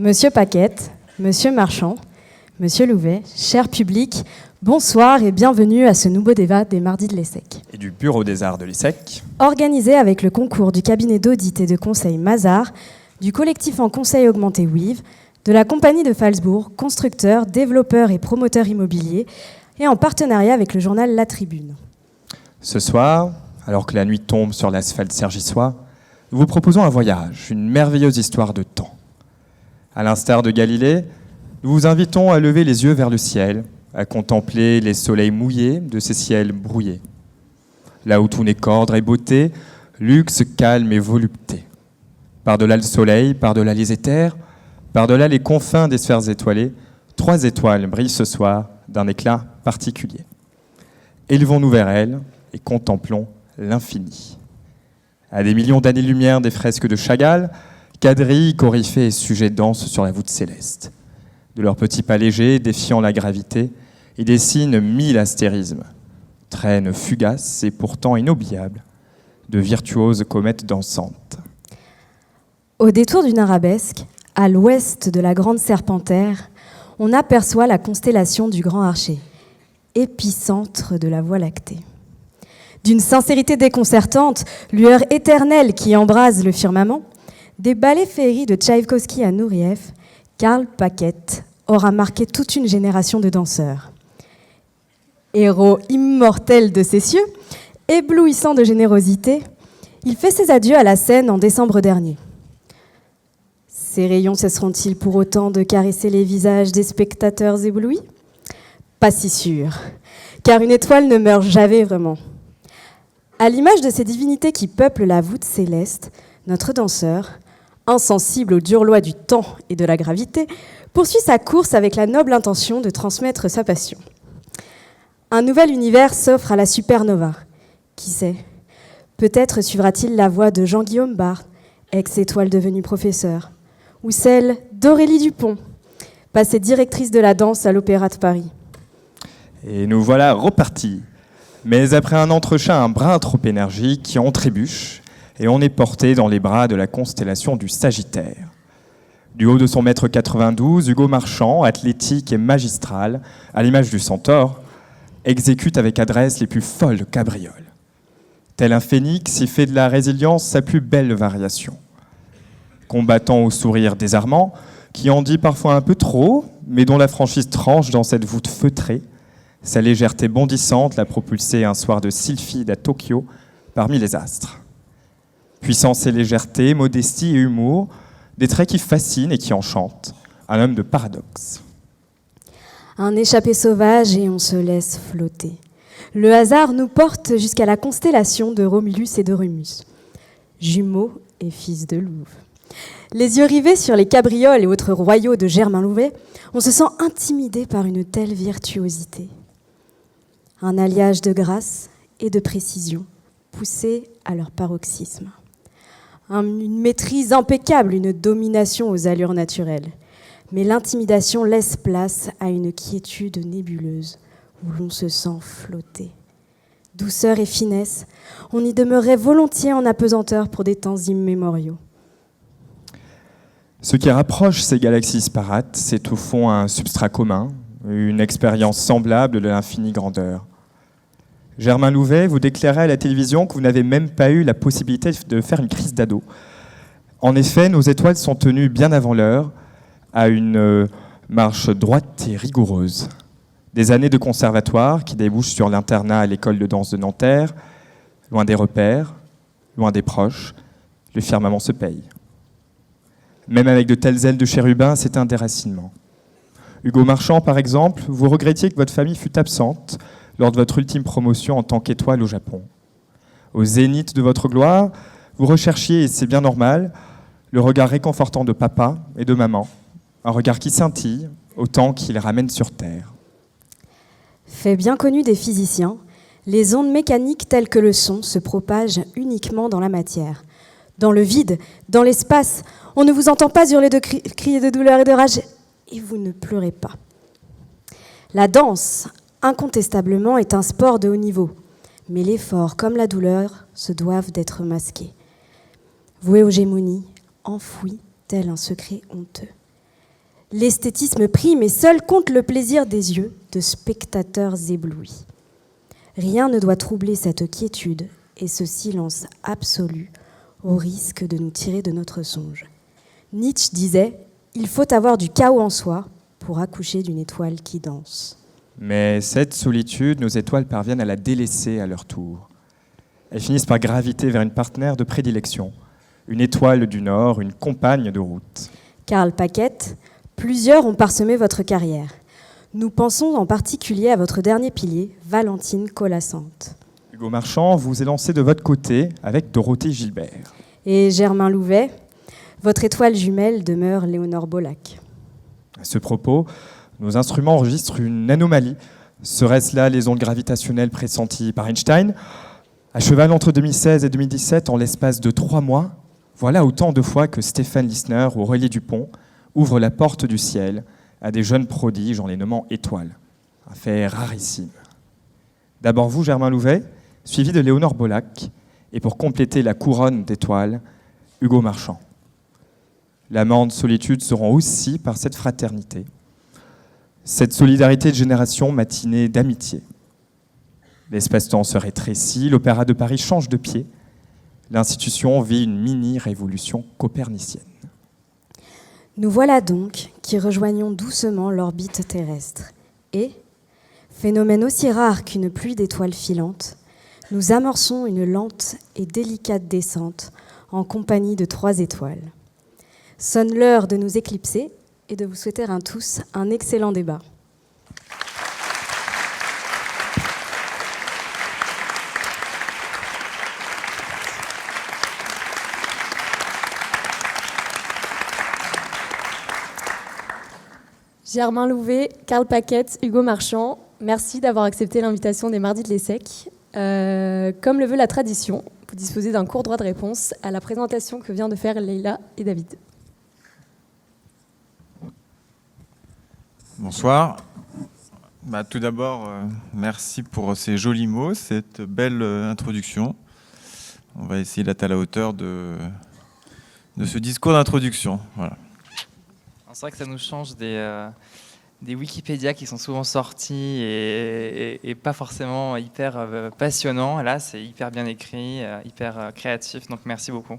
Monsieur Paquette, Monsieur Marchand, Monsieur Louvet, cher public, bonsoir et bienvenue à ce nouveau débat des Mardis de l'ESSEC. Et du Bureau des Arts de l'ESSEC. Organisé avec le concours du cabinet d'audit et de conseil Mazars, du collectif en conseil augmenté WIV, de la compagnie de Falsbourg, constructeur, développeur et promoteur immobilier, et en partenariat avec le journal La Tribune. Ce soir, alors que la nuit tombe sur l'asphalte cergissois, nous vous proposons un voyage, une merveilleuse histoire de temps. À l'instar de Galilée, nous vous invitons à lever les yeux vers le ciel, à contempler les soleils mouillés de ces ciels brouillés. Là où tout n'est qu'ordre et beauté, luxe, calme et volupté. Par-delà le soleil, par-delà les éthers, par-delà les confins des sphères étoilées, 3 étoiles brillent ce soir d'un éclat particulier. Élevons-nous vers elles et contemplons l'infini. À des millions d'années-lumière des fresques de Chagall, quadrilles, coryphées et sujets dansent sur la voûte céleste. De leurs petits pas légers, défiant la gravité, ils dessinent 1000 astérismes, traînes fugaces et pourtant inoubliables, de virtuoses comètes dansantes. Au détour d'une arabesque, à l'ouest de la Grande Serpentaire, on aperçoit la constellation du Grand Archer, épicentre de la Voie lactée. D'une sincérité déconcertante, lueur éternelle qui embrase le firmament, des ballets féeries de Tchaïkovski à Nouriev, Karl Paquette aura marqué toute une génération de danseurs. Héros immortel de ces cieux, éblouissant de générosité, il fait ses adieux à la scène en décembre dernier. Ses rayons cesseront-ils pour autant de caresser les visages des spectateurs éblouis ? Pas si sûr, car une étoile ne meurt jamais vraiment. À l'image de ces divinités qui peuplent la voûte céleste, notre danseur, insensible aux dures lois du temps et de la gravité, poursuit sa course avec la noble intention de transmettre sa passion. Un nouvel univers s'offre à la supernova. Qui sait ? Peut-être suivra-t-il la voie de Jean-Guillaume Barthes, ex-étoile devenue professeur, ou celle d'Aurélie Dupont, passée directrice de la danse à l'Opéra de Paris. Et nous voilà repartis. Mais après un entrechat un brin trop énergique, on trébuche et on est porté dans les bras de la constellation du Sagittaire. Du haut de son mètre 92, Hugo Marchand, athlétique et magistral, à l'image du centaure, exécute avec adresse les plus folles cabrioles. Tel un phénix, il fait de la résilience sa plus belle variation. Combattant au sourire désarmant, qui en dit parfois un peu trop, mais dont la franchise tranche dans cette voûte feutrée, sa légèreté bondissante l'a propulsé un soir de sylphide à Tokyo, parmi les astres. Puissance et légèreté, modestie et humour, des traits qui fascinent et qui enchantent, un homme de paradoxe. Un échappé sauvage et on se laisse flotter. Le hasard nous porte jusqu'à la constellation de Romulus et de Rémus, jumeaux et fils de louve. Les yeux rivés sur les cabrioles et autres royaux de Germain Louvet, on se sent intimidé par une telle virtuosité. Un alliage de grâce et de précision, poussé à leur paroxysme. Une maîtrise impeccable, une domination aux allures naturelles. Mais l'intimidation laisse place à une quiétude nébuleuse, où l'on se sent flotter. Douceur et finesse, on y demeurait volontiers en apesanteur pour des temps immémoriaux. Ce qui rapproche ces galaxies disparates, c'est au fond un substrat commun, une expérience semblable de l'infinie grandeur. Germain Louvet, vous déclarez à la télévision que vous n'avez même pas eu la possibilité de faire une crise d'ado. En effet, nos étoiles sont tenues bien avant l'heure, à une marche droite et rigoureuse. Des années de conservatoire qui débouchent sur l'internat à l'école de danse de Nanterre, loin des repères, loin des proches, le firmament se paye. Même avec de telles ailes de chérubin, c'est un déracinement. Hugo Marchand, par exemple, vous regrettiez que votre famille fût absente lors de votre ultime promotion en tant qu'étoile au Japon. Au zénith de votre gloire, vous recherchiez, et c'est bien normal, le regard réconfortant de papa et de maman, un regard qui scintille autant qu'il ramène sur Terre. Fait bien connu des physiciens, les ondes mécaniques telles que le son se propagent uniquement dans la matière. Dans le vide, dans l'espace, on ne vous entend pas hurler de crier de douleur et de rage, et vous ne pleurez pas. La danse, incontestablement, est un sport de haut niveau, mais l'effort comme la douleur se doivent d'être masqués. Voués aux gémonies, enfouis tel un secret honteux. L'esthétisme prime et seul compte le plaisir des yeux de spectateurs éblouis. Rien ne doit troubler cette quiétude et ce silence absolu au risque de nous tirer de notre songe. Nietzsche disait « Il faut avoir du chaos en soi pour accoucher d'une étoile qui danse ». Mais cette solitude, nos étoiles parviennent à la délaisser à leur tour. Elles finissent par graviter vers une partenaire de prédilection, une étoile du Nord, une compagne de route. Karl Paquette, plusieurs ont parsemé votre carrière. Nous pensons en particulier à votre dernier pilier, Valentine Colassante. Hugo Marchand vous est lancé de votre côté avec Dorothée Gilbert. Et Germain Louvet, votre étoile jumelle demeure Léonore Bollac. À ce propos, nos instruments enregistrent une anomalie. Serait-ce là les ondes gravitationnelles pressenties par Einstein ? À cheval entre 2016 et 2017, en l'espace de 3 mois, voilà autant de fois que Stéphane Lissner ou Aurélie Dupont ouvrent la porte du ciel à des jeunes prodiges en les nommant étoiles. Un fait rarissime. D'abord vous, Germain Louvet, suivi de Léonore Bollac, et pour compléter la couronne d'étoiles, Hugo Marchand. L'amende solitude seront aussi par cette fraternité, cette solidarité de génération matinée d'amitié. L'espace-temps se rétrécit, l'Opéra de Paris change de pied, l'institution vit une mini-révolution copernicienne. Nous voilà donc qui rejoignons doucement l'orbite terrestre. Et, phénomène aussi rare qu'une pluie d'étoiles filantes, nous amorçons une lente et délicate descente en compagnie de 3 étoiles. Sonne l'heure de nous éclipser et de vous souhaiter à tous un excellent débat. Germain Louvet, Karl Paquette, Hugo Marchand, merci d'avoir accepté l'invitation des Mardis de l'ESSEC. Comme le veut la tradition, vous disposez d'un court droit de réponse à la présentation que vient de faire Leïla et David. Bonsoir. Tout d'abord, merci pour ces jolis mots, cette belle introduction. On va essayer d'être à la hauteur de ce discours d'introduction. Voilà. C'est vrai que ça nous change des Wikipédia qui sont souvent sortis et pas forcément hyper passionnants. Là, c'est hyper bien écrit, hyper créatif, donc merci beaucoup.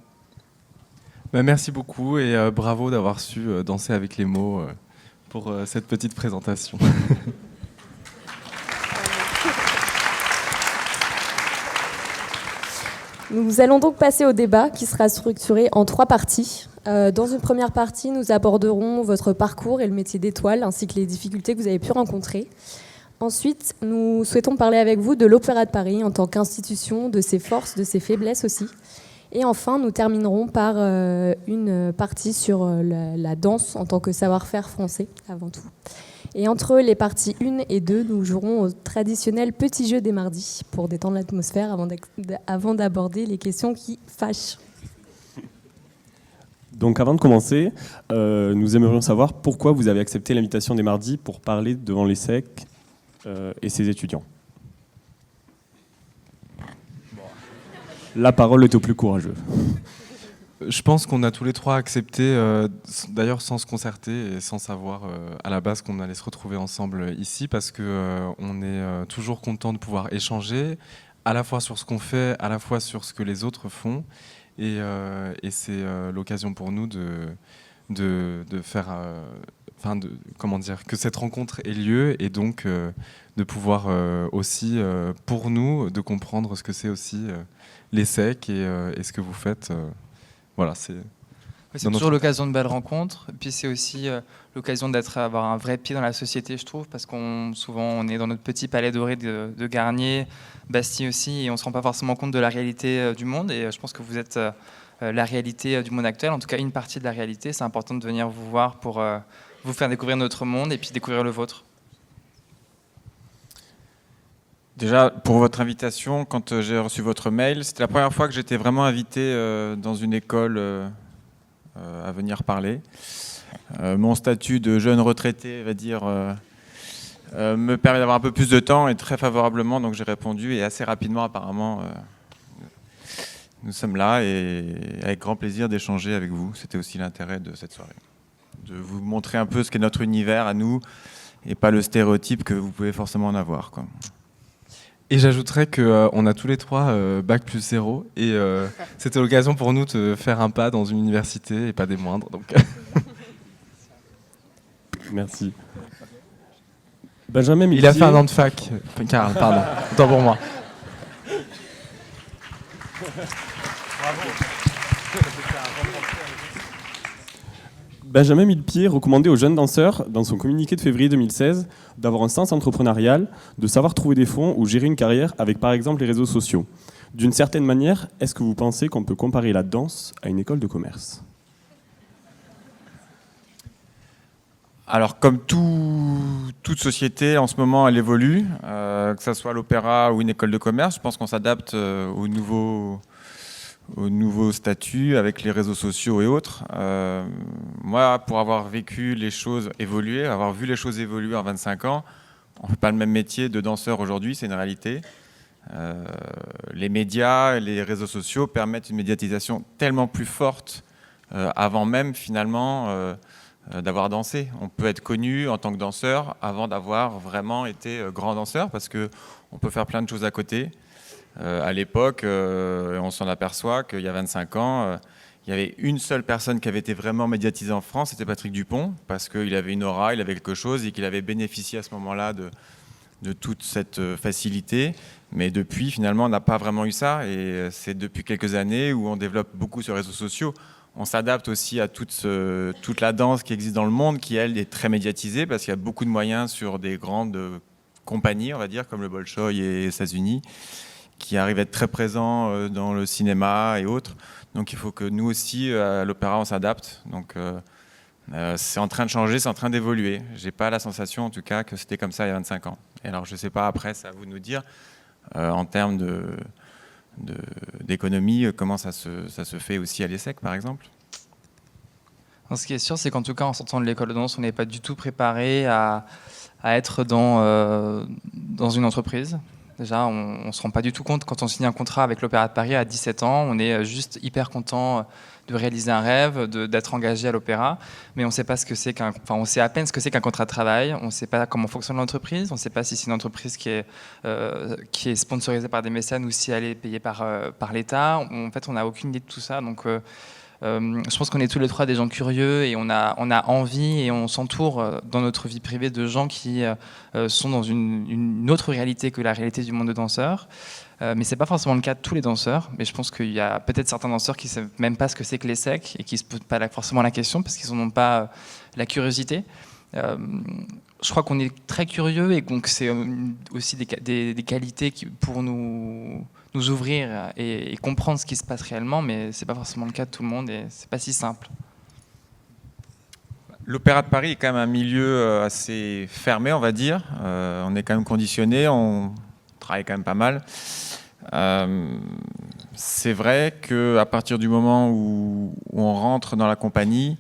Merci beaucoup et bravo d'avoir su danser avec les mots pour cette petite présentation. Nous allons donc passer au débat qui sera structuré en 3 parties. Dans une première partie, nous aborderons votre parcours et le métier d'étoile, ainsi que les difficultés que vous avez pu rencontrer. Ensuite, nous souhaitons parler avec vous de l'Opéra de Paris en tant qu'institution, de ses forces, de ses faiblesses aussi. Et enfin, nous terminerons par une partie sur la danse en tant que savoir-faire français, avant tout. Et entre les parties 1 et 2, nous jouerons au traditionnel petit jeu des mardis pour détendre l'atmosphère avant d'aborder les questions qui fâchent. Donc avant de commencer, nous aimerions savoir pourquoi vous avez accepté l'invitation des mardis pour parler devant l'ESSEC et ses étudiants. La parole est au plus courageux. Je pense qu'on a tous les 3 accepté, d'ailleurs sans se concerter et sans savoir à la base qu'on allait se retrouver ensemble ici, parce qu'on est toujours content de pouvoir échanger, à la fois sur ce qu'on fait, à la fois sur ce que les autres font. Et c'est l'occasion pour nous de faire, que cette rencontre ait lieu et donc de pouvoir aussi, pour nous, de comprendre ce que c'est aussi l'ESSEC et ce que vous faites. Voilà, c'est toujours l'occasion de belles rencontres. Et puis c'est aussi l'occasion d'avoir un vrai pied dans la société, je trouve, parce souvent on est dans notre petit palais doré de Garnier, Bastille aussi, et on ne se rend pas forcément compte de la réalité du monde. Et je pense que vous êtes la réalité du monde actuel, en tout cas une partie de la réalité. C'est important de venir vous voir pour vous faire découvrir notre monde et puis découvrir le vôtre. Déjà, pour votre invitation, quand j'ai reçu votre mail, c'était la première fois que j'étais vraiment invité dans une école à venir parler. Mon statut de jeune retraité, va dire, me permet d'avoir un peu plus de temps et très favorablement, donc j'ai répondu et assez rapidement apparemment. Nous sommes là et avec grand plaisir d'échanger avec vous. C'était aussi l'intérêt de cette soirée. vous montrer un peu ce qu'est notre univers à nous, et pas le stéréotype que vous pouvez forcément en avoir, quoi. Et j'ajouterais qu'on a tous les trois Bac+0 et c'était l'occasion pour nous de faire un pas dans une université et pas des moindres. Donc. Merci. Benjamin Il a fait Miltier. un an de fac. Karl, pardon. Autant pour moi. Benjamin Millepied recommandait aux jeunes danseurs, dans son communiqué de février 2016, d'avoir un sens entrepreneurial, de savoir trouver des fonds ou gérer une carrière avec par exemple les réseaux sociaux. D'une certaine manière, est-ce que vous pensez qu'on peut comparer la danse à une école de commerce ? Alors, comme toute société, en ce moment, elle évolue, que ce soit l'opéra ou une école de commerce. Je pense qu'on s'adapte aux nouveaux statuts avec les réseaux sociaux et autres. Moi, pour avoir vécu les choses évoluer, avoir vu les choses évoluer en 25 ans, on ne fait pas le même métier de danseur aujourd'hui, c'est une réalité. Les médias et les réseaux sociaux permettent une médiatisation tellement plus forte avant même, finalement, d'avoir dansé. On peut être connu en tant que danseur avant d'avoir vraiment été grand danseur, parce qu'on peut faire plein de choses à côté. À l'époque, on s'en aperçoit qu'il y a 25 ans, il y avait une seule personne qui avait été vraiment médiatisée en France, c'était Patrick Dupont, parce qu'il avait une aura, il avait quelque chose et qu'il avait bénéficié à ce moment-là de toute cette facilité. Mais depuis, finalement, on n'a pas vraiment eu ça, et c'est depuis quelques années où on développe beaucoup sur les réseaux sociaux. On s'adapte aussi à toute la danse qui existe dans le monde, qui, elle, est très médiatisée, parce qu'il y a beaucoup de moyens sur des grandes compagnies, on va dire, comme le Bolshoi et les États-Unis, qui arrivent à être très présents dans le cinéma et autres. Donc il faut que nous aussi, à l'opéra, on s'adapte. Donc c'est en train de changer, c'est en train d'évoluer. Je n'ai pas la sensation, en tout cas, que c'était comme ça il y a 25 ans. Et alors, je ne sais pas, après, c'est à vous de nous dire, en termes d'économie, comment ça se fait aussi à l'ESSEC, par exemple. Ce qui est sûr, c'est qu'en tout cas, en sortant de l'école de danse, on n'est pas du tout préparé à être dans une entreprise. Déjà, on ne se rend pas du tout compte quand on signe un contrat avec l'Opéra de Paris à 17 ans. On est juste hyper content de réaliser un rêve, d'être engagé à l'opéra, mais on sait pas ce que c'est on sait à peine ce que c'est qu'un contrat de travail. On ne sait pas comment fonctionne l'entreprise. On ne sait pas si c'est une entreprise qui est sponsorisée par des mécènes ou si elle est payée par l'État. En fait, on n'a aucune idée de tout ça. Donc, je pense qu'on est tous les trois des gens curieux et on a envie et on s'entoure dans notre vie privée de gens qui sont dans une autre réalité que la réalité du monde de danseurs. Mais c'est pas forcément le cas de tous les danseurs. Mais je pense qu'il y a peut-être certains danseurs qui ne savent même pas ce que c'est que l'ESSEC et qui ne se posent pas forcément la question parce qu'ils n'en ont pas la curiosité. Je crois qu'on est très curieux et donc c'est aussi des qualités pour nous ouvrir et comprendre ce qui se passe réellement, mais c'est pas forcément le cas de tout le monde et c'est pas si simple. L'Opéra de Paris est quand même un milieu assez fermé, on va dire. On est quand même conditionné, on travaille quand même pas mal. C'est vrai qu'à partir du moment où on rentre dans la compagnie,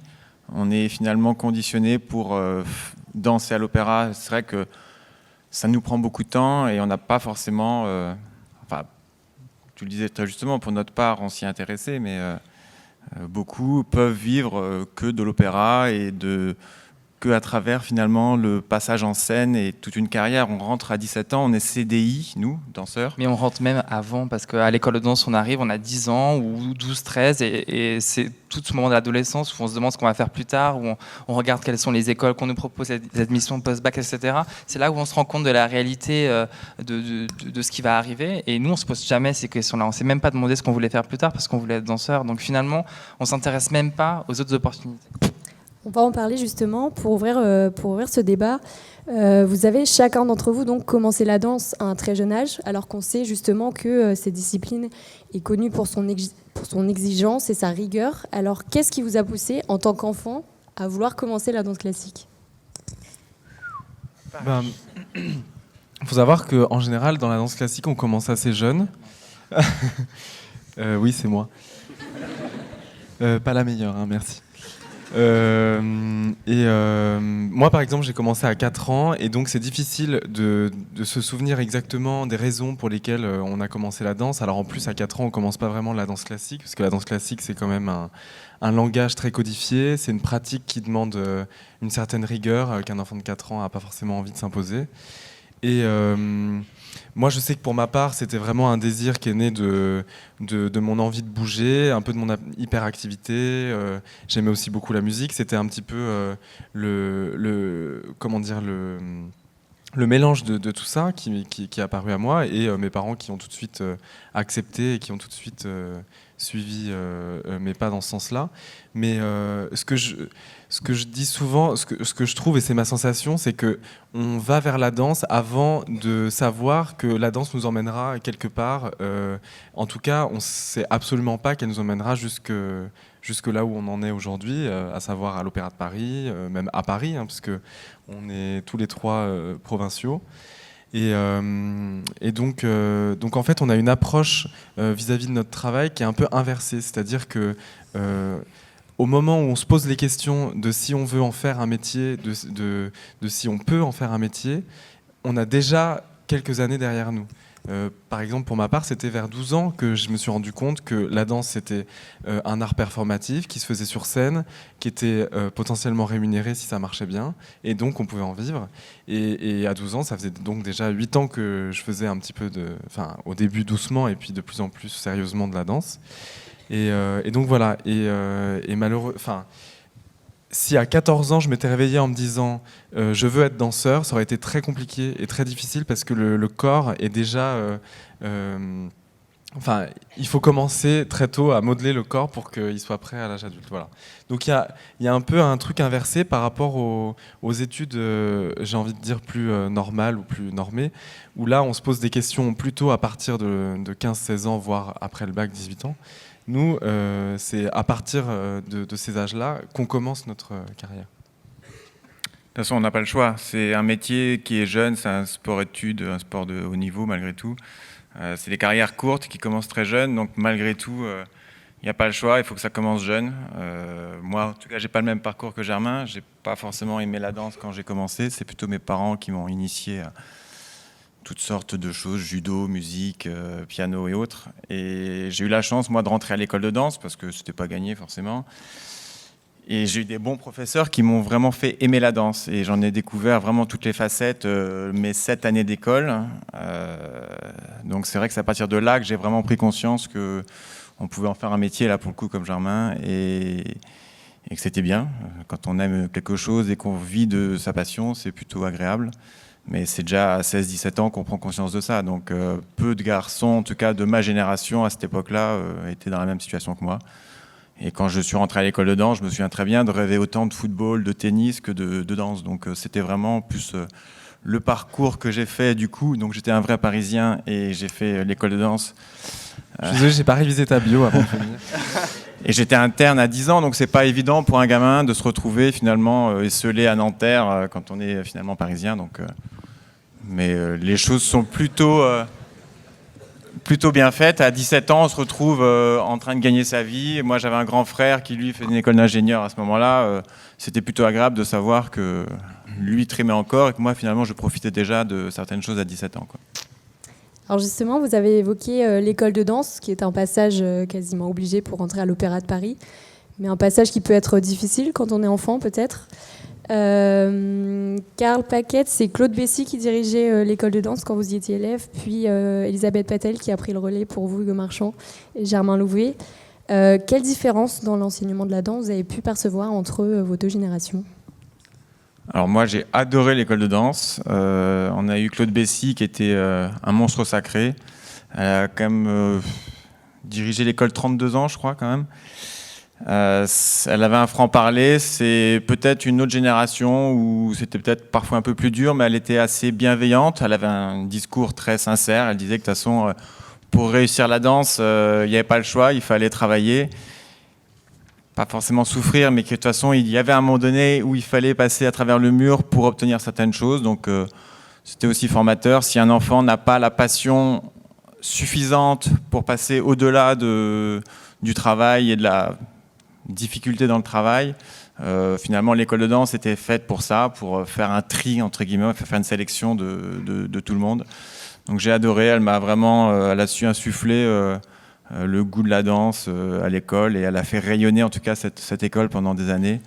on est finalement conditionné pour danser à l'opéra. C'est vrai que ça nous prend beaucoup de temps et on n'a pas forcément... tu le disais très justement, pour notre part, on s'y intéressait, mais beaucoup peuvent vivre que de l'opéra et que à travers finalement le passage en scène et toute une carrière. On rentre à 17 ans, on est CDI, nous, danseurs. Mais on rentre même avant, parce qu'à l'école de danse, on arrive, on a 10 ans ou 12, 13, et c'est tout ce moment de l'adolescence où on se demande ce qu'on va faire plus tard, où on regarde quelles sont les écoles qu'on nous propose, les admissions post-bac, etc. C'est là où on se rend compte de la réalité de ce qui va arriver. Et nous, on ne se pose jamais ces questions-là. On ne s'est même pas demandé ce qu'on voulait faire plus tard parce qu'on voulait être danseur. Donc finalement, on ne s'intéresse même pas aux autres opportunités. On va en parler justement pour ouvrir ce débat. Vous avez chacun d'entre vous donc commencé la danse à un très jeune âge, alors qu'on sait justement que cette discipline est connue pour son exigence et sa rigueur. Alors qu'est-ce qui vous a poussé en tant qu'enfant à vouloir commencer la danse classique ? Il faut savoir qu'en général, dans la danse classique, on commence assez jeune. Oui, c'est moi. Pas la meilleure, hein, merci. Moi, par exemple, j'ai commencé à 4 ans, et donc c'est difficile de se souvenir exactement des raisons pour lesquelles on a commencé la danse. Alors en plus, à 4 ans, on commence pas vraiment la danse classique, parce que la danse classique, c'est quand même un langage très codifié, c'est une pratique qui demande une certaine rigueur qu'un enfant de 4 ans n'a pas forcément envie de s'imposer. Et moi, je sais que pour ma part, c'était vraiment un désir qui est né de mon envie de bouger, un peu de mon hyperactivité. J'aimais aussi beaucoup la musique. C'était un petit peu le mélange de tout ça qui est apparu à moi, et mes parents qui ont tout de suite accepté et qui ont tout de suite suivi mes pas dans ce sens-là. Mais ce que je dis souvent, ce que je trouve, et c'est ma sensation, c'est que on va vers la danse avant de savoir que la danse nous emmènera quelque part. En tout cas, on ne sait absolument pas qu'elle nous emmènera jusque là où on en est aujourd'hui, à savoir à l'Opéra de Paris, même à Paris, hein, parce que on est tous les 3 provinciaux. Et donc en fait, on a une approche vis-à-vis de notre travail qui est un peu inversée, c'est-à-dire que au moment où on se pose les questions de si on veut en faire un métier, de si on peut en faire un métier, on a déjà quelques années derrière nous. Par exemple, pour ma part, c'était vers 12 ans que je me suis rendu compte que la danse, c'était un art performatif qui se faisait sur scène, qui était potentiellement rémunéré si ça marchait bien, et donc on pouvait en vivre. Et à 12 ans, ça faisait donc déjà 8 ans que je faisais un petit peu au début doucement, et puis de plus en plus sérieusement de la danse. Et donc voilà, et malheureux... Si à 14 ans, je m'étais réveillé en me disant je veux être danseur, ça aurait été très compliqué et très difficile, parce que le corps est déjà... il faut commencer très tôt à modeler le corps pour qu'il soit prêt à l'âge adulte. Voilà. Donc il y a un peu un truc inversé par rapport aux études, j'ai envie de dire, plus normales ou plus normées, où là, on se pose des questions plutôt à partir de 15-16 ans, voire après le bac, 18 ans. Nous, c'est à partir de ces âges-là qu'on commence notre carrière. De toute façon, on n'a pas le choix. C'est un métier qui est jeune, c'est un sport-études, un sport de haut niveau malgré tout. C'est des carrières courtes qui commencent très jeunes, donc malgré tout, il n'y a pas le choix, il faut que ça commence jeune. Moi, en tout cas, j'ai pas le même parcours que Germain. J'ai pas forcément aimé la danse quand j'ai commencé. C'est plutôt mes parents qui m'ont initié à toutes sortes de choses, judo, musique, piano et autres. Et j'ai eu la chance, moi, de rentrer à l'école de danse, parce que c'était pas gagné forcément. Et j'ai eu des bons professeurs qui m'ont vraiment fait aimer la danse. Et j'en ai découvert vraiment toutes les facettes, mes 7 années d'école. Donc c'est vrai que c'est à partir de là que j'ai vraiment pris conscience qu'on pouvait en faire un métier, là, pour le coup, comme Germain, et que c'était bien. Quand on aime quelque chose et qu'on vit de sa passion, c'est plutôt agréable. Mais c'est déjà à 16-17 ans qu'on prend conscience de ça. Donc peu de garçons, en tout cas de ma génération, à cette époque-là, étaient dans la même situation que moi. Et quand je suis rentré à l'école de danse, je me souviens très bien de rêver autant de football, de tennis que de danse. Donc c'était vraiment plus le parcours que j'ai fait du coup. Donc j'étais un vrai Parisien et j'ai fait l'école de danse. Je suis désolé, j'ai pas révisé ta bio avant de venir. Et j'étais interne à 10 ans, donc c'est pas évident pour un gamin de se retrouver finalement esselé à Nanterre quand on est finalement parisien. Donc, mais les choses sont plutôt bien faites. À 17 ans, on se retrouve en train de gagner sa vie. Moi, j'avais un grand frère qui, lui, faisait une école d'ingénieur à ce moment-là. C'était plutôt agréable de savoir que lui trimait encore et que moi, finalement, je profitais déjà de certaines choses à 17 ans, quoi. Alors justement, vous avez évoqué l'école de danse, qui est un passage quasiment obligé pour rentrer à l'Opéra de Paris, mais un passage qui peut être difficile quand on est enfant, peut-être. Karl Paquette, c'est Claude Bessy qui dirigeait l'école de danse quand vous y étiez élève, puis Elisabeth Patel qui a pris le relais pour vous, Hugo Marchand, et Germain Louvet. Quelle différence dans l'enseignement de la danse vous avez pu percevoir entre vos 2 générations ? Alors moi, j'ai adoré l'école de danse. On a eu Claude Bessy qui était un monstre sacré. Elle a quand même dirigé l'école 32 ans, je crois, quand même. Elle avait un franc-parler. C'est peut-être une autre génération où c'était peut-être parfois un peu plus dur, mais elle était assez bienveillante. Elle avait un discours très sincère. Elle disait que de toute façon, pour réussir la danse, il n'y avait pas le choix, il fallait travailler. Pas forcément souffrir, mais que de toute façon, il y avait un moment donné où il fallait passer à travers le mur pour obtenir certaines choses. Donc, c'était aussi formateur. Si un enfant n'a pas la passion suffisante pour passer au-delà du travail et de la difficulté dans le travail, Finalement, l'école de danse était faite pour ça, pour faire un tri, entre guillemets, faire une sélection de tout le monde. Donc j'ai adoré, elle a su insuffler le goût de la danse à l'école, et elle a fait rayonner en tout cas cette école pendant des années.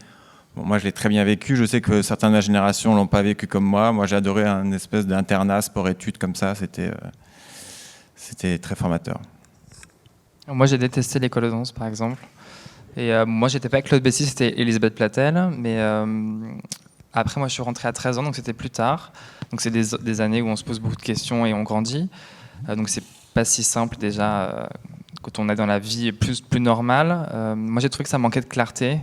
Bon, moi je l'ai très bien vécu, je sais que certains de ma génération ne l'ont pas vécu comme moi. Moi j'ai adoré un espèce d'internat sport-études comme ça, c'était très formateur. Moi j'ai détesté l'école de danse par exemple. Et moi, j'étais pas avec Claude Bessy, c'était Elisabeth Platel. Mais après, moi, je suis rentré à 13 ans, donc c'était plus tard. Donc c'est des années où on se pose beaucoup de questions et on grandit. Donc c'est pas si simple déjà quand on est dans la vie plus normale. Moi, j'ai trouvé que ça manquait de clarté,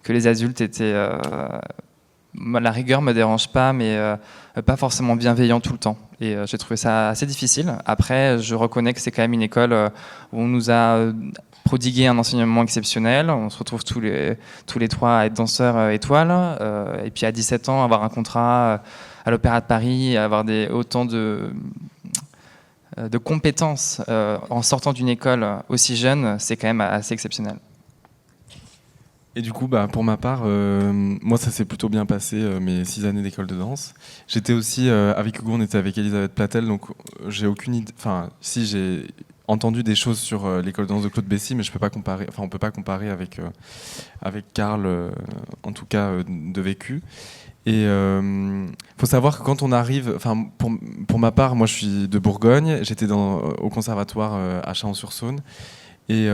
que les adultes étaient... la rigueur me dérange pas, mais pas forcément bienveillant tout le temps. Et j'ai trouvé ça assez difficile. Après, je reconnais que c'est quand même une école où on nous a... prodiguer un enseignement exceptionnel. On se retrouve tous les trois à être danseurs étoiles. Et puis à 17 ans, avoir un contrat à l'Opéra de Paris, avoir autant de compétences en sortant d'une école aussi jeune, c'est quand même assez exceptionnel. Et du coup, pour ma part, moi ça s'est plutôt bien passé, mes 6 années d'école de danse. J'étais aussi, avec Hugo, on était avec Elisabeth Platel, donc j'ai aucune idée... Enfin, si j'ai entendu des choses sur l'école de danse de Claude Bessy, mais je peux pas comparer. Enfin, on peut pas comparer avec Karl, en tout cas de vécu. Et faut savoir que quand on arrive, enfin pour ma part, moi je suis de Bourgogne, j'étais au conservatoire à Chalon-sur-Saône. Et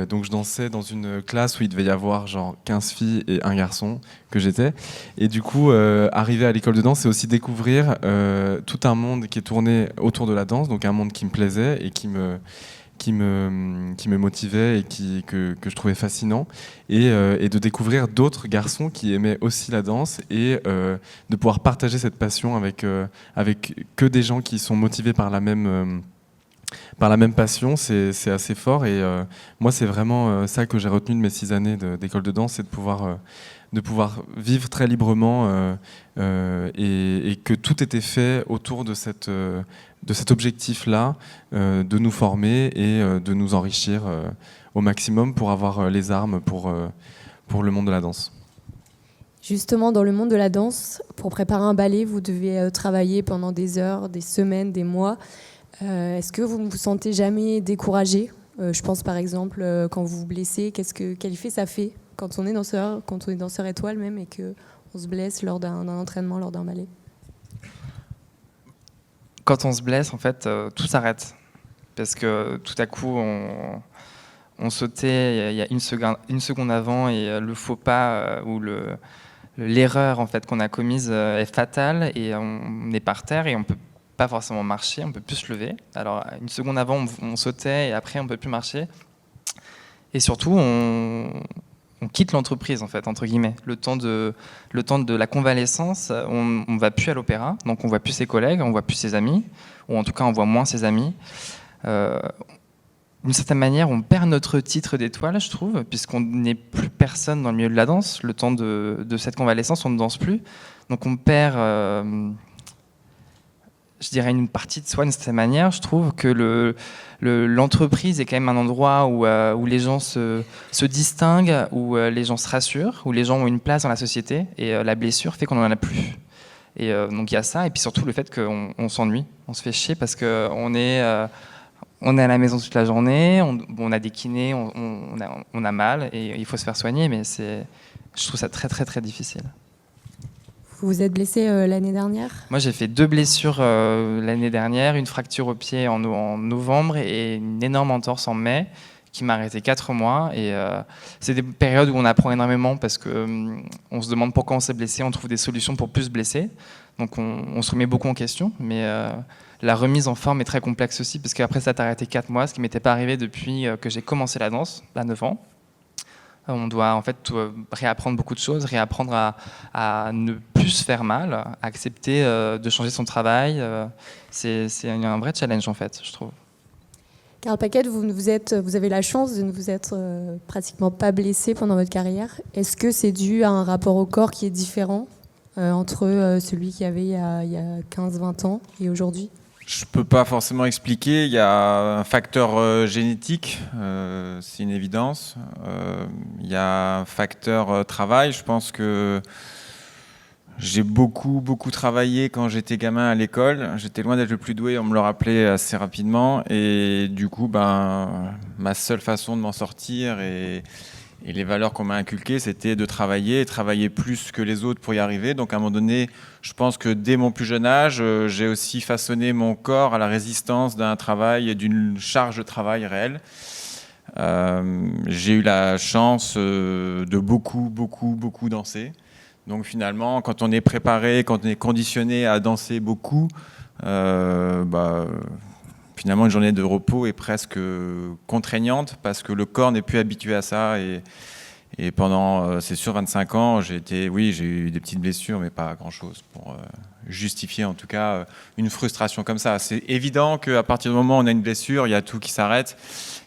donc je dansais dans une classe où il devait y avoir genre 15 filles et un garçon que j'étais. Et du coup, arriver à l'école de danse, c'est aussi découvrir tout un monde qui est tourné autour de la danse, donc un monde qui me plaisait et qui me motivait et que je trouvais fascinant. Et de découvrir d'autres garçons qui aimaient aussi la danse et de pouvoir partager cette passion avec que des gens qui sont motivés par la même passion, c'est assez fort. Et moi, c'est vraiment ça que j'ai retenu de mes 6 années d'école de danse, c'est de pouvoir vivre très librement et que tout était fait autour de cet objectif-là, de nous former et de nous enrichir au maximum pour avoir les armes pour le monde de la danse. Justement, dans le monde de la danse, pour préparer un ballet, vous devez travailler pendant des heures, des semaines, des mois. Est-ce que vous ne vous sentez jamais découragé ? Je pense par exemple quand vous vous blessez, quel effet ça fait quand on est danseur étoile même et qu'on se blesse lors d'un entraînement, lors d'un ballet ? Quand on se blesse, en fait, tout s'arrête. Parce que tout à coup, on sautait il y a une seconde avant et le faux pas ou l'erreur en fait, qu'on a commise est fatale et on est par terre et on peut pas forcément marcher, on peut plus se lever. Alors une seconde avant, on sautait et après on peut plus marcher. Et surtout, on quitte l'entreprise en fait, entre guillemets. Le temps de la convalescence, on va plus à l'opéra, donc on voit plus ses collègues, on voit plus ses amis, ou en tout cas on voit moins ses amis. D'une certaine manière, on perd notre titre d'étoile, je trouve, puisqu'on n'est plus personne dans le milieu de la danse. Le temps de cette convalescence, on ne danse plus, donc on perd. Je dirais une partie de soi d'une certaine manière. Je trouve que l'entreprise est quand même un endroit où les gens se distinguent, où les gens se rassurent, où les gens ont une place dans la société et la blessure fait qu'on n'en a plus. Et donc il y a ça et puis surtout le fait qu'on s'ennuie, on se fait chier parce qu'on est à la maison toute la journée, on a des kinés, on a mal et il faut se faire soigner, mais je trouve ça très très très difficile. Vous vous êtes blessé l'année dernière ? Moi, j'ai fait 2 blessures l'année dernière, une fracture au pied en novembre et une énorme entorse en mai qui m'a arrêté 4 mois. Et c'est des périodes où on apprend énormément parce qu'on se demande pourquoi on s'est blessé, on trouve des solutions pour plus se blesser. Donc on se remet beaucoup en question, mais la remise en forme est très complexe aussi parce qu'après ça t'a arrêté 4 mois, ce qui ne m'était pas arrivé depuis que j'ai commencé la danse, à 9 ans. On doit en fait réapprendre beaucoup de choses, réapprendre à ne plus se faire mal, accepter de changer son travail. C'est un vrai challenge en fait, je trouve. Karl Paquette, vous avez la chance de ne vous être pratiquement pas blessé pendant votre carrière. Est-ce que c'est dû à un rapport au corps qui est différent entre celui qu'il y avait il y a 15-20 ans et aujourd'hui ? Je peux pas forcément expliquer. Il y a un facteur génétique, c'est une évidence. Il y a un facteur travail. Je pense que j'ai beaucoup travaillé quand j'étais gamin à l'école. J'étais loin d'être le plus doué, on me le rappelait assez rapidement. Et du coup, ma seule façon de m'en sortir et les valeurs qu'on m'a inculquées, c'était de travailler, et travailler plus que les autres pour y arriver. Donc à un moment donné, je pense que dès mon plus jeune âge, j'ai aussi façonné mon corps à la résistance d'un travail et d'une charge de travail réelle. J'ai eu la chance de beaucoup danser. Donc finalement, quand on est préparé, quand on est conditionné à danser beaucoup, finalement une journée de repos est presque contraignante parce que le corps n'est plus habitué à ça. Et pendant, c'est sûr, 25 ans, j'ai eu des petites blessures, mais pas grand-chose pour justifier en tout cas une frustration comme ça. C'est évident qu'à partir du moment où on a une blessure, il y a tout qui s'arrête.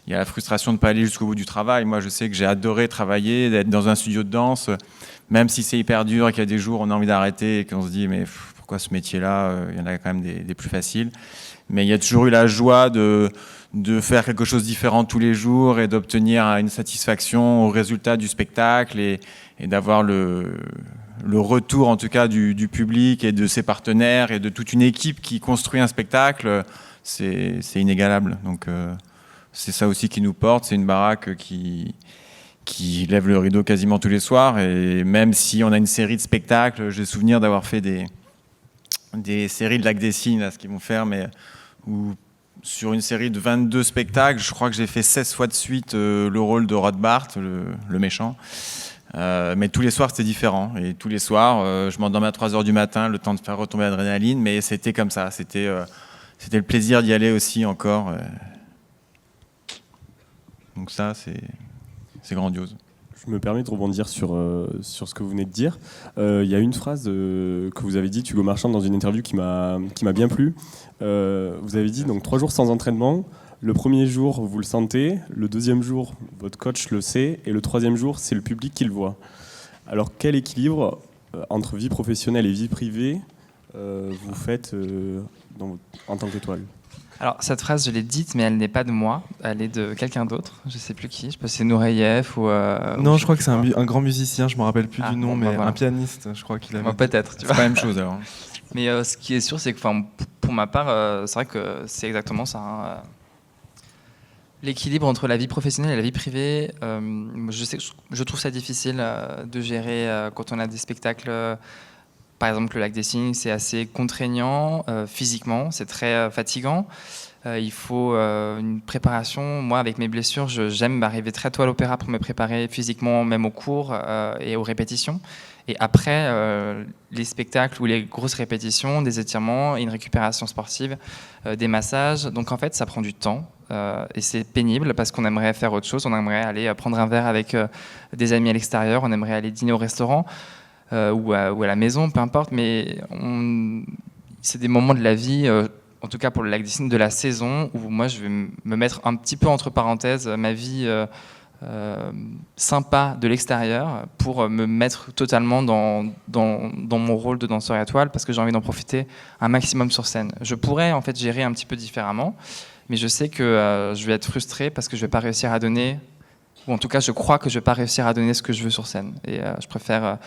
Il y a la frustration de ne pas aller jusqu'au bout du travail. Moi, je sais que j'ai adoré travailler, d'être dans un studio de danse, même si c'est hyper dur et qu'il y a des jours où on a envie d'arrêter et qu'on se dit mais pourquoi ce métier-là, il y en a quand même des plus faciles. Mais il y a toujours eu la joie de faire quelque chose de différent tous les jours et d'obtenir une satisfaction au résultat du spectacle et d'avoir le retour en tout cas du public et de ses partenaires et de toute une équipe qui construit un spectacle, c'est inégalable. Donc c'est ça aussi qui nous porte, c'est une baraque qui lève le rideau quasiment tous les soirs, et même si on a une série de spectacles, j'ai souvenir d'avoir fait des séries de Lac des Cygnes, là, ce qu'ils vont faire, mais où sur une série de 22 spectacles, je crois que j'ai fait 16 fois de suite le rôle de Rothbart, le méchant. Mais tous les soirs, c'était différent. Et tous les soirs, je m'endormais à 3h du matin, le temps de faire retomber l'adrénaline, mais c'était comme ça. C'était le plaisir d'y aller aussi encore. Donc ça, c'est grandiose. Je me permets de rebondir sur ce que vous venez de dire. Il y a une phrase que vous avez dit, Hugo Marchand, dans une interview qui m'a bien plu. Vous avez dit donc 3 jours sans entraînement. Le premier jour, vous le sentez. Le deuxième jour, votre coach le sait. Et le troisième jour, c'est le public qui le voit. Alors, quel équilibre entre vie professionnelle et vie privée vous faites en tant qu'étoile ? Alors, cette phrase, je l'ai dite, mais elle n'est pas de moi. Elle est de quelqu'un d'autre. Je ne sais plus qui. Je sais pas si c'est Noureyev ou... non, je crois que c'est un grand musicien. Je ne me rappelle plus du nom, mais voilà. un pianiste, je crois qu'il avait... peut-être. C'est pas la même chose, alors. Mais ce qui est sûr, c'est que pour ma part, c'est vrai que c'est exactement ça. Hein. L'équilibre entre la vie professionnelle et la vie privée, je trouve ça difficile de gérer quand on a des spectacles... Par exemple, le Lac des Cygnes, c'est assez contraignant physiquement, c'est très fatigant. Il faut une préparation. Moi, avec mes blessures, j'aime arriver très tôt à l'opéra pour me préparer physiquement, même aux cours et aux répétitions. Et après, les spectacles ou les grosses répétitions, des étirements, une récupération sportive, des massages. Donc en fait, ça prend du temps. Et c'est pénible parce qu'on aimerait faire autre chose. On aimerait aller prendre un verre avec des amis à l'extérieur. On aimerait aller dîner au restaurant. Ou à la maison, peu importe, mais c'est des moments de la vie, en tout cas pour le Lac des Cygnes, de la saison, où moi je vais me mettre un petit peu entre parenthèses ma vie sympa de l'extérieur pour me mettre totalement dans mon rôle de danseur étoile, parce que j'ai envie d'en profiter un maximum sur scène. Je pourrais en fait gérer un petit peu différemment, mais je sais que je vais être frustré parce que je ne vais pas réussir à donner, ou en tout cas je crois que je ne vais pas réussir à donner ce que je veux sur scène. Et je préfère...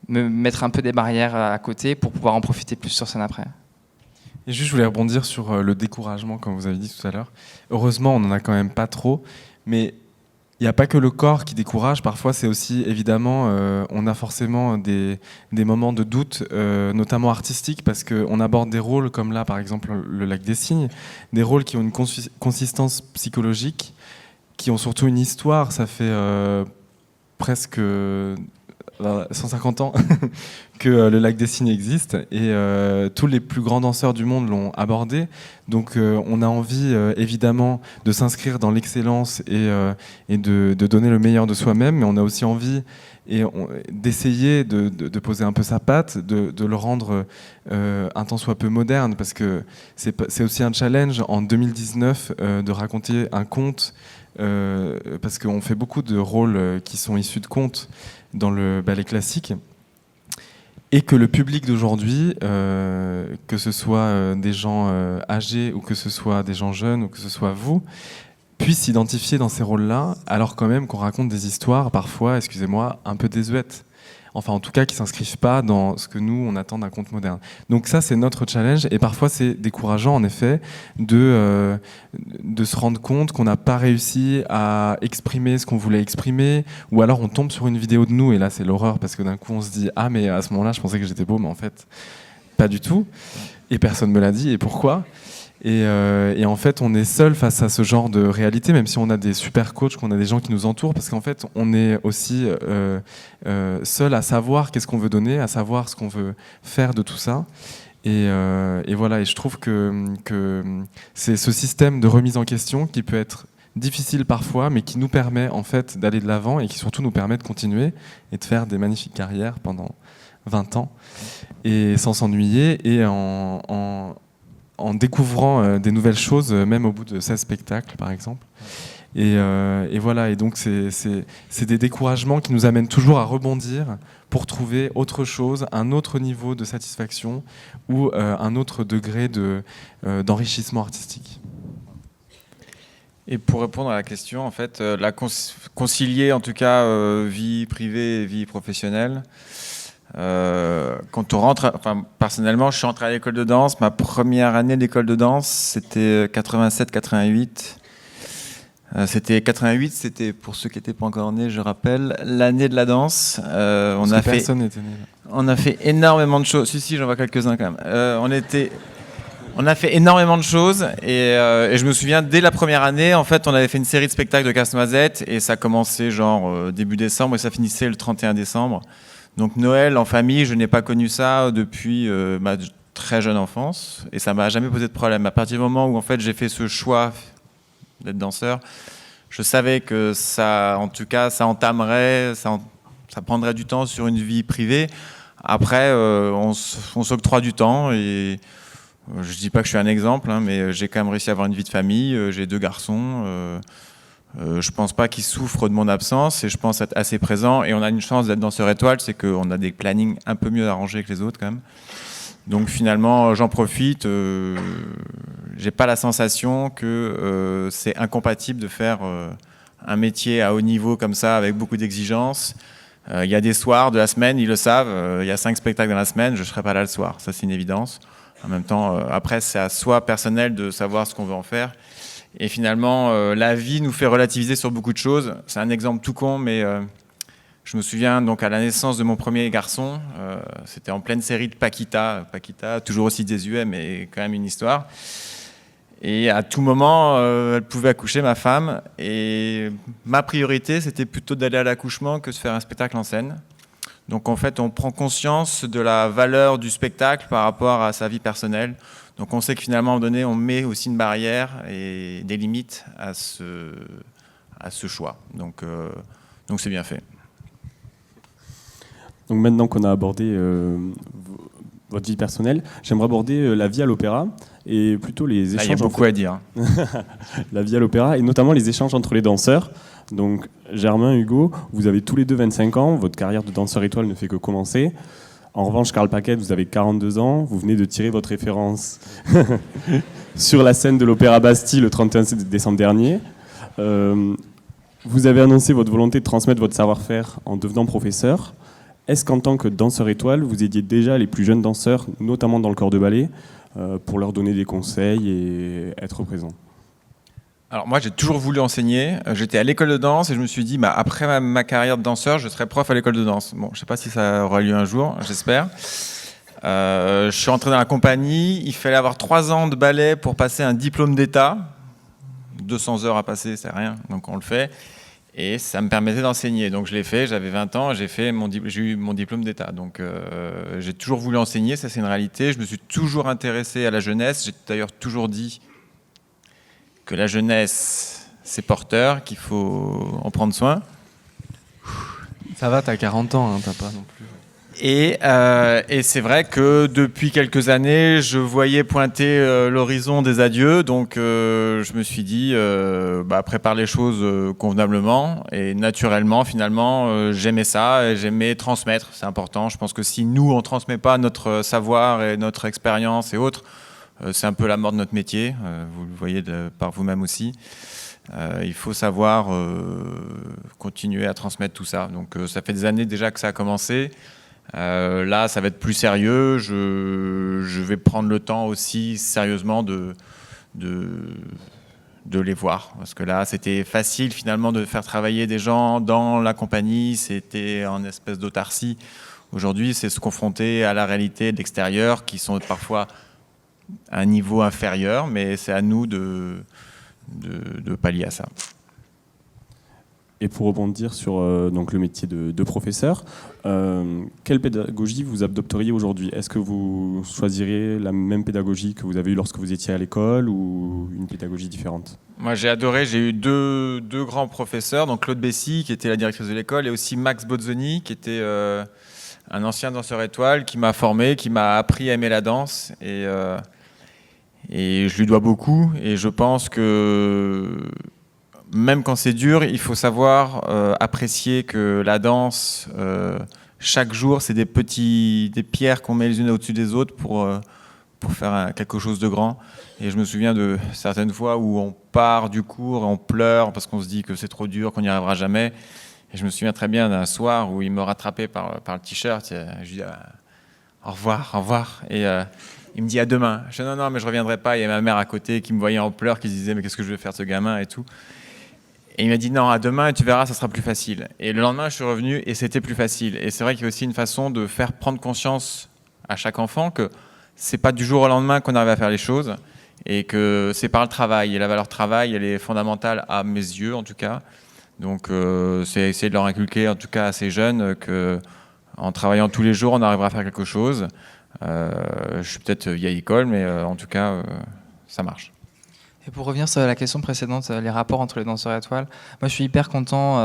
me mettre un peu des barrières à côté pour pouvoir en profiter plus sur scène après. Et juste, je voulais rebondir sur le découragement, comme vous avez dit tout à l'heure. Heureusement, on n'en a quand même pas trop, mais il n'y a pas que le corps qui décourage. Parfois, c'est aussi, évidemment, on a forcément des moments de doute, notamment artistiques, parce qu'on aborde des rôles comme là, par exemple, le Lac des Cygnes, des rôles qui ont une consistance psychologique, qui ont surtout une histoire. Ça fait presque... 150 ans que le Lac des Cygnes existe, et tous les plus grands danseurs du monde l'ont abordé. Donc on a envie évidemment de s'inscrire dans l'excellence et de donner le meilleur de soi-même, mais on a aussi envie d'essayer de poser un peu sa patte, de le rendre un tant soit peu moderne, parce que c'est aussi un challenge en 2019 de raconter un conte, parce qu'on fait beaucoup de rôles qui sont issus de contes dans le ballet classique. et que le public d'aujourd'hui, que ce soit des gens âgés ou que ce soit des gens jeunes ou que ce soit vous, puisse s'identifier dans ces rôles-là, alors quand même qu'on raconte des histoires parfois, excusez-moi, un peu désuètes. Enfin, en tout cas, qui ne s'inscrivent pas dans ce que nous, on attend d'un conte moderne. Donc ça, c'est notre challenge. Et parfois, c'est décourageant, en effet, de se rendre compte qu'on n'a pas réussi à exprimer ce qu'on voulait exprimer. Ou alors, on tombe sur une vidéo de nous. Et là, c'est l'horreur, parce que d'un coup, on se dit « Ah, mais à ce moment-là, je pensais que j'étais beau, mais en fait, pas du tout. » Et personne ne me l'a dit. Et pourquoi ? Et en fait, on est seul face à ce genre de réalité, même si on a des super coachs, qu'on a des gens qui nous entourent, parce qu'en fait, on est aussi seul à savoir qu'est-ce qu'on veut donner, à savoir ce qu'on veut faire de tout ça. Et voilà, et je trouve que c'est ce système de remise en question qui peut être difficile parfois, mais qui nous permet en fait d'aller de l'avant et qui surtout nous permet de continuer et de faire des magnifiques carrières pendant 20 ans, et sans s'ennuyer, et en découvrant des nouvelles choses, même au bout de 16 spectacles, par exemple. Et voilà, et donc c'est des découragements qui nous amènent toujours à rebondir pour trouver autre chose, un autre niveau de satisfaction ou un autre degré d'enrichissement artistique. Et pour répondre à la question, en fait, concilier en tout cas vie privée et vie professionnelle. Quand on rentre, enfin, personnellement, je suis entré à l'école de danse. Ma première année d'école de danse, c'était 87-88. C'était 88, c'était, pour ceux qui n'étaient pas encore nés, je rappelle, l'année de la danse. Personne n'était né là. On a fait énormément de choses. Si, j'en vois quelques-uns quand même. On a fait énormément de choses et je me souviens, dès la première année, en fait, on avait fait une série de spectacles de Casse-Noisette et ça commençait genre début décembre et ça finissait le 31 décembre. Donc Noël en famille, je n'ai pas connu ça depuis ma très jeune enfance et ça m'a jamais posé de problème. À partir du moment où en fait j'ai fait ce choix d'être danseur, je savais que ça, en tout cas, ça entamerait, ça prendrait du temps sur une vie privée. Après, on s'octroie du temps et je dis pas que je suis un exemple, hein, mais j'ai quand même réussi à avoir une vie de famille. J'ai 2 garçons. Je pense pas qu'ils souffrent de mon absence et je pense être assez présent. Et on a une chance d'être danseur étoile, c'est qu'on a des plannings un peu mieux arrangés que les autres quand même. Donc finalement, j'en profite. J'ai pas la sensation que c'est incompatible de faire un métier à haut niveau comme ça, avec beaucoup d'exigences. Il y a des soirs de la semaine, ils le savent. Il y a 5 spectacles dans la semaine, je serai pas là le soir. Ça, c'est une évidence. En même temps, après, c'est à soi personnel de savoir ce qu'on veut en faire. Et finalement, la vie nous fait relativiser sur beaucoup de choses. C'est un exemple tout con, mais je me souviens donc à la naissance de mon premier garçon, c'était en pleine série de Paquita. Paquita, toujours aussi désuet, mais quand même une histoire. Et à tout moment, elle pouvait accoucher, ma femme. Et ma priorité, c'était plutôt d'aller à l'accouchement que de faire un spectacle en scène. Donc en fait, on prend conscience de la valeur du spectacle par rapport à sa vie personnelle. Donc on sait que finalement, à un moment donné, on met aussi une barrière et des limites à ce choix. Donc c'est bien fait. Donc maintenant qu'on a abordé votre vie personnelle, j'aimerais aborder la vie à l'opéra et plutôt les échanges. Il y a beaucoup à dire. La vie à l'opéra et notamment les échanges entre les danseurs. Donc Germain, Hugo, vous avez tous les deux 25 ans, votre carrière de danseur étoile ne fait que commencer. En revanche, Karl Paquet, vous avez 42 ans, vous venez de tirer votre référence sur la scène de l'Opéra Bastille le 31 décembre dernier. Vous avez annoncé votre volonté de transmettre votre savoir-faire en devenant professeur. Est-ce qu'en tant que danseur étoile, vous aidiez déjà les plus jeunes danseurs, notamment dans le corps de ballet, pour leur donner des conseils et être présent ? Alors moi, j'ai toujours voulu enseigner. J'étais à l'école de danse et je me suis dit, après ma carrière de danseur, je serai prof à l'école de danse. Bon, je ne sais pas si ça aura lieu un jour, j'espère. Je suis entré dans la compagnie. Il fallait avoir 3 ans de ballet pour passer un diplôme d'État. 200 heures à passer, c'est rien, donc on le fait. Et ça me permettait d'enseigner. Donc je l'ai fait, j'avais 20 ans, j'ai eu mon diplôme d'État. Donc j'ai toujours voulu enseigner, ça c'est une réalité. Je me suis toujours intéressé à la jeunesse. J'ai d'ailleurs toujours dit que la jeunesse, c'est porteur, qu'il faut en prendre soin. Ça va, t'as 40 ans, hein, t'as pas non plus... Et c'est vrai que depuis quelques années, je voyais pointer l'horizon des adieux, donc je me suis dit, prépare les choses convenablement, et naturellement, finalement, j'aimais ça, et j'aimais transmettre, c'est important. Je pense que si nous, on ne transmet pas notre savoir et notre expérience et autres, c'est un peu la mort de notre métier, vous le voyez par vous-même aussi. Il faut savoir continuer à transmettre tout ça. Donc ça fait des années déjà que ça a commencé. Là, ça va être plus sérieux. Je vais prendre le temps aussi sérieusement de les voir. Parce que là, c'était facile finalement de faire travailler des gens dans la compagnie. C'était en espèce d'autarcie. Aujourd'hui, c'est se confronter à la réalité de l'extérieur qui sont parfois à un niveau inférieur, mais c'est à nous de pallier à ça. Et pour rebondir sur donc le métier de professeur, quelle pédagogie vous adopteriez aujourd'hui? Est-ce que vous choisiriez la même pédagogie que vous avez eue lorsque vous étiez à l'école ou une pédagogie différente? Moi, j'ai adoré. J'ai eu deux grands professeurs, donc Claude Bessy, qui était la directrice de l'école, et aussi Max Bozzoni, qui était un ancien danseur étoile, qui m'a formé, qui m'a appris à aimer la danse. Et je lui dois beaucoup. Et je pense que même quand c'est dur, il faut savoir apprécier que la danse, chaque jour, c'est des pierres qu'on met les unes au-dessus des autres pour faire quelque chose de grand. Et je me souviens de certaines fois où on part du cours et on pleure parce qu'on se dit que c'est trop dur, qu'on n'y arrivera jamais. Et je me souviens très bien d'un soir où il me rattrapait par le t-shirt. Je lui dis au revoir. Et il me dit à demain. Je dis non, mais je reviendrai pas. Il y a ma mère à côté qui me voyait en pleurs, qui se disait mais qu'est-ce que je vais faire de ce gamin et tout. Et il m'a dit non, à demain et tu verras, ça sera plus facile. Et le lendemain, je suis revenu et c'était plus facile. Et c'est vrai qu'il y a aussi une façon de faire prendre conscience à chaque enfant que c'est pas du jour au lendemain qu'on arrive à faire les choses et que c'est par le travail. Et la valeur travail, elle est fondamentale à mes yeux en tout cas. Donc c'est essayer de leur inculquer en tout cas à ces jeunes qu'en travaillant tous les jours, on arrivera à faire quelque chose. Je suis peut-être vieille école, mais en tout cas, ça marche. Et pour revenir sur la question précédente, les rapports entre les danseurs étoiles, moi je suis hyper content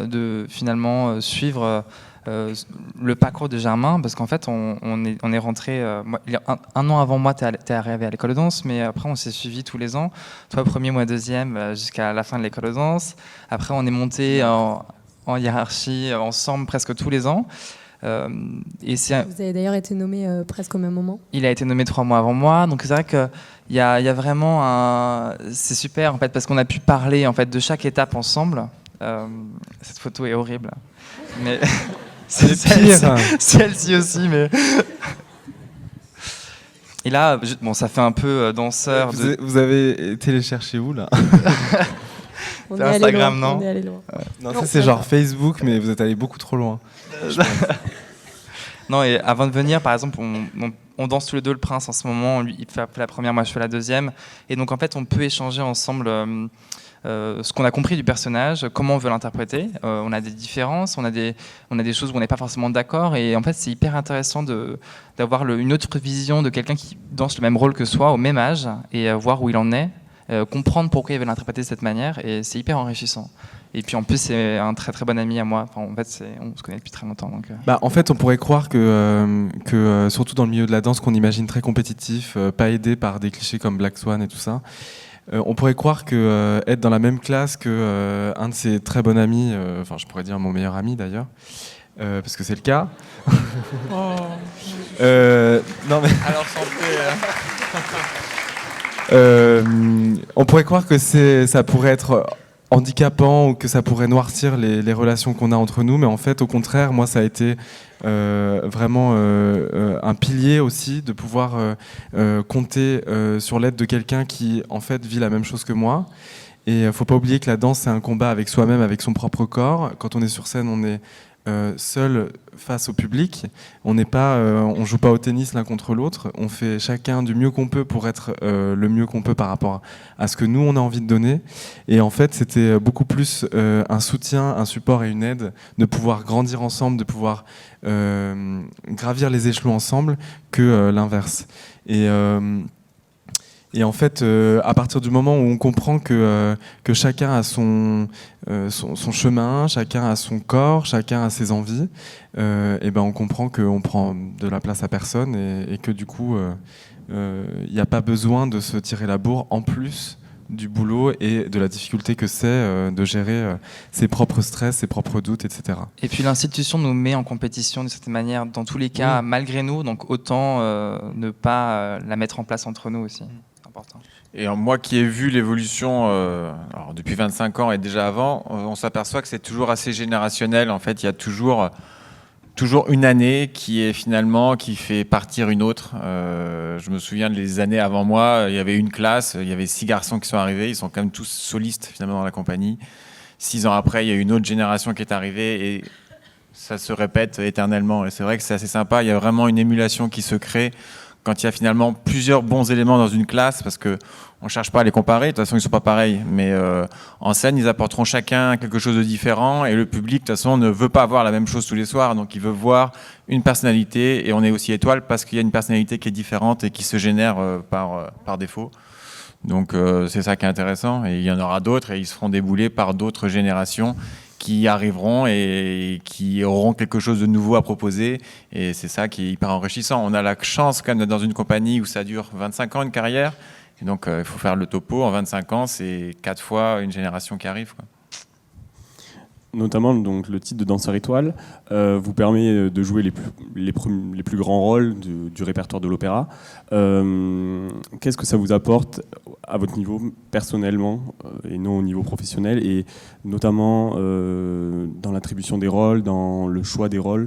de finalement suivre le parcours de Germain, parce qu'en fait on est rentré, un an avant moi t'es arrivé à l'école de danse, mais après on s'est suivis tous les ans, toi premier, moi deuxième, jusqu'à la fin de l'école de danse. Après on est monté en hiérarchie ensemble presque tous les ans. Vous avez d'ailleurs été nommé presque au même moment. Il a été nommé 3 mois avant moi, donc c'est vrai que il y a vraiment c'est super en fait parce qu'on a pu parler en fait de chaque étape ensemble. Cette photo est horrible, mais c'est celle-ci aussi, mais. Et là, bon, ça fait un peu danseur. Vous avez été les chercher où là? C'est Instagram, non? Non, ça c'est genre Facebook, mais vous êtes allé beaucoup trop loin. Non, et avant de venir, par exemple, on danse tous les deux le Prince en ce moment. Lui, il fait la première, moi je fais la deuxième. Et donc en fait, on peut échanger ensemble ce qu'on a compris du personnage, comment on veut l'interpréter. On a des différences, on a des choses où on n'est pas forcément d'accord. Et en fait, c'est hyper intéressant d'avoir une autre vision de quelqu'un qui danse le même rôle que soi, au même âge, et voir où il en est. Comprendre pourquoi il veut l'interpréter de cette manière, et c'est hyper enrichissant. Et puis en plus c'est un très très bon ami à moi, enfin, en fait on se connaît depuis très longtemps donc, en fait on pourrait croire que surtout dans le milieu de la danse qu'on imagine très compétitif, pas aidé par des clichés comme Black Swan et tout ça, on pourrait croire que être dans la même classe que un de ses très bons amis, enfin je pourrais dire mon meilleur ami d'ailleurs, parce que c'est le cas. Non mais alors on pourrait croire que ça pourrait être handicapant ou que ça pourrait noircir les relations qu'on a entre nous, mais en fait au contraire, moi ça a été vraiment un pilier aussi de pouvoir compter sur l'aide de quelqu'un qui en fait vit la même chose que moi. Et faut pas oublier que la danse c'est un combat avec soi-même, avec son propre corps. Quand on est sur scène, on est seul face au public. On joue pas au tennis l'un contre l'autre. On fait chacun du mieux qu'on peut pour être le mieux qu'on peut par rapport à ce que nous on a envie de donner. Et en fait, c'était beaucoup plus un soutien, un support et une aide de pouvoir grandir ensemble, de pouvoir gravir les échelons ensemble que l'inverse. Et en fait, à partir du moment où on comprend que chacun a son chemin, chacun a son corps, chacun a ses envies, et ben on comprend qu'on prend de la place à personne et que du coup, il n'y a pas besoin de se tirer la bourre en plus du boulot et de la difficulté que c'est de gérer ses propres stress, ses propres doutes, etc. Et puis l'institution nous met en compétition de cette manière, dans tous les cas, malgré nous, donc autant ne pas la mettre en place entre nous aussi. C'est important. Et moi qui ai vu l'évolution alors depuis 25 ans et déjà avant, on s'aperçoit que c'est toujours assez générationnel. En fait, il y a toujours une année qui fait partir une autre. Je me souviens des années avant moi, il y avait une classe, il y avait 6 garçons qui sont arrivés, ils sont quand même tous solistes finalement dans la compagnie. 6 ans après, il y a une autre génération qui est arrivée et ça se répète éternellement. Et c'est vrai que c'est assez sympa, il y a vraiment une émulation qui se crée quand il y a finalement plusieurs bons éléments dans une classe, parce que on cherche pas à les comparer, de toute façon ils sont pas pareils, mais en scène ils apporteront chacun quelque chose de différent et le public de toute façon ne veut pas voir la même chose tous les soirs, donc il veut voir une personnalité et on est aussi étoile parce qu'il y a une personnalité qui est différente et qui se génère par défaut. Donc c'est ça qui est intéressant et il y en aura d'autres et ils se feront débouler par d'autres générations qui arriveront et qui auront quelque chose de nouveau à proposer et c'est ça qui est hyper enrichissant. On a la chance quand même d'être dans une compagnie où ça dure 25 ans une carrière. Et donc, il faut faire le topo. En 25 ans, c'est 4 fois une génération qui arrive, quoi. Notamment, donc, le titre de danseur étoile vous permet de jouer les plus grands rôles du répertoire de l'opéra. Qu'est-ce que ça vous apporte à votre niveau personnellement et non au niveau professionnel, et notamment dans l'attribution des rôles, dans le choix des rôles?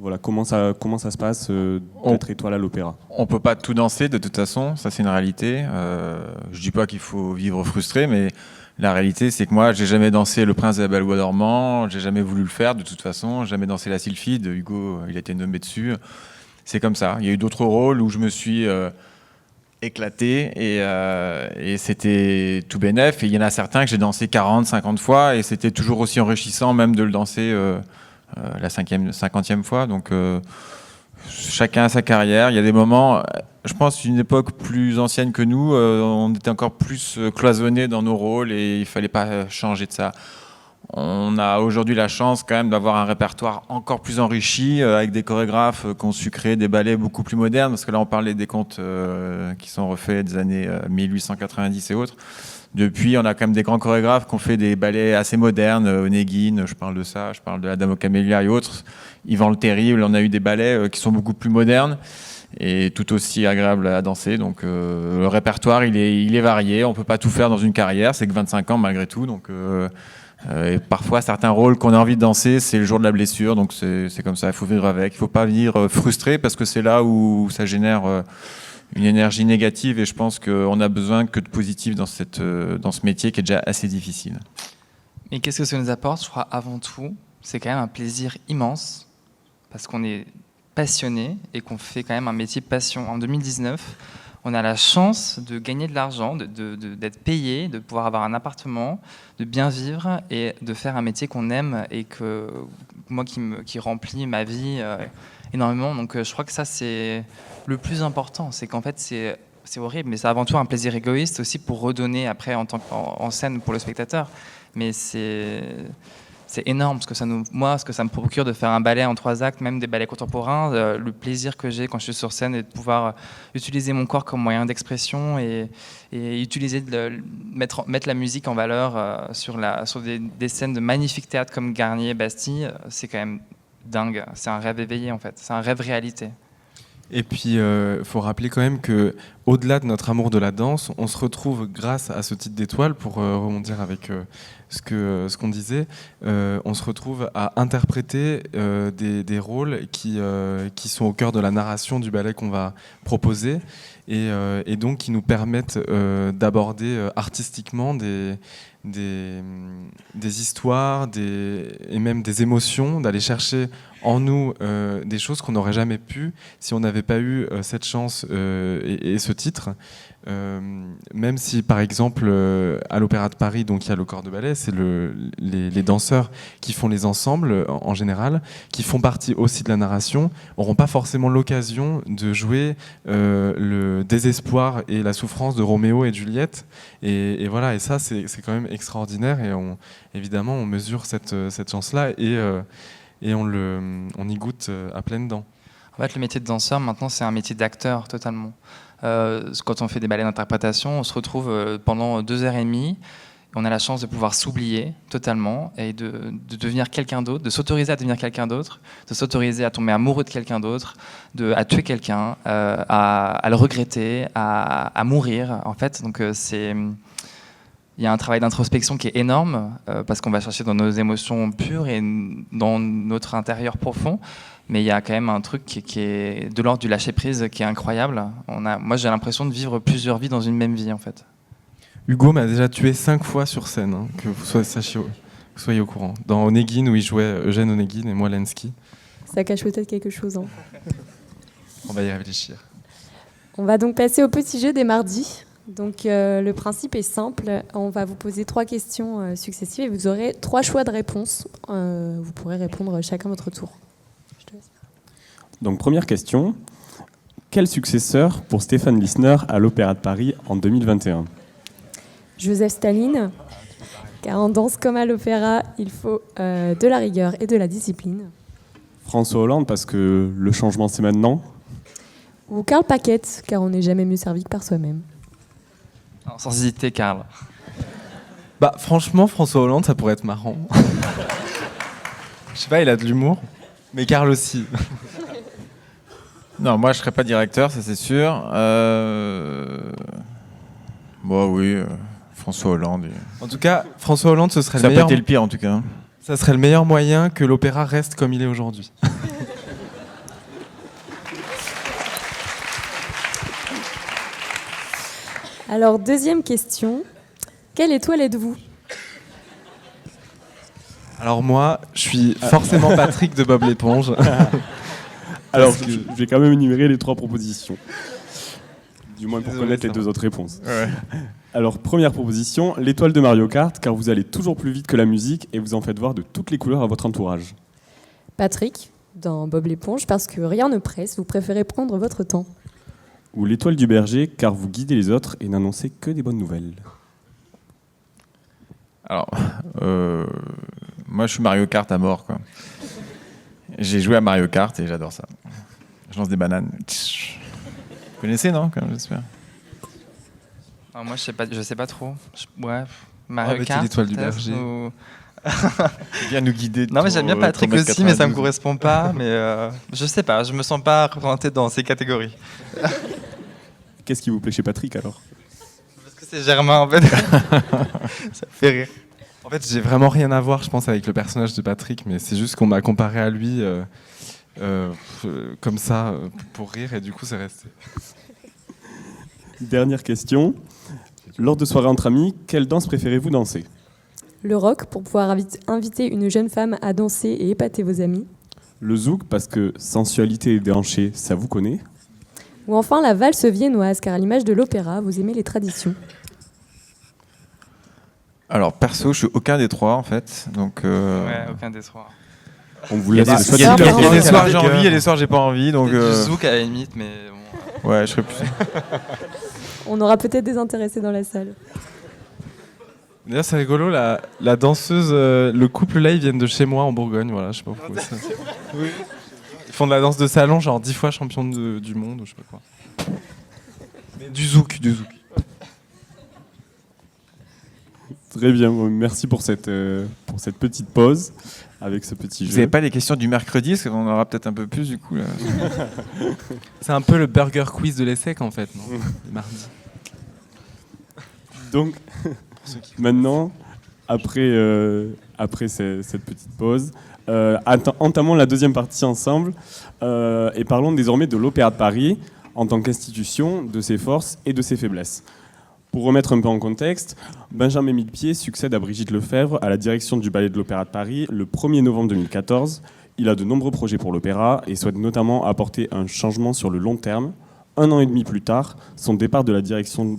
Voilà, comment ça se passe d'être étoile à l'opéra? On peut pas tout danser de toute façon, ça c'est une réalité. Je dis pas qu'il faut vivre frustré, mais la réalité c'est que moi j'ai jamais dansé Le Prince de la Belle au Bois dormant, j'ai jamais voulu le faire de toute façon, j'ai jamais dansé La Sylphide, Hugo il a été nommé dessus. C'est comme ça. Il y a eu d'autres rôles où je me suis éclaté et c'était tout bénef. Et il y en a certains que j'ai dansé 40, 50 fois et c'était toujours aussi enrichissant même de le danser la 50e fois. Donc chacun a sa carrière. Il y a des moments, je pense, une époque plus ancienne que nous, on était encore plus cloisonnés dans nos rôles et il fallait pas changer de ça. On a aujourd'hui la chance quand même d'avoir un répertoire encore plus enrichi avec des chorégraphes qui ont su créer des ballets beaucoup plus modernes, parce que là on parlait des contes qui sont refaits des années 1890 et autres. Depuis, on a quand même des grands chorégraphes qui ont fait des ballets assez modernes, Onegin, je parle de ça, je parle de la Dame aux Camélias et autres. Yvan le Terrible, on a eu des ballets qui sont beaucoup plus modernes et tout aussi agréables à danser. Donc le répertoire, il est varié, on peut pas tout faire dans une carrière, c'est que 25 ans malgré tout. Donc et parfois, certains rôles qu'on a envie de danser, c'est le jour de la blessure, donc c'est comme ça, il faut vivre avec. Il ne faut pas venir frustré parce que c'est là où ça génère une énergie négative et je pense qu'on a besoin que de positif dans ce métier qui est déjà assez difficile. Mais qu'est-ce que ça nous apporte? Je crois avant tout, c'est quand même un plaisir immense parce qu'on est passionné et qu'on fait quand même un métier passion. En 2019, on a la chance de gagner de l'argent, d'être payé, de pouvoir avoir un appartement, de bien vivre et de faire un métier qu'on aime et que moi qui remplit ma vie énormément. Donc je crois que ça c'est le plus important, c'est qu'en fait c'est horrible, mais c'est avant tout un plaisir égoïste aussi pour redonner après en scène pour le spectateur. Mais c'est énorme ce que ça me procure de faire un ballet en 3 actes, même des ballets contemporains. Le plaisir que j'ai quand je suis sur scène et de pouvoir utiliser mon corps comme moyen d'expression et utiliser mettre la musique en valeur sur des scènes de magnifiques théâtres comme Garnier, Bastille, c'est quand même dingue. C'est un rêve éveillé en fait, c'est un rêve réalité. Et puis, faut rappeler quand même que, au-delà de notre amour de la danse, on se retrouve grâce à ce titre d'étoile, pour rebondir avec ce qu'on disait, on se retrouve à interpréter des rôles qui sont au cœur de la narration du ballet qu'on va proposer et donc qui nous permettent d'aborder artistiquement des histoires et même des émotions, d'aller chercher en nous des choses qu'on n'aurait jamais pu si on n'avait pas eu cette chance et ce titre. Même si, par exemple, à l'Opéra de Paris, donc il y a le corps de ballet, c'est les danseurs qui font les ensembles en général, qui font partie aussi de la narration, n'auront pas forcément l'occasion de jouer le désespoir et la souffrance de Roméo et Juliette. Et voilà, et ça, c'est quand même extraordinaire. Et évidemment, on mesure cette chance-là et on y goûte à pleines dents. En fait, le métier de danseur, maintenant, c'est un métier d'acteur totalement. Quand on fait des ballets d'interprétation, on se retrouve pendant 2h30. On a la chance de pouvoir s'oublier totalement et de devenir quelqu'un d'autre, de s'autoriser à devenir quelqu'un d'autre, de s'autoriser à tomber amoureux de quelqu'un d'autre, à tuer quelqu'un, à le regretter, à mourir. En fait, donc il y a un travail d'introspection qui est énorme parce qu'on va chercher dans nos émotions pures et dans notre intérieur profond. Mais il y a quand même un truc qui est de l'ordre du lâcher-prise qui est incroyable. Moi, j'ai l'impression de vivre plusieurs vies dans une même vie, en fait. Hugo m'a déjà tué 5 fois sur scène, hein, que vous soyez au courant. Dans Onegin, où il jouait Eugène Onegin et moi Lenski. Ça cache peut-être quelque chose. Hein. On va y réfléchir. On va donc passer au petit jeu des mardis. Donc, le principe est simple. On va vous poser 3 questions successives et vous aurez 3 choix de réponse. Vous pourrez répondre chacun votre tour. Donc, première question. Quel successeur pour Stéphane Lissner à l'Opéra de Paris en 2021 ? Joseph Staline, car en danse comme à l'opéra, il faut de la rigueur et de la discipline. François Hollande, parce que le changement, c'est maintenant. Ou Karl Paquette, car on n'est jamais mieux servi que par soi-même. Alors, sans hésiter, Karl. Bah, franchement, François Hollande, ça pourrait être marrant. Je sais pas, il a de l'humour. Mais Karl aussi. Non, moi je serais pas directeur, ça c'est sûr. Bon, oui, François Hollande. En tout cas, François Hollande, ce serait Ça le n'a meilleur. pas été le pire en tout cas. Ça serait le meilleur moyen que l'opéra reste comme il est aujourd'hui. Alors, deuxième question. Quelle étoile êtes-vous ? Alors moi, je suis forcément Patrick de Bob l'éponge. Alors, je vais quand même énumérer les 3 propositions. Du moins pour Désolé, connaître les ça 2 va. autres réponses. Ouais. Alors, première proposition, l'étoile de Mario Kart, car vous allez toujours plus vite que la musique et vous en faites voir de toutes les couleurs à votre entourage. Patrick, dans Bob l'éponge, parce que rien ne presse, vous préférez prendre votre temps. Ou l'étoile du berger, car vous guidez les autres et n'annoncez que des bonnes nouvelles. Alors, moi je suis Mario Kart à mort, quoi. J'ai joué à Mario Kart et j'adore ça. Je lance des bananes. Vous connaissez, non, quand même, j'espère. Alors, moi, je sais pas trop. Ouais, Mario mais Kart, c'est l'étoile du peut-être, berger. ou- Viens nous guider. Non, mais j'aime bien Patrick ton aussi, mais ça me 92. correspond pas. Mais je sais pas, je me sens pas représenté dans ces catégories. Qu'est-ce qui vous plaît chez Patrick alors ? Parce que c'est Germain, en fait. Ça me fait rire. En fait, j'ai vraiment rien à voir, je pense, avec le personnage de Patrick, mais c'est juste qu'on m'a comparé à lui comme ça pour rire, et du coup, c'est resté. Dernière question. Lors de soirées entre amis, quelle danse préférez-vous danser ? Le rock, pour pouvoir inviter une jeune femme à danser et épater vos amis. Le zouk, parce que sensualité et déhanché, ça vous connaît. Ou enfin la valse viennoise, car à l'image de l'opéra, vous aimez les traditions. Alors, perso, je suis aucun des 3 en fait. Donc, Ouais, aucun des 3. On vous il y a laisse le des, choix il y a de des- la il y a des réponse. soirs j'ai envie, il y a des soirs j'ai pas envie. Donc, Du zouk à la limite, mais bon. ouais, je serais plus. On aura peut-être des intéressés dans la salle. D'ailleurs, c'est rigolo, la danseuse, le couple là, ils viennent de chez moi en Bourgogne, voilà, je sais pas pourquoi. Oui. Ils font de la danse de salon, genre 10 fois champion du monde, ou je sais pas quoi. Mais du zouk. Très bien, merci pour cette petite pause avec ce petit Vous jeu. n'avez pas les questions du mercredi, parce qu'on aura peut-être un peu plus du coup là. C'est un peu le burger quiz de l'ESSEC en fait, non le mardi. Donc, maintenant, après cette petite pause, entamons la deuxième partie ensemble et parlons désormais de l'Opéra de Paris en tant qu'institution, de ses forces et de ses faiblesses. Pour remettre un peu en contexte, Benjamin Millepied succède à Brigitte Lefebvre à la direction du Ballet de l'Opéra de Paris le 1er novembre 2014. Il a de nombreux projets pour l'opéra et souhaite notamment apporter un changement sur le long terme. 1 an et demi plus tard, son départ de la direction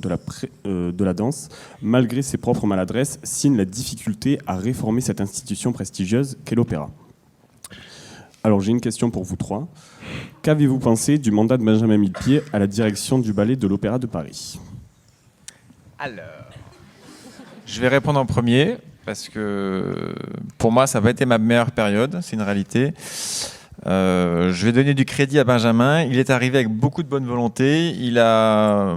de la danse, malgré ses propres maladresses, signe la difficulté à réformer cette institution prestigieuse qu'est l'opéra. Alors j'ai une question pour vous trois. Qu'avez-vous pensé du mandat de Benjamin Millepied à la direction du ballet de l'Opéra de Paris ? Alors, je vais répondre en premier, parce que pour moi, ça n'a pas été ma meilleure période, c'est une réalité. Je vais donner du crédit à Benjamin. Il est arrivé avec beaucoup de bonne volonté. Il a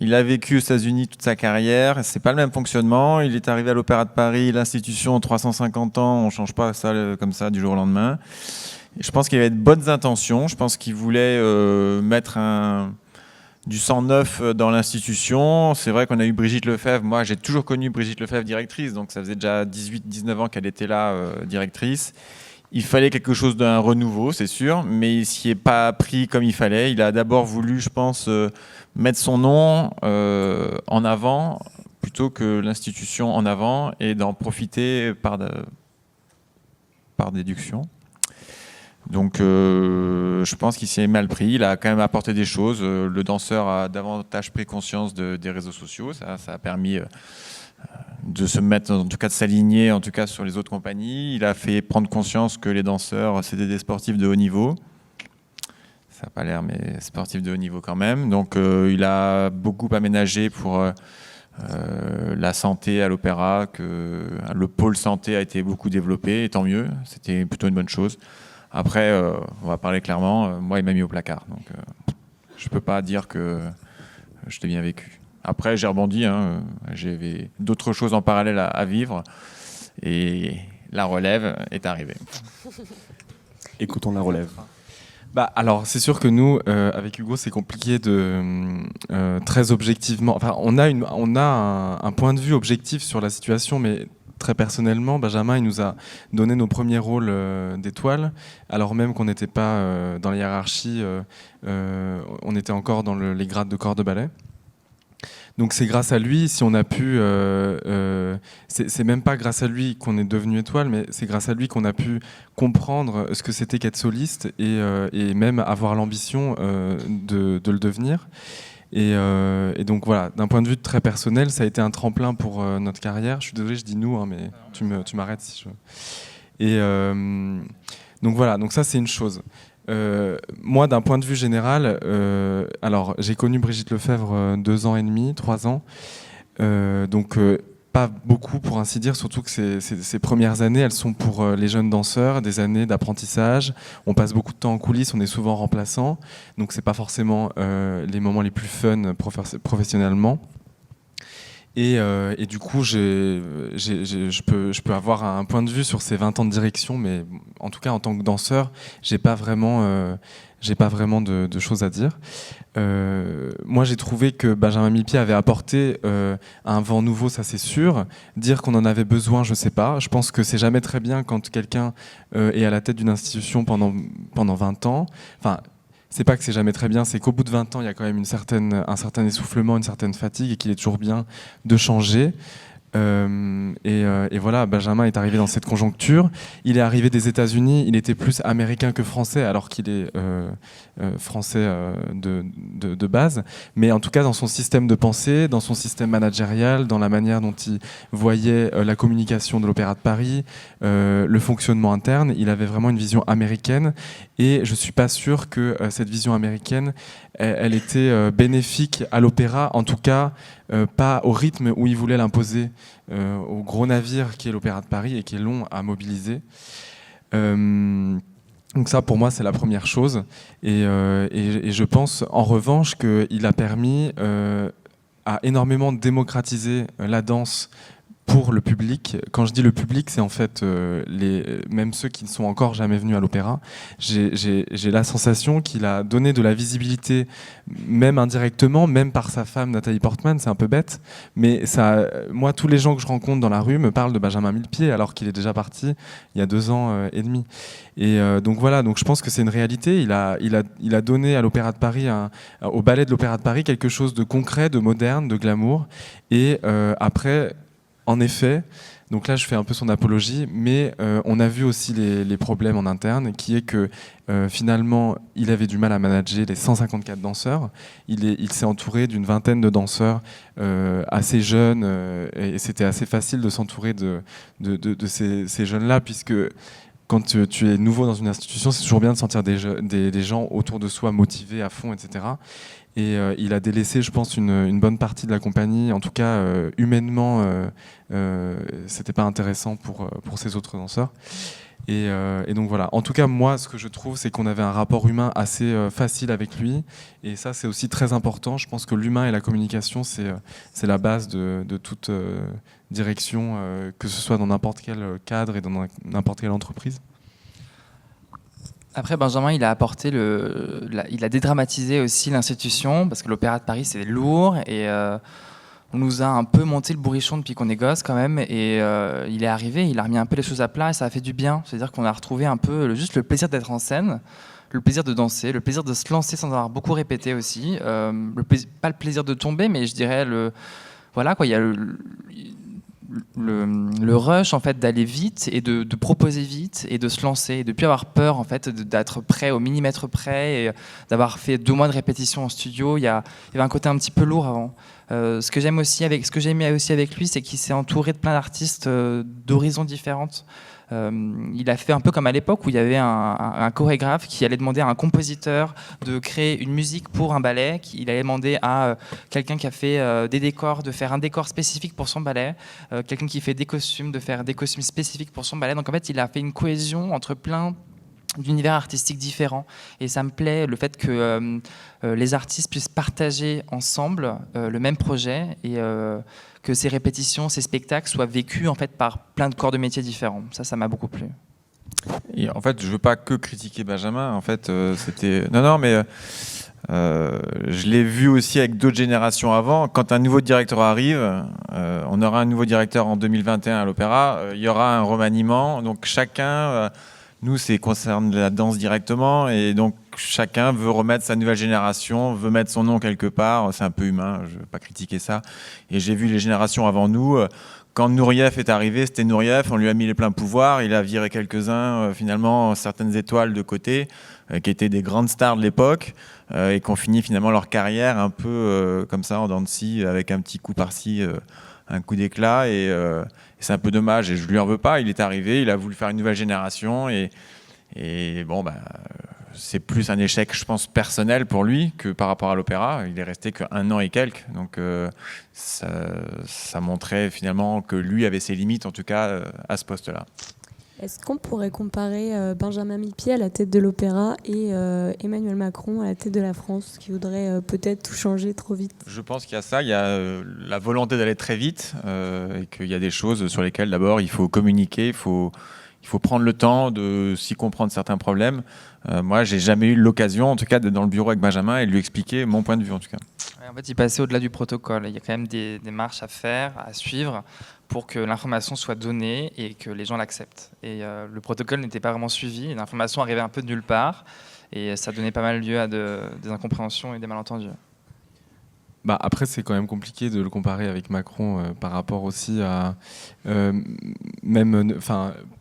vécu aux États-Unis toute sa carrière. C'est pas le même fonctionnement. Il est arrivé à l'Opéra de Paris, l'institution, 350 ans. On change pas ça comme ça du jour au lendemain. Et je pense qu'il avait de bonnes intentions. Je pense qu'il voulait mettre du sang neuf dans l'institution. C'est vrai qu'on a eu Brigitte Lefebvre. Moi, j'ai toujours connu Brigitte Lefebvre directrice. Donc ça faisait déjà 18-19 ans qu'elle était là, directrice. Il fallait quelque chose d'un renouveau, c'est sûr, mais il s'y est pas pris comme il fallait. Il a d'abord voulu, je pense, mettre son nom en avant plutôt que l'institution en avant et d'en profiter par déduction. Donc je pense qu'il s'y est mal pris. Il a quand même apporté des choses. Le danseur a davantage pris conscience des réseaux sociaux. Ça a permis de se mettre, en tout cas de s'aligner en tout cas sur les autres compagnies. Il a fait prendre conscience que les danseurs, c'était des sportifs de haut niveau. Ça n'a pas l'air, mais sportifs de haut niveau quand même. Donc il a beaucoup aménagé pour la santé à l'opéra, que le pôle santé a été beaucoup développé, et tant mieux, c'était plutôt une bonne chose. Après, on va parler clairement, moi il m'a mis au placard, donc je ne peux pas dire que je l'ai bien vécu. Après, j'ai rebondi, j'avais d'autres choses en parallèle à vivre et la relève est arrivée. Écoutons la relève. Alors, c'est sûr que nous, avec Hugo, c'est compliqué de très objectivement. Enfin, on a un point de vue objectif sur la situation, mais très personnellement, Benjamin, il nous a donné nos premiers rôles d'étoiles, alors même qu'on n'était pas dans la hiérarchie, on était encore dans les grades de corps de ballet. Donc c'est grâce à lui, si on a pu, c'est même pas grâce à lui qu'on est devenu étoile, mais c'est grâce à lui qu'on a pu comprendre ce que c'était qu'être soliste et même avoir l'ambition de le devenir. Et donc voilà, d'un point de vue très personnel, ça a été un tremplin pour notre carrière. Je suis désolé, je dis nous, mais tu m'arrêtes si je veux. Et donc voilà, donc ça c'est une chose. Moi, d'un point de vue général, alors j'ai connu Brigitte Lefebvre 2 ans et demi, 3 ans, donc pas beaucoup pour ainsi dire, surtout que ces premières années, elles sont pour les jeunes danseurs, des années d'apprentissage. On passe beaucoup de temps en coulisses, on est souvent remplaçant, donc c'est pas forcément les moments les plus fun professionnellement. Et du coup, je peux avoir un point de vue sur ces 20 ans de direction, mais en tout cas, en tant que danseur, j'ai pas vraiment de choses à dire. Moi, j'ai trouvé que Benjamin Millepied avait apporté un vent nouveau, ça c'est sûr. Dire qu'on en avait besoin, je sais pas. Je pense que c'est jamais très bien quand quelqu'un est à la tête d'une institution pendant 20 ans. Enfin, c'est pas que c'est jamais très bien, c'est qu'au bout de 20 ans, il y a quand même un certain essoufflement, une certaine fatigue, et qu'il est toujours bien de changer. Et voilà, Benjamin est arrivé dans cette conjoncture. Il est arrivé des États-Unis, il était plus américain que français, alors qu'il est français de base. Mais en tout cas, dans son système de pensée, dans son système managérial, dans la manière dont il voyait la communication de l'Opéra de Paris, le fonctionnement interne, il avait vraiment une vision américaine. Et je suis pas sûr que cette vision américaine, elle était bénéfique à l'opéra, en tout cas pas au rythme où il voulait l'imposer au gros navire qui est l'Opéra de Paris et qui est long à mobiliser. Donc ça, pour moi, c'est la première chose. Et je pense, en revanche, qu'il a permis à énormément démocratiser la danse pour le public. Quand je dis le public, c'est en fait même ceux qui ne sont encore jamais venus à l'opéra. J'ai la sensation qu'il a donné de la visibilité, même indirectement, même par sa femme Nathalie Portman, c'est un peu bête, mais ça, moi, tous les gens que je rencontre dans la rue me parlent de Benjamin Millepied, alors qu'il est déjà parti il y a 2 ans et demi. Et donc voilà, donc je pense que c'est une réalité. Il a donné à l'Opéra de Paris, au ballet de l'Opéra de Paris, quelque chose de concret, de moderne, de glamour. Et après, en effet, Donc là, je fais un peu son apologie, mais on a vu aussi les problèmes en interne, qui est que finalement, il avait du mal à manager les 154 danseurs. Il s'est entouré d'une vingtaine de danseurs assez jeunes, et c'était assez facile de s'entourer de ces jeunes-là, puisque quand tu es nouveau dans une institution, c'est toujours bien de sentir des gens autour de soi motivés à fond, etc. Et il a délaissé, je pense, une bonne partie de la compagnie. En tout cas, humainement, c'était pas intéressant pour ces autres danseurs. Et donc voilà. En tout cas, moi, ce que je trouve, c'est qu'on avait un rapport humain assez facile avec lui. Et ça, c'est aussi très important. Je pense que l'humain et la communication, c'est la base de toute direction, que ce soit dans n'importe quel cadre et dans n'importe quelle entreprise. Après, Benjamin, il a apporté il a dédramatisé aussi l'institution, parce que l'Opéra de Paris, c'est lourd, et on nous a un peu monté le bourrichon depuis qu'on est gosse quand même, et il est arrivé, il a remis un peu les choses à plat, et ça a fait du bien. C'est-à-dire qu'on a retrouvé un peu juste le plaisir d'être en scène, le plaisir de danser, le plaisir de se lancer sans avoir beaucoup répété aussi, pas le plaisir de tomber, mais je dirais voilà quoi, il y a le rush en fait d'aller vite et de proposer vite et de se lancer et de plus avoir peur en fait d'être prêt au millimètre près et d'avoir fait 2 mois de répétition en studio. Il y avait un côté un petit peu lourd avant. Ce que j'aimais aussi avec lui, c'est qu'il s'est entouré de plein d'artistes d'horizons différentes. Il a fait un peu comme à l'époque où il y avait un chorégraphe qui allait demander à un compositeur de créer une musique pour un ballet. Il allait demander à quelqu'un qui a fait des décors de faire un décor spécifique pour son ballet, quelqu'un qui fait des costumes de faire des costumes spécifiques pour son ballet. Donc en fait, il a fait une cohésion entre plein d'univers artistiques différents, et ça me plaît le fait que les artistes puissent partager ensemble le même projet, et que ces répétitions, ces spectacles soient vécus en fait par plein de corps de métiers différents. Ça m'a beaucoup plu. Et en fait, je veux pas que critiquer Benjamin. En fait, c'était non, mais je l'ai vu aussi avec d'autres générations avant. Quand un nouveau directeur arrive, on aura un nouveau directeur en 2021 à l'Opéra. Il y aura un remaniement. Donc chacun, nous, c'est concerne la danse directement, et donc chacun veut remettre sa nouvelle génération, veut mettre son nom quelque part. C'est un peu humain. Je veux pas critiquer ça. Et j'ai vu les générations avant nous. Quand Nureyev est arrivé, c'était Nureyev, on lui a mis les pleins pouvoirs, il a viré quelques-uns, finalement, certaines étoiles de côté, qui étaient des grandes stars de l'époque, et qui ont fini finalement leur carrière un peu comme ça, en dents de scie, avec un petit coup par-ci, un coup d'éclat, et c'est un peu dommage, et je lui en veux pas. Il est arrivé, il a voulu faire une nouvelle génération, et bon, c'est plus un échec, je pense, personnel pour lui que par rapport à l'opéra. Il est resté qu'1 an et quelques, donc ça montrait finalement que lui avait ses limites, en tout cas à ce poste-là. Est-ce qu'on pourrait comparer Benjamin Millepied à la tête de l'opéra et Emmanuel Macron à la tête de la France, qui voudrait peut-être tout changer trop vite? Je pense qu'il y a ça, il y a la volonté d'aller très vite, et qu'il y a des choses sur lesquelles d'abord il faut communiquer, il faut prendre le temps de s'y comprendre certains problèmes. Moi, j'ai jamais eu l'occasion, en tout cas, d'être dans le bureau avec Benjamin et de lui expliquer mon point de vue, en tout cas. En fait, il passait au-delà du protocole. Il y a quand même des marches à faire, à suivre, pour que l'information soit donnée et que les gens l'acceptent. Et le protocole n'était pas vraiment suivi. L'information arrivait un peu de nulle part, et ça donnait pas mal lieu à des incompréhensions et des malentendus. Après, c'est quand même compliqué de le comparer avec Macron par rapport aussi à...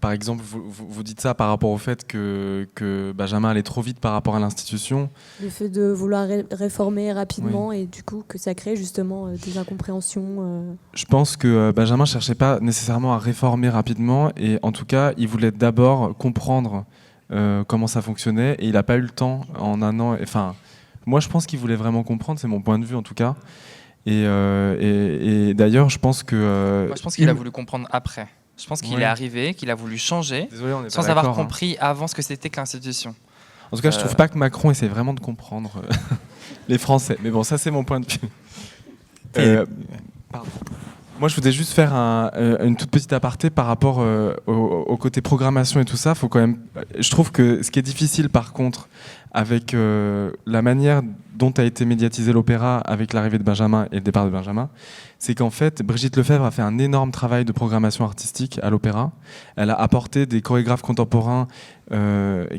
par exemple, vous dites ça par rapport au fait que Benjamin allait trop vite par rapport à l'institution. Le fait de vouloir réformer rapidement, oui. Et du coup que ça crée justement des incompréhensions. Je pense que Benjamin ne cherchait pas nécessairement à réformer rapidement, et en tout cas, il voulait d'abord comprendre comment ça fonctionnait, et il n'a pas eu le temps en 1 an... Moi, je pense qu'il voulait vraiment comprendre, c'est mon point de vue en tout cas. Et d'ailleurs, je pense que... Moi, je pense qu'il a voulu comprendre après. Je pense qu'il est arrivé, qu'il a voulu changer, sans avoir compris avant ce que c'était que l'institution. En tout cas, je trouve pas que Macron essaie vraiment de comprendre les Français. Mais bon, ça, c'est mon point de vue. Pardon. Moi, je voulais juste faire une toute petite aparté par rapport au côté programmation et tout ça. Faut quand même... Je trouve que ce qui est difficile, par contre, avec la manière dont a été médiatisé l'opéra avec l'arrivée de Benjamin et le départ de Benjamin, c'est qu'en fait, Brigitte Lefebvre a fait un énorme travail de programmation artistique à l'opéra. Elle a apporté des chorégraphes contemporains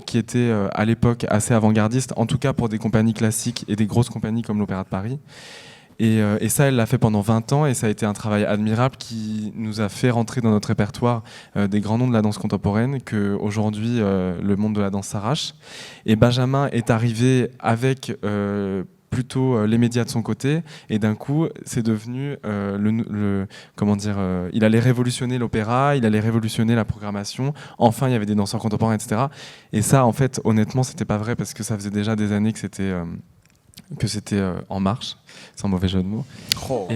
qui étaient à l'époque assez avant-gardistes, en tout cas pour des compagnies classiques et des grosses compagnies comme l'Opéra de Paris. Et ça, elle l'a fait pendant 20 ans et ça a été un travail admirable qui nous a fait rentrer dans notre répertoire des grands noms de la danse contemporaine qu'aujourd'hui le monde de la danse s'arrache. Et Benjamin est arrivé avec plutôt les médias de son côté et d'un coup c'est devenu il allait révolutionner l'opéra, il allait révolutionner la programmation, enfin il y avait des danseurs contemporains, etc. Et ça en fait honnêtement c'était pas vrai parce que ça faisait déjà des années que c'était en marche, sans mauvais jeu de mots. Oh.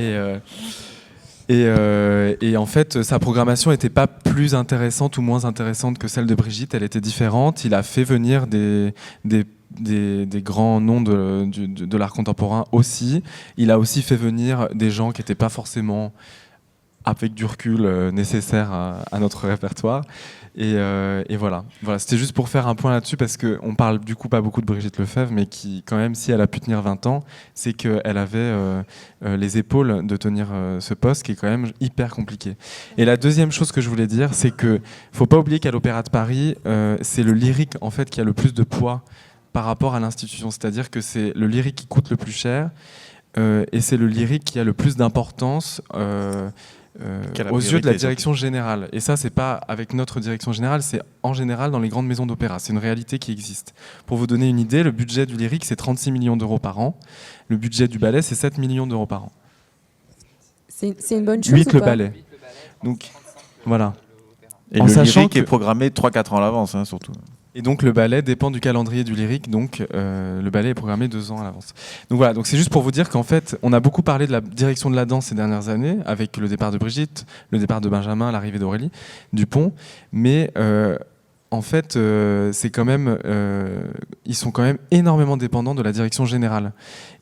Et en fait, sa programmation n'était pas plus intéressante ou moins intéressante que celle de Brigitte, elle était différente. Il a fait venir des grands noms de l'art contemporain aussi. Il a aussi fait venir des gens qui n'étaient pas forcément avec du recul nécessaire à notre répertoire. Et voilà, c'était juste pour faire un point là-dessus parce qu'on parle du coup pas beaucoup de Brigitte Lefebvre, mais qui quand même, si elle a pu tenir 20 ans, c'est qu'elle avait les épaules de tenir ce poste qui est quand même hyper compliqué. Et la deuxième chose que je voulais dire, c'est que faut pas oublier qu'à l'Opéra de Paris, c'est le lyrique en fait qui a le plus de poids par rapport à l'institution, c'est-à-dire que c'est le lyrique qui coûte le plus cher et c'est le lyrique qui a le plus d'importance aux yeux de la direction générale. Et ça, c'est pas avec notre direction générale, c'est en général dans les grandes maisons d'opéra. C'est une réalité qui existe. Pour vous donner une idée, le budget du lyrique, c'est 36 millions d'euros par an. Le budget du ballet, c'est 7 millions d'euros par an. C'est une bonne chose 8 ou le pas ballet. Donc, voilà. Et en le sachant lyrique que... est programmé 3-4 ans à l'avance, hein, surtout. Et donc le ballet dépend du calendrier du lyrique, donc le ballet est programmé 2 ans à l'avance. Donc voilà, donc c'est juste pour vous dire qu'en fait, on a beaucoup parlé de la direction de la danse ces dernières années, avec le départ de Brigitte, le départ de Benjamin, l'arrivée d'Aurélie Dupont, mais en fait, c'est quand même, ils sont quand même énormément dépendants de la direction générale.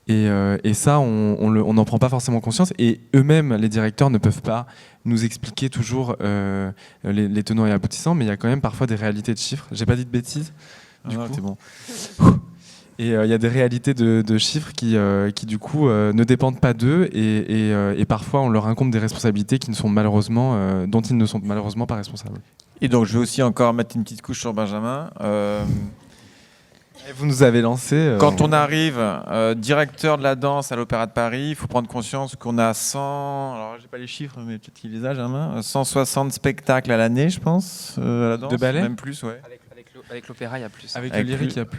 Et ça, on n'en prend pas forcément conscience. Et eux-mêmes, les directeurs, ne peuvent pas nous expliquer toujours les tenants et aboutissants, mais il y a quand même parfois des réalités de chiffres. J'ai pas dit de bêtises. C'est bon. Et il y a des réalités de chiffres qui du coup, ne dépendent pas d'eux. Et parfois, on leur incombe des responsabilités qui ne sont malheureusement, dont ils ne sont malheureusement pas responsables. Et donc, je vais aussi encore mettre une petite couche sur Benjamin. Et vous nous avez lancé... Quand on arrive directeur de la danse à l'Opéra de Paris, il faut prendre conscience qu'on a 100... Alors, j'ai pas les chiffres, mais peut-être qu'il les a, Germain. 160 spectacles à l'année, je pense, à la danse. De ballet ? Même plus, ouais. Avec l'opéra, il y a plus. Avec le lyrique, il y a plus.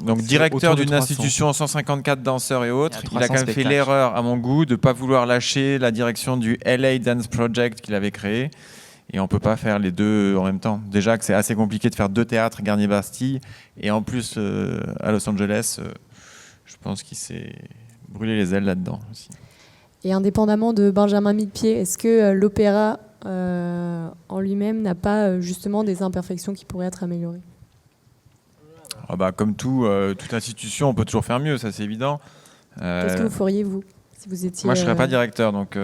Donc, C'est directeur autour de d'une 300. institution, 154 danseurs et autres. Il y a Il a quand même 300 fait spectacles. l'erreur, à mon goût, de ne pas vouloir lâcher la direction du LA Dance Project qu'il avait créé. Et on ne peut pas faire les deux en même temps. Déjà que c'est assez compliqué de faire 2 théâtres, Garnier-Bastille, et en plus, à Los Angeles, je pense qu'il s'est brûlé les ailes là-dedans aussi. Et indépendamment de Benjamin Millepied, est-ce que l'opéra en lui-même n'a pas justement des imperfections qui pourraient être améliorées ? Ah bah, comme toute institution, on peut toujours faire mieux, ça c'est évident. Qu'est-ce que vous feriez, vous, si vous étiez... Moi, je ne serais pas directeur, donc...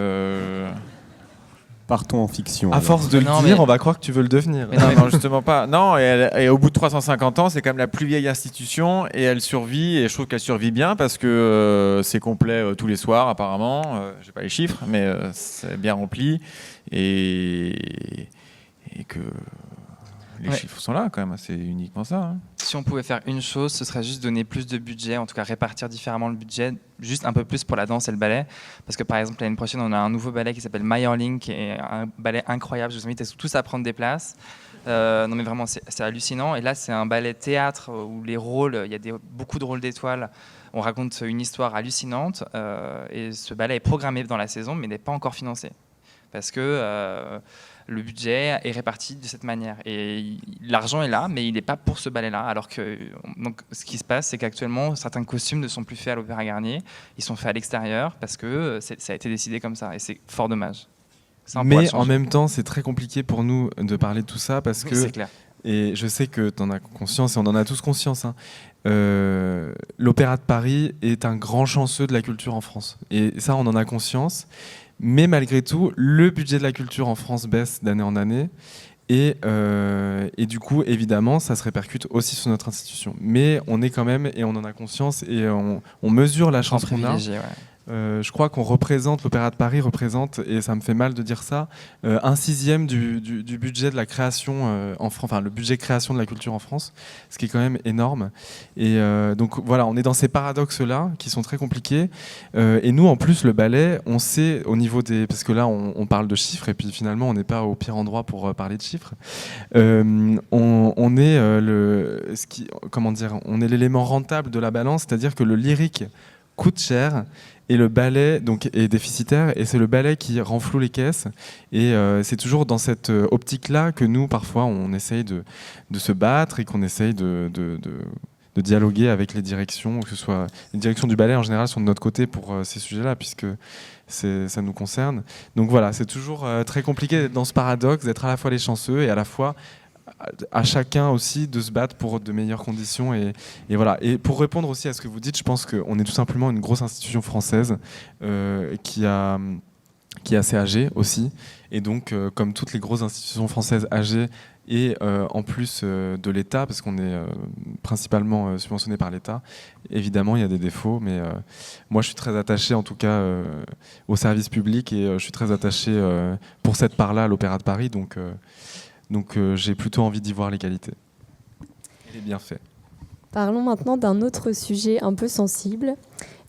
Partons en fiction. À force de le Non, dire, mais- on va croire que tu veux le devenir. Mais Non, justement pas. Non, et au bout de 350 ans, c'est quand même la plus vieille institution et elle survit. Et je trouve qu'elle survit bien parce que c'est complet tous les soirs, apparemment. J'ai pas les chiffres, mais c'est bien rempli et que les Ouais. chiffres sont là quand même. C'est uniquement ça. Hein. Si on pouvait faire une chose, ce serait juste donner plus de budget, en tout cas répartir différemment le budget, juste un peu plus pour la danse et le ballet. Parce que par exemple, l'année prochaine, on a un nouveau ballet qui s'appelle Meyerling, qui est un ballet incroyable. Je vous invite tous à prendre des places. Non mais vraiment, c'est hallucinant. Et là, c'est un ballet théâtre où les rôles, il y a beaucoup de rôles d'étoiles. On raconte une histoire hallucinante. Et ce ballet est programmé dans la saison, mais n'est pas encore financé. Parce que le budget est réparti de cette manière. Et l'argent est là, mais il n'est pas pour ce ballet-là. Alors que donc, ce qui se passe, c'est qu'actuellement, certains costumes ne sont plus faits à l'Opéra Garnier. Ils sont faits à l'extérieur parce que ça a été décidé comme ça. Et c'est fort dommage. Ça, on pourra Mais le en changer. même temps, c'est très compliqué pour nous de parler de tout ça parce Oui, que, c'est clair. et je sais que tu en as conscience et on en a tous conscience, hein, l'Opéra de Paris est un grand chanceux de la culture en France. Et ça, on en a conscience. Mais malgré tout, le budget de la culture en France baisse d'année en année. Et du coup, évidemment, ça se répercute aussi sur notre institution. Mais on est quand même, et on en a conscience, et on mesure la chance qu'on a. Privilégié, ouais. je crois qu'on représente, l'Opéra de Paris représente, et ça me fait mal de dire ça, 1/6 du budget de la création en France, enfin le budget création de la culture en France, ce qui est quand même énorme. Et donc voilà, on est dans ces paradoxes-là qui sont très compliqués. Et nous, en plus, le ballet, on sait au niveau des... Parce que là, on parle de chiffres, et puis finalement, on n'est pas au pire endroit pour parler de chiffres. On est on est l'élément rentable de la balance, c'est-à-dire que le lyrique coûte cher et le ballet donc est déficitaire, et c'est le ballet qui renfloue les caisses, et c'est toujours dans cette optique-là que nous parfois on essaye de se battre et qu'on essaye de dialoguer avec les directions, que ce soit les directions du ballet en général sont de notre côté pour ces sujets-là, puisque ça nous concerne. Donc voilà, c'est toujours très compliqué d'être dans ce paradoxe, d'être à la fois les chanceux et à la fois à chacun aussi de se battre pour de meilleures conditions, et voilà. Et pour répondre aussi à ce que vous dites, je pense qu'on est tout simplement une grosse institution française qui est assez âgée aussi, et donc comme toutes les grosses institutions françaises âgées, et en plus de l'État, parce qu'on est principalement subventionné par l'État, évidemment il y a des défauts, mais moi je suis très attaché en tout cas au service public, et je suis très attaché pour cette part-là à l'Opéra de Paris, donc j'ai plutôt envie d'y voir les qualités et les bienfaits. Parlons maintenant d'un autre sujet un peu sensible.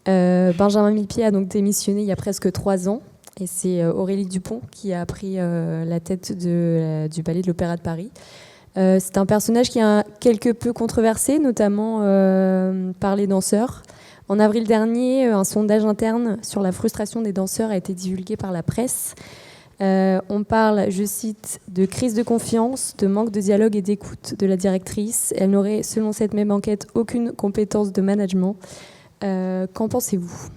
Benjamin Millepied a donc démissionné il y a presque 3 ans, et c'est Aurélie Dupont qui a pris la tête du ballet de l'Opéra de Paris. C'est un personnage qui est quelque peu controversé, notamment par les danseurs. En avril dernier, un sondage interne sur la frustration des danseurs a été divulgué par la presse. On parle, je cite, de crise de confiance, de manque de dialogue et d'écoute de la directrice. Elle n'aurait, selon cette même enquête, aucune compétence de management. Qu'en pensez-vous ?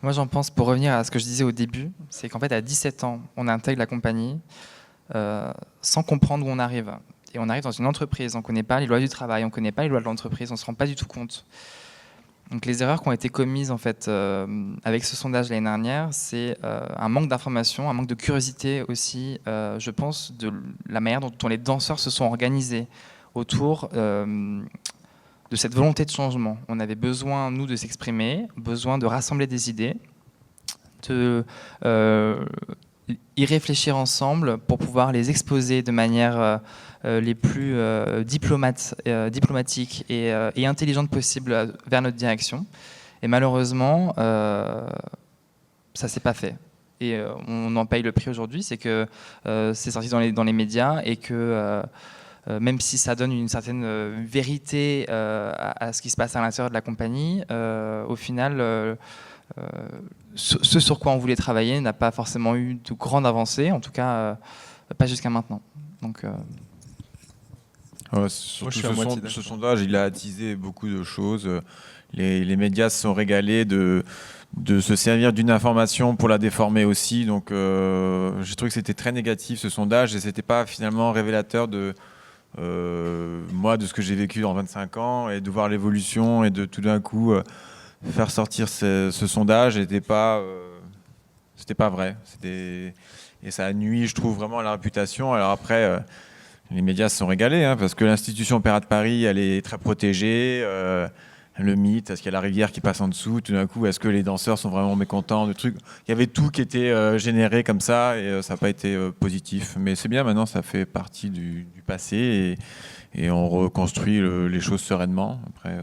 Moi, j'en pense, pour revenir à ce que je disais au début, c'est qu'en fait, à 17 ans, on intègre la compagnie sans comprendre où on arrive. Et on arrive dans une entreprise, on ne connaît pas les lois du travail, on ne connaît pas les lois de l'entreprise, on ne se rend pas du tout compte. Donc les erreurs qui ont été commises en fait, avec ce sondage l'année dernière, c'est un manque d'information, un manque de curiosité aussi, je pense, de la manière dont les danseurs se sont organisés autour de cette volonté de changement. On avait besoin, nous, de s'exprimer, besoin de rassembler des idées, de y réfléchir ensemble pour pouvoir les exposer de manière les plus diplomatiques et intelligentes possibles vers notre direction. Et malheureusement, ça ne s'est pas fait. Et on en paye le prix aujourd'hui, c'est que c'est sorti dans les médias, et que même si ça donne une certaine vérité à ce qui se passe à l'intérieur de la compagnie, au final, ce sur quoi on voulait travailler n'a pas forcément eu de grande avancée, en tout cas pas jusqu'à maintenant. Donc, surtout ce sondage, il a attisé beaucoup de choses. Les médias se sont régalés de se servir d'une information pour la déformer aussi. Donc j'ai trouvé que c'était très négatif ce sondage, et c'était pas finalement révélateur de moi, de ce que j'ai vécu dans 25 ans, et de voir l'évolution, et de tout d'un coup faire sortir ce sondage, c'était pas vrai. Et ça a nui, je trouve, vraiment à la réputation. Alors après, les médias se sont régalés, hein, parce que l'institution Opéra de Paris, elle est très protégée. Le mythe, est-ce qu'il y a la rivière qui passe en dessous, tout d'un coup, est-ce que les danseurs sont vraiment mécontents de trucs. Il y avait tout qui était généré comme ça, et ça n'a pas été positif. Mais c'est bien, maintenant, ça fait partie du passé, et on reconstruit les choses sereinement. Après,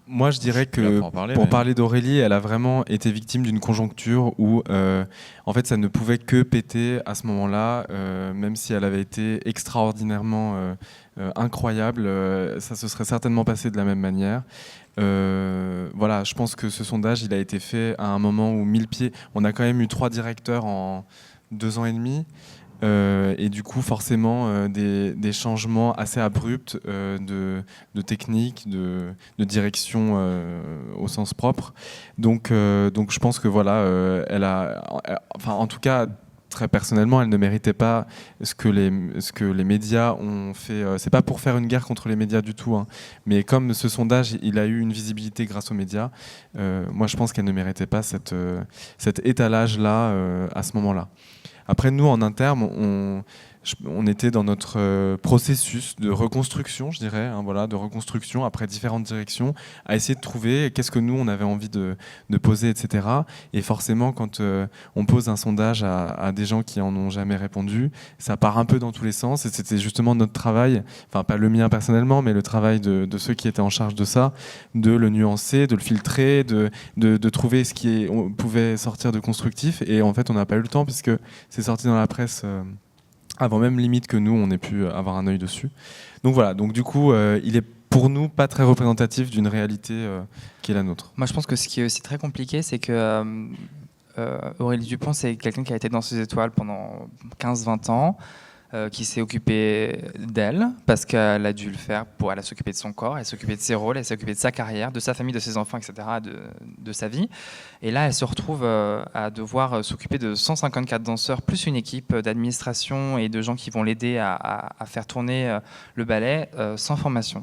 moi, je dirais que pour parler d'Aurélie, elle a vraiment été victime d'une conjoncture où, en fait, ça ne pouvait que péter à ce moment-là, même si elle avait été extraordinairement incroyable, ça se serait certainement passé de la même manière. Voilà, je pense que ce sondage, il a été fait à un moment où Millepied, on a quand même eu 3 directeurs en 2 ans et demi. Et du coup, forcément, des changements assez abrupts de technique, de direction au sens propre. Donc je pense que voilà, enfin, en tout cas, très personnellement, elle ne méritait pas ce que les médias ont fait. C'est pas pour faire une guerre contre les médias du tout, hein, mais comme ce sondage, il a eu une visibilité grâce aux médias, moi, je pense qu'elle ne méritait pas cet étalage-là à ce moment-là. Après, nous, en interne, on était dans notre processus de reconstruction, je dirais, hein, voilà, de reconstruction après différentes directions, à essayer de trouver qu'est-ce que nous on avait envie de poser, etc. Et forcément, quand on pose un sondage à des gens qui en ont jamais répondu, ça part un peu dans tous les sens. Et c'était justement notre travail, enfin pas le mien personnellement, mais le travail de ceux qui étaient en charge de ça, de le nuancer, de le filtrer, de trouver ce qui pouvait sortir de constructif. Et en fait, on n'a pas eu le temps puisque c'est sorti dans la presse. Avant même limite que nous, on ait pu avoir un œil dessus. Donc voilà, donc du coup, il est pour nous pas très représentatif d'une réalité qui est la nôtre. Moi, je pense que ce qui est aussi très compliqué, c'est que Aurélie Dupont, c'est quelqu'un qui a été dans ses étoiles pendant 15-20 ans, qui s'est occupée d'elle, parce qu'elle a dû le faire elle a s'occupé de son corps, elle s'est occupée de ses rôles, elle s'est occupée de sa carrière, de sa famille, de ses enfants, etc., de sa vie. Et là, elle se retrouve à devoir s'occuper de 154 danseurs, plus une équipe d'administration et de gens qui vont l'aider à faire tourner le ballet sans formation.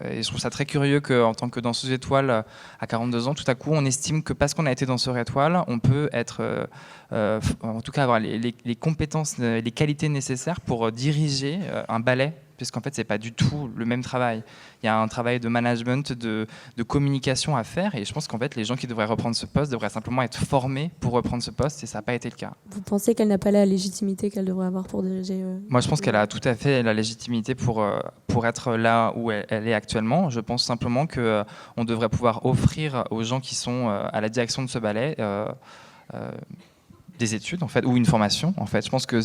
Et je trouve ça très curieux qu'en tant que danseuse étoile à 42 ans, tout à coup, on estime que parce qu'on a été danseur étoile, on peut être, en tout cas avoir les compétences, les qualités nécessaires pour diriger un ballet, puisqu'en fait, c'est pas du tout le même travail. Il y a un travail de management, de communication à faire, et je pense qu'en fait, les gens qui devraient reprendre ce poste devraient simplement être formés pour reprendre ce poste, et ça n'a pas été le cas. Vous pensez qu'elle n'a pas la légitimité qu'elle devrait avoir pour diriger Moi, je pense qu'elle a tout à fait la légitimité pour être là où elle est actuellement. Je pense simplement qu'on devrait pouvoir offrir aux gens qui sont à la direction de ce ballet des études en fait, ou une formation en fait. Je pense que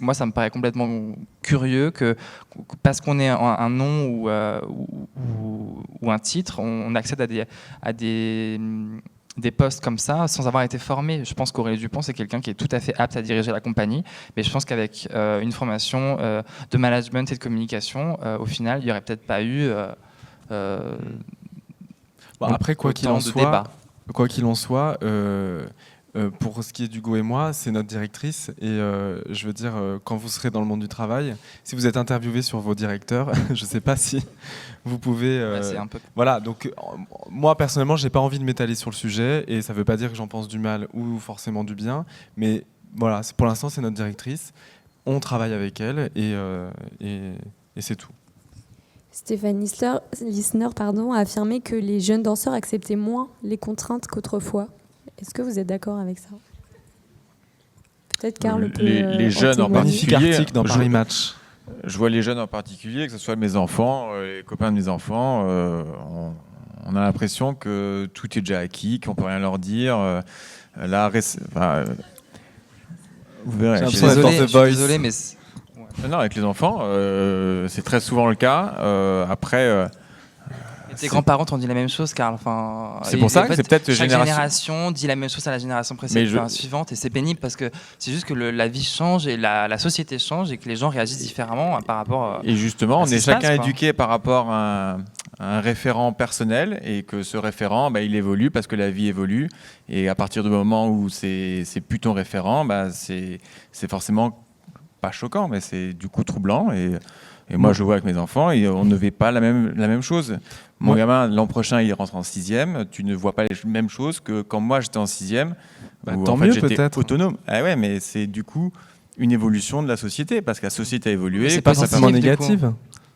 moi ça me paraît complètement curieux que parce qu'on ait un nom ou un titre, on accède à des postes comme ça sans avoir été formé. Je pense qu'Aurélie Dupont c'est quelqu'un qui est tout à fait apte à diriger la compagnie, mais je pense qu'avec une formation de management et de communication, au final il n'y aurait peut-être pas eu après quoi qu'il en soit, pour ce qui est d'Hugo et moi, c'est notre directrice et je veux dire, quand vous serez dans le monde du travail, si vous êtes interviewé sur vos directeurs, je ne sais pas si vous pouvez... c'est un peu... Voilà, donc moi personnellement, je n'ai pas envie de m'étaler sur le sujet et ça ne veut pas dire que j'en pense du mal ou forcément du bien, mais voilà, pour l'instant c'est notre directrice, on travaille avec elle et c'est tout. Stéphane Lissner a affirmé que les jeunes danseurs acceptaient moins les contraintes qu'autrefois. Est-ce que vous êtes d'accord avec ça? Peut-être Karl peut les jeunes en magnifique particulier, article dans Paris Match. Je vois les jeunes en particulier, que ce soit mes enfants, les copains de mes enfants, on a l'impression que tout est déjà acquis, qu'on peut rien leur dire. Vous verrez. Je suis désolé, mais non, avec les enfants, c'est très souvent le cas. Après. Tes grands-parents t'ont dit la même chose, Karl. Enfin, c'est pour ça que c'est peut-être chaque génération dit la même chose à la génération précédente, suivante, et c'est pénible parce que c'est juste que la vie change et la société change et que les gens réagissent différemment par rapport. Et justement, on est chacun éduqué par rapport à un référent personnel et que ce référent, il évolue parce que la vie évolue. Et à partir du moment où c'est plus ton référent, c'est forcément pas choquant, mais c'est du coup troublant. Et moi, je vois avec mes enfants, et on ne vit pas la même chose. Mon gamin, l'an prochain, il rentre en 6e. Tu ne vois pas les mêmes choses que quand moi, j'étais en 6e. Tant mieux, j'étais peut-être. Autonome. Ah ouais, mais c'est du coup une évolution de la société, parce que la société a évolué. C'est pas forcément négative.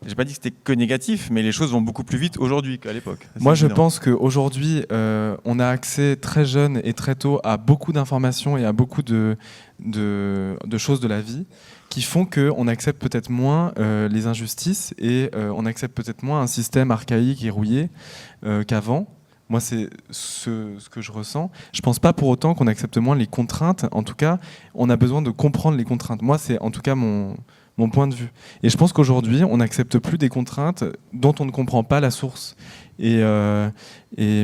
J'ai pas dit que c'était que négatif, mais les choses vont beaucoup plus vite aujourd'hui qu'à l'époque. Moi, je pense qu'aujourd'hui, on a accès très jeune et très tôt à beaucoup d'informations et à beaucoup de choses de la vie qui font qu'on accepte peut-être moins les injustices et on accepte peut-être moins un système archaïque et rouillé qu'avant. Moi, c'est ce que je ressens. Je pense pas pour autant qu'on accepte moins les contraintes. En tout cas, on a besoin de comprendre les contraintes. Moi, c'est en tout cas mon point de vue. Et je pense qu'aujourd'hui, on n'accepte plus des contraintes dont on ne comprend pas la source. Et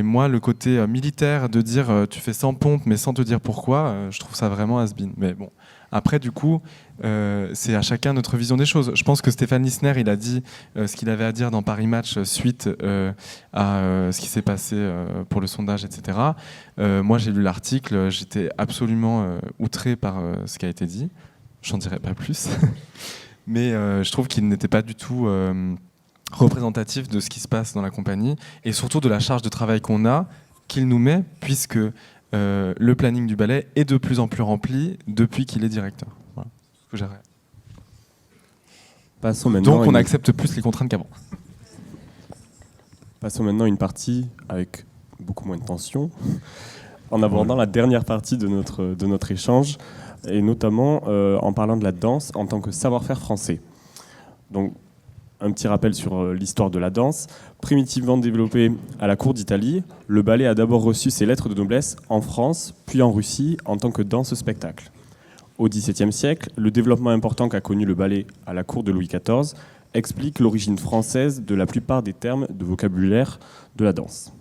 moi, le côté militaire de dire tu fais sans pompe mais sans te dire pourquoi, je trouve ça vraiment has-been. Mais bon, après, du coup, c'est à chacun notre vision des choses. Je pense que Stéphane Lissner, il a dit ce qu'il avait à dire dans Paris Match suite à ce qui s'est passé pour le sondage, etc. Moi, j'ai lu l'article, j'étais absolument outré par ce qui a été dit. J'en dirai pas plus. Mais je trouve qu'il n'était pas du tout représentatif de ce qui se passe dans la compagnie et surtout de la charge de travail qu'on a, qu'il nous met, puisque le planning du ballet est de plus en plus rempli depuis qu'il est directeur. Voilà ce que j'aurais. Passons maintenant Donc on accepte plus les contraintes qu'avant. Passons maintenant à une partie avec beaucoup moins de tension, en abordant la dernière partie de notre échange, et notamment en parlant de la danse en tant que savoir-faire français. Donc, un petit rappel sur l'histoire de la danse. Primitivement développé à la cour d'Italie, le ballet a d'abord reçu ses lettres de noblesse en France, puis en Russie, en tant que danse-spectacle. Au XVIIe siècle, le développement important qu'a connu le ballet à la cour de Louis XIV explique l'origine française de la plupart des termes de vocabulaire de la danse.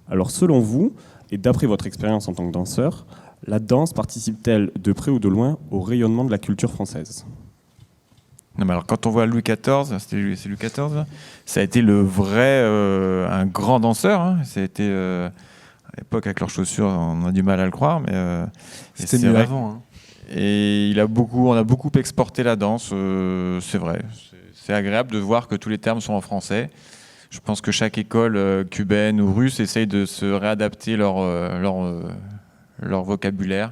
Alors selon vous, et d'après votre expérience en tant que danseur, la danse participe-t-elle de près ou de loin au rayonnement de la culture française ? Non, mais alors quand on voit Louis XIV, c'est Louis XIV, là, ça a été le vrai, un grand danseur. Hein. Ça a été, à l'époque, avec leurs chaussures, on a du mal à le croire. Mais, c'était mieux avant. Hein. Et on a beaucoup exporté la danse, c'est vrai. C'est agréable de voir que tous les termes sont en français. Je pense que chaque école cubaine ou russe essaye de se réadapter leur vocabulaire.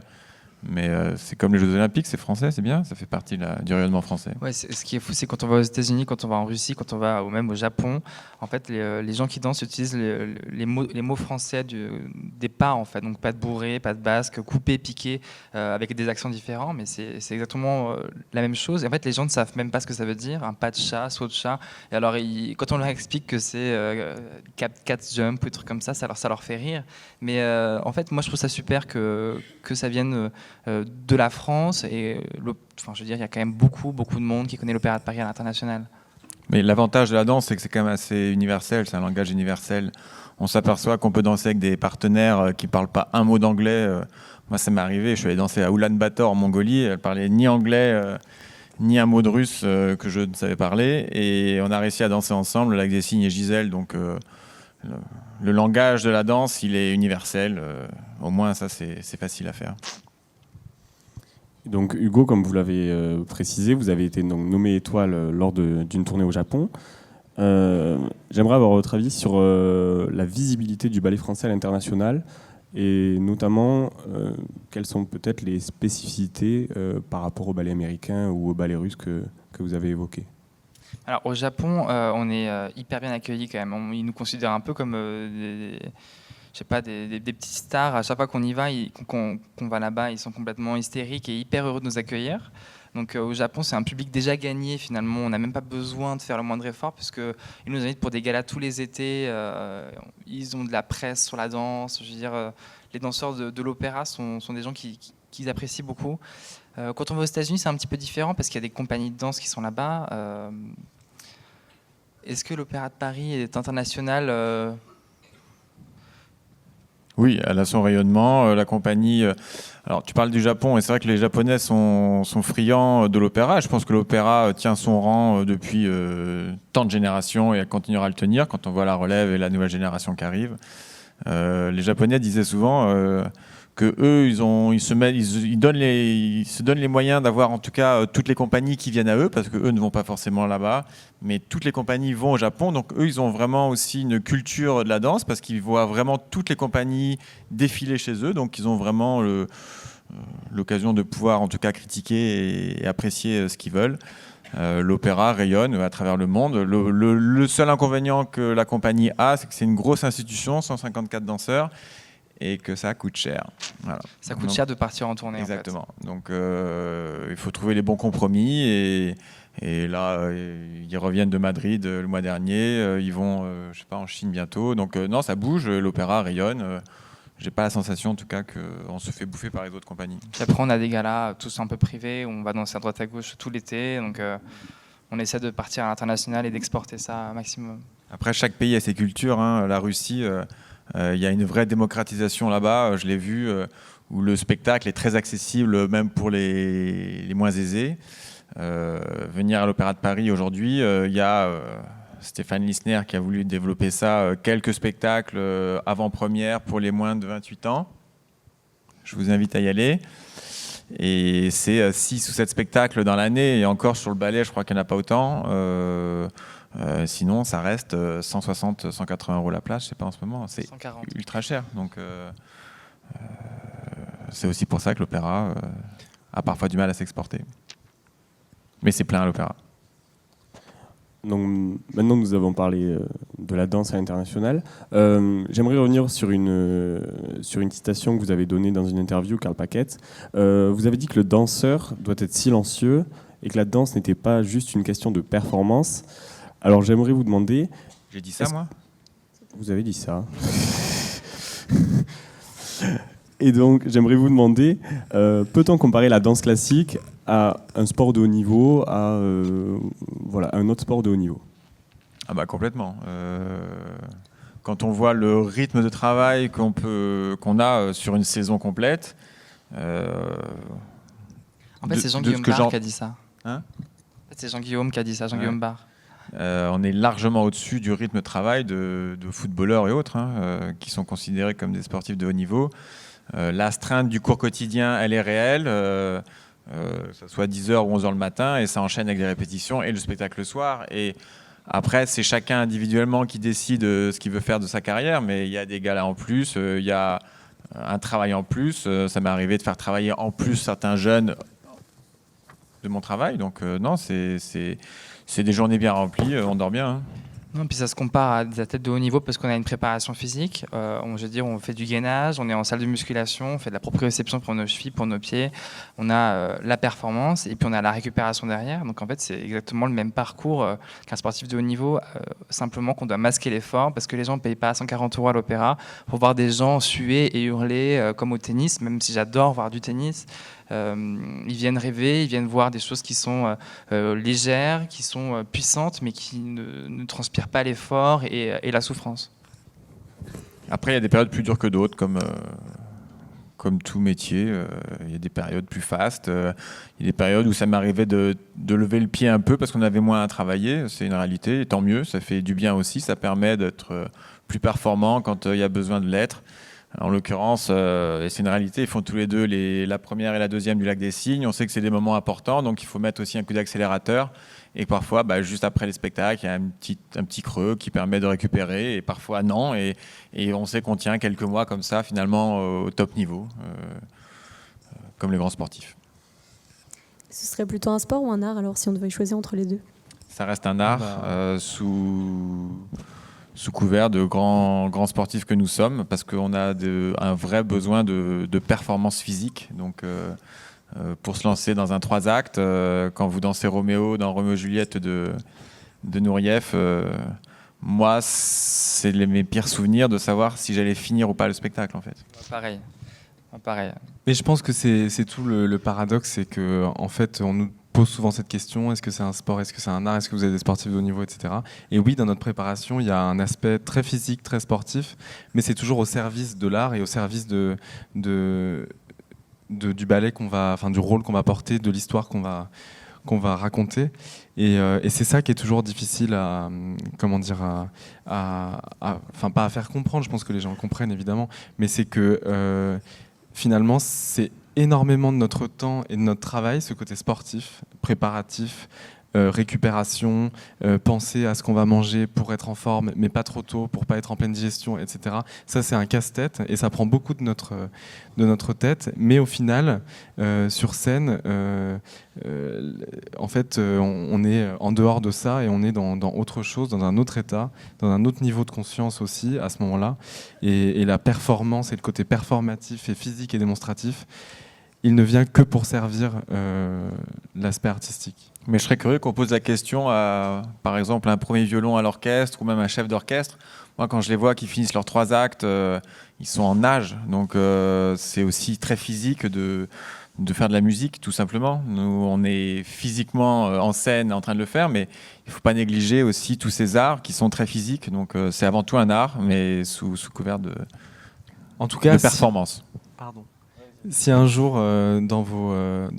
Mais c'est comme les Jeux Olympiques, c'est français, c'est bien, ça fait partie du rayonnement français. Ouais, ce qui est fou, c'est quand on va aux États-Unis, quand on va en Russie, quand on va même au Japon, en fait, les gens qui dansent utilisent les mots français des pas, en fait. Donc pas de bourré, pas de basque, coupé, piqué, avec des accents différents, mais c'est exactement la même chose. Et en fait, les gens ne savent même pas ce que ça veut dire, un pas de chat, saut de chat. Et alors, quand on leur explique que c'est cat jump ou des trucs comme ça leur fait rire. Mais en fait, moi, je trouve ça super que ça vienne de la France, et je veux dire, il y a quand même beaucoup de monde qui connaît l'Opéra de Paris à l'international. Mais l'avantage de la danse, c'est que c'est quand même assez universel, c'est un langage universel. On s'aperçoit qu'on peut danser avec des partenaires qui ne parlent pas un mot d'anglais. Moi, ça m'est arrivé, je suis allé danser à Ulaanbaatar en Mongolie, elle parlait ni anglais, ni un mot de russe que je ne savais parler, et on a réussi à danser ensemble avec des signes et Gisèle, donc le langage de la danse, il est universel, au moins ça c'est facile à faire. Donc Hugo, comme vous l'avez précisé, vous avez été donc nommé étoile lors d'une tournée au Japon. J'aimerais avoir votre avis sur la visibilité du ballet français à l'international, et notamment quelles sont peut-être les spécificités par rapport au ballet américain ou au ballet russe que vous avez évoqué. Alors au Japon, on est hyper bien accueillis quand même. Ils nous considèrent un peu comme des petites stars. À chaque fois qu'on y va, qu'on va là-bas, ils sont complètement hystériques et hyper heureux de nous accueillir. Donc au Japon, c'est un public déjà gagné finalement. On n'a même pas besoin de faire le moindre effort, puisqu'ils nous invitent pour des galas tous les étés. Ils ont de la presse sur la danse. Je veux dire, les danseurs de l'opéra sont des gens qu'ils apprécient beaucoup. Quand on va aux États-Unis, c'est un petit peu différent, parce qu'il y a des compagnies de danse qui sont là-bas. Est-ce que l'Opéra de Paris est international Oui, elle a son rayonnement, la compagnie... alors, tu parles du Japon, et c'est vrai que les Japonais sont friands de l'opéra. Je pense que l'opéra tient son rang depuis tant de générations, et elle continuera à le tenir quand on voit la relève et la nouvelle génération qui arrive. Les Japonais disaient souvent que eux, ils se donnent les moyens d'avoir en tout cas toutes les compagnies qui viennent à eux, parce que eux ne vont pas forcément là-bas, mais toutes les compagnies vont au Japon. Donc eux, ils ont vraiment aussi une culture de la danse, parce qu'ils voient vraiment toutes les compagnies défiler chez eux. Donc ils ont vraiment l'occasion de pouvoir en tout cas critiquer et apprécier ce qu'ils veulent. L'opéra rayonne à travers le monde. Le seul inconvénient que la compagnie a, c'est que c'est une grosse institution, 154 danseurs, et que ça coûte cher. Voilà. Ça coûte cher de partir en tournée. Exactement. En fait. Donc il faut trouver les bons compromis, et là ils reviennent de Madrid le mois dernier, ils vont en Chine bientôt. Donc non, ça bouge, l'opéra rayonne. J'ai pas la sensation en tout cas qu'on se fait bouffer par les autres compagnies. Puis après, on a des galas tous un peu privés, où on va danser à droite à gauche tout l'été. Donc on essaie de partir à l'international et d'exporter ça un maximum. Après, chaque pays a ses cultures. Hein. La Russie, il y a une vraie démocratisation là-bas. Je l'ai vu, où le spectacle est très accessible, même pour les moins aisés. Venir à l'Opéra de Paris aujourd'hui, il y a Stéphane Lissner qui a voulu développer ça, quelques spectacles avant-première pour les moins de 28 ans. Je vous invite à y aller. Et c'est 6 ou 7 spectacles dans l'année, et encore sur le ballet, je crois qu'il n'y en a pas autant. Sinon, ça reste 160, 180 € la place, je ne sais pas en ce moment. C'est 140. ultra cher. Donc, c'est aussi pour ça que l'opéra a parfois du mal à s'exporter. Mais c'est plein à l'opéra. Donc, maintenant que nous avons parlé de la danse à l'international, j'aimerais revenir sur une citation que vous avez donnée dans une interview, Karl Paquette. Vous avez dit que le danseur doit être silencieux et que la danse n'était pas juste une question de performance. Alors j'aimerais vous demander... J'ai dit ça, moi ? Vous avez dit ça. Et donc j'aimerais vous demander, peut-on comparer la danse classique à un sport de haut niveau, à un autre sport de haut niveau ? Ah bah complètement. Quand on voit le rythme de travail qu'on a sur une saison complète... En fait, c'est Jean-Guillaume Barre qui a dit ça. Hein ? En fait, c'est Jean-Guillaume qui a dit ça, Jean-Guillaume Barre. On est largement au-dessus du rythme de travail de footballeurs et autres, qui sont considérés comme des sportifs de haut niveau. L'astreinte du cours quotidien, elle est réelle, que ce soit 10h ou 11h le matin, et ça enchaîne avec des répétitions et le spectacle le soir. Et après, c'est chacun individuellement qui décide ce qu'il veut faire de sa carrière, mais il y a des galas en plus, il y a un travail en plus. Ça m'est arrivé de faire travailler en plus certains jeunes de mon travail. Donc non, c'est des journées bien remplies, on dort bien. Hein. Non, puis ça se compare à des athlètes de haut niveau parce qu'on a une préparation physique. On fait du gainage, on est en salle de musculation, on fait de la proprioception pour nos chevilles, pour nos pieds. On a la performance et puis on a la récupération derrière. Donc en fait, c'est exactement le même parcours qu'un sportif de haut niveau, simplement qu'on doit masquer l'effort parce que les gens ne payent pas 140 € à l'opéra pour voir des gens suer et hurler comme au tennis, même si j'adore voir du tennis. Ils viennent rêver, ils viennent voir des choses qui sont légères, qui sont puissantes, mais qui ne transpirent pas l'effort et la souffrance. Après, il y a des périodes plus dures que d'autres, comme tout métier. Il y a des périodes plus fastes. Il y a des périodes où ça m'arrivait de lever le pied un peu parce qu'on avait moins à travailler. C'est une réalité, et tant mieux, ça fait du bien aussi. Ça permet d'être plus performant quand il y a besoin de l'être. En l'occurrence, et c'est une réalité, ils font tous les deux la première et la deuxième du Lac des Cygnes. On sait que c'est des moments importants, donc il faut mettre aussi un coup d'accélérateur. Et parfois, juste après les spectacles, il y a un petit creux qui permet de récupérer, et parfois non. Et on sait qu'on tient quelques mois comme ça, finalement, au top niveau, comme les grands sportifs. Ce serait plutôt un sport ou un art, alors, si on devait choisir entre les deux ? Ça reste un art, sous couvert de grands sportifs que nous sommes, parce qu'on a un vrai besoin de performance physique. Donc, pour se lancer dans un 3 actes, quand vous dansez Roméo dans Roméo et Juliette de Nureyev, moi, c'est mes pires souvenirs de savoir si j'allais finir ou pas le spectacle, en fait. Pareil. Mais je pense que c'est tout le paradoxe, c'est que en fait, on nous pose souvent cette question, est-ce que c'est un sport, est-ce que c'est un art, est-ce que vous êtes des sportifs de haut niveau, etc. Et oui, dans notre préparation, il y a un aspect très physique, très sportif, mais c'est toujours au service de l'art et au service du ballet du rôle qu'on va porter, de l'histoire qu'on va raconter. Et c'est ça qui est toujours difficile pas à faire comprendre, je pense que les gens le comprennent évidemment, mais c'est que finalement, c'est énormément de notre temps et de notre travail, ce côté sportif, préparatif, récupération, penser à ce qu'on va manger pour être en forme, mais pas trop tôt, pour pas être en pleine digestion, etc. Ça, c'est un casse-tête et ça prend beaucoup de notre tête. Mais au final, sur scène, en fait, on est en dehors de ça et on est dans autre chose, dans un autre état, dans un autre niveau de conscience aussi à ce moment-là. Et la performance et le côté performatif et physique et démonstratif, il ne vient que pour servir l'aspect artistique. Mais je serais curieux qu'on pose la question à, par exemple, un premier violon à l'orchestre ou même un chef d'orchestre. Moi, quand je les vois qui finissent leurs 3 actes, ils sont en nage. Donc, c'est aussi très physique de faire de la musique, tout simplement. Nous, on est physiquement en scène en train de le faire, mais il ne faut pas négliger aussi tous ces arts qui sont très physiques. Donc, c'est avant tout un art, mais sous couvert de performance. Pardon. Si un jour, dans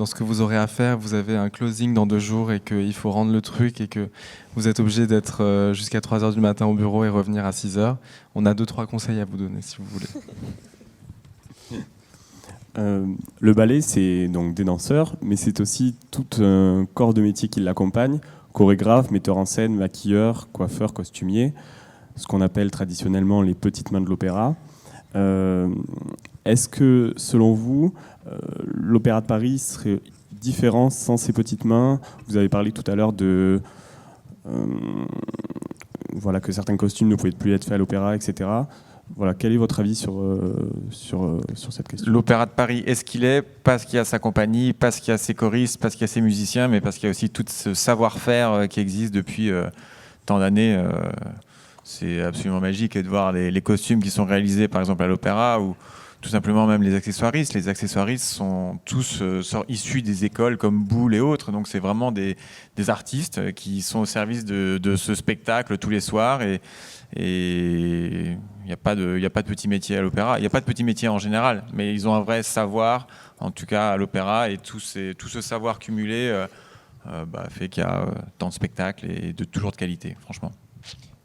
ce que vous aurez à faire, vous avez un closing dans 2 jours et qu'il faut rendre le truc et que vous êtes obligé d'être jusqu'à 3h du matin au bureau et revenir à 6h, on a 2-3 conseils à vous donner si vous voulez. Le ballet, c'est donc des danseurs, mais c'est aussi tout un corps de métier qui l'accompagne, chorégraphe, metteur en scène, maquilleur, coiffeur, costumier, ce qu'on appelle traditionnellement les petites mains de l'opéra. Est-ce que, selon vous, l'Opéra de Paris serait différent sans ces petites mains ? Vous avez parlé tout à l'heure voilà, que certains costumes ne pouvaient plus être faits à l'opéra, etc. Voilà, quel est votre avis sur cette question ? L'Opéra de Paris, est-ce qu'il est parce qu'il y a sa compagnie, parce qu'il y a ses choristes, parce qu'il y a ses musiciens, mais parce qu'il y a aussi tout ce savoir-faire qui existe depuis tant d'années. C'est absolument magique de voir les costumes qui sont réalisés par exemple à l'opéra ou tout simplement même les accessoiristes. Les accessoiristes sont tous issus des écoles comme Boulle et autres, donc c'est vraiment des artistes qui sont au service de ce spectacle tous les soirs et il n'y a pas de petit métier à l'opéra. Il n'y a pas de petit métier en général, mais ils ont un vrai savoir, en tout cas à l'opéra, et tout ce savoir cumulé fait qu'il y a tant de spectacles et toujours de qualité, franchement.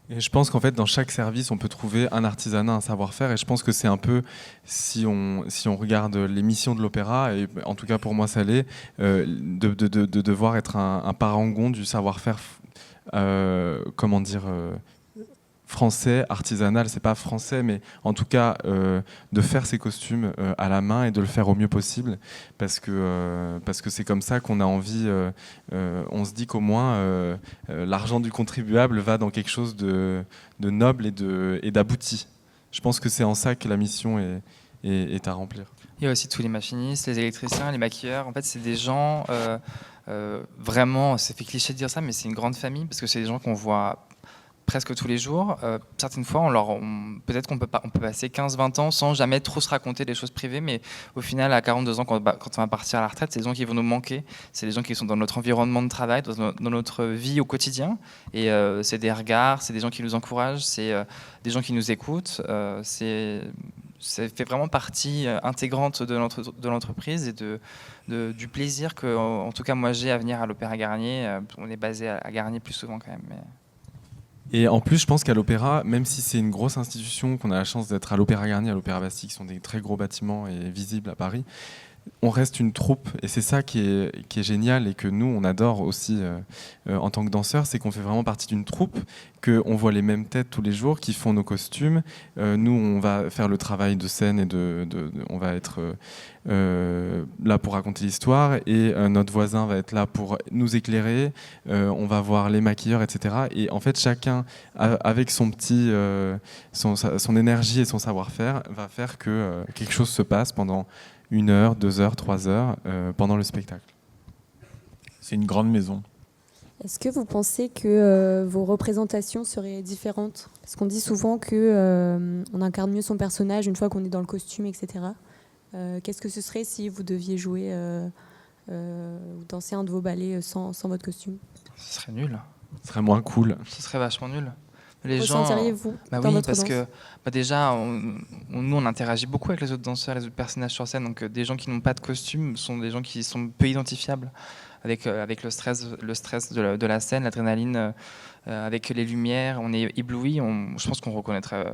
Et je pense qu'en fait, dans chaque service, on peut trouver un artisanat, un savoir-faire. Et je pense que c'est un peu, si on regarde les missions de l'opéra, et en tout cas pour moi ça l'est, de devoir être un parangon du savoir-faire, français, artisanal, c'est pas français, mais en tout cas de faire ces costumes à la main et de le faire au mieux possible, parce que c'est comme ça qu'on a envie, on se dit qu'au moins l'argent du contribuable va dans quelque chose de noble et d'abouti. Je pense que c'est en ça que la mission est à remplir. Il y a aussi tous les machinistes, les électriciens, les maquilleurs. En fait, c'est des gens, vraiment, ça fait cliché de dire ça, mais c'est une grande famille, parce que c'est des gens qu'on voit presque tous les jours. Certaines fois, peut-être qu'on peut passer 15-20 ans sans jamais trop se raconter des choses privées, mais au final, à 42 ans, quand on va partir à la retraite, c'est des gens qui vont nous manquer. C'est des gens qui sont dans notre environnement de travail, dans notre vie au quotidien. Et c'est des regards, c'est des gens qui nous encouragent, c'est des gens qui nous écoutent. Ça fait vraiment partie intégrante de l'entreprise et du plaisir que, en tout cas, moi, j'ai à venir à l'Opéra Garnier. On est basé à Garnier plus souvent quand même. Mais... Et en plus, je pense qu'à l'Opéra, même si c'est une grosse institution, qu'on a la chance d'être à l'Opéra Garnier, à l'Opéra Bastille, qui sont des très gros bâtiments et visibles à Paris, on reste une troupe. Et c'est ça qui est génial et que nous, on adore aussi en tant que danseurs, c'est qu'on fait vraiment partie d'une troupe, qu'on voit les mêmes têtes tous les jours, qui font nos costumes. Nous, on va faire le travail de scène et on va être là pour raconter l'histoire et notre voisin va être là pour nous éclairer. On va voir les maquilleurs, etc. Et en fait, chacun, avec son énergie et son savoir-faire, va faire que quelque chose se passe pendant 1 heure, 2 heures, 3 heures pendant le spectacle. C'est une grande maison. Est-ce que vous pensez que vos représentations seraient différentes ? Parce qu'on dit souvent qu'on incarne mieux son personnage une fois qu'on est dans le costume, etc. Qu'est-ce que ce serait si vous deviez jouer ou danser un de vos ballets sans votre costume ? Ce serait nul. Ce serait moins cool. Ce serait vachement nul. Ressentiriez-vous dans oui, votre parce danse ? que déjà, nous, on interagit beaucoup avec les autres danseurs, les autres personnages sur scène. Donc, des gens qui n'ont pas de costume sont des gens qui sont peu identifiables avec le stress de la scène, l'adrénaline, avec les lumières. On est ébloui. Je pense qu'on ne reconnaîtrait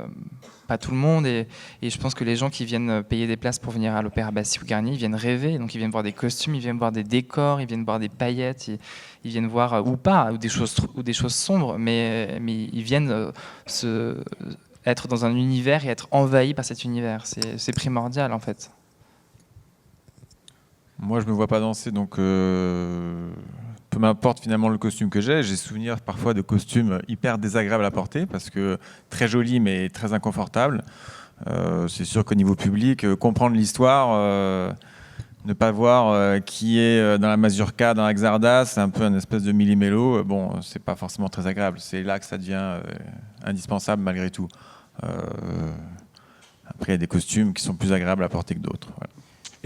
pas tout le monde. Et je pense que les gens qui viennent payer des places pour venir à l'Opéra Bastille ou Garnier, ils viennent rêver. Donc, ils viennent voir des costumes, ils viennent voir des décors, ils viennent voir des paillettes. Ils viennent voir, ou des choses sombres, mais ils viennent être dans un univers et être envahis par cet univers. C'est primordial, en fait. Moi, je me vois pas danser, donc peu m'importe finalement le costume que j'ai. J'ai souvenir parfois de costumes hyper désagréables à porter, parce que très jolis, mais très inconfortables. C'est sûr qu'au niveau public, comprendre l'histoire... ne pas voir qui est dans la mazurka, dans la xarda, c'est un peu une espèce de millimélo. Bon, c'est pas forcément très agréable. C'est là que ça devient indispensable malgré tout. Après, il y a des costumes qui sont plus agréables à porter que d'autres. Voilà.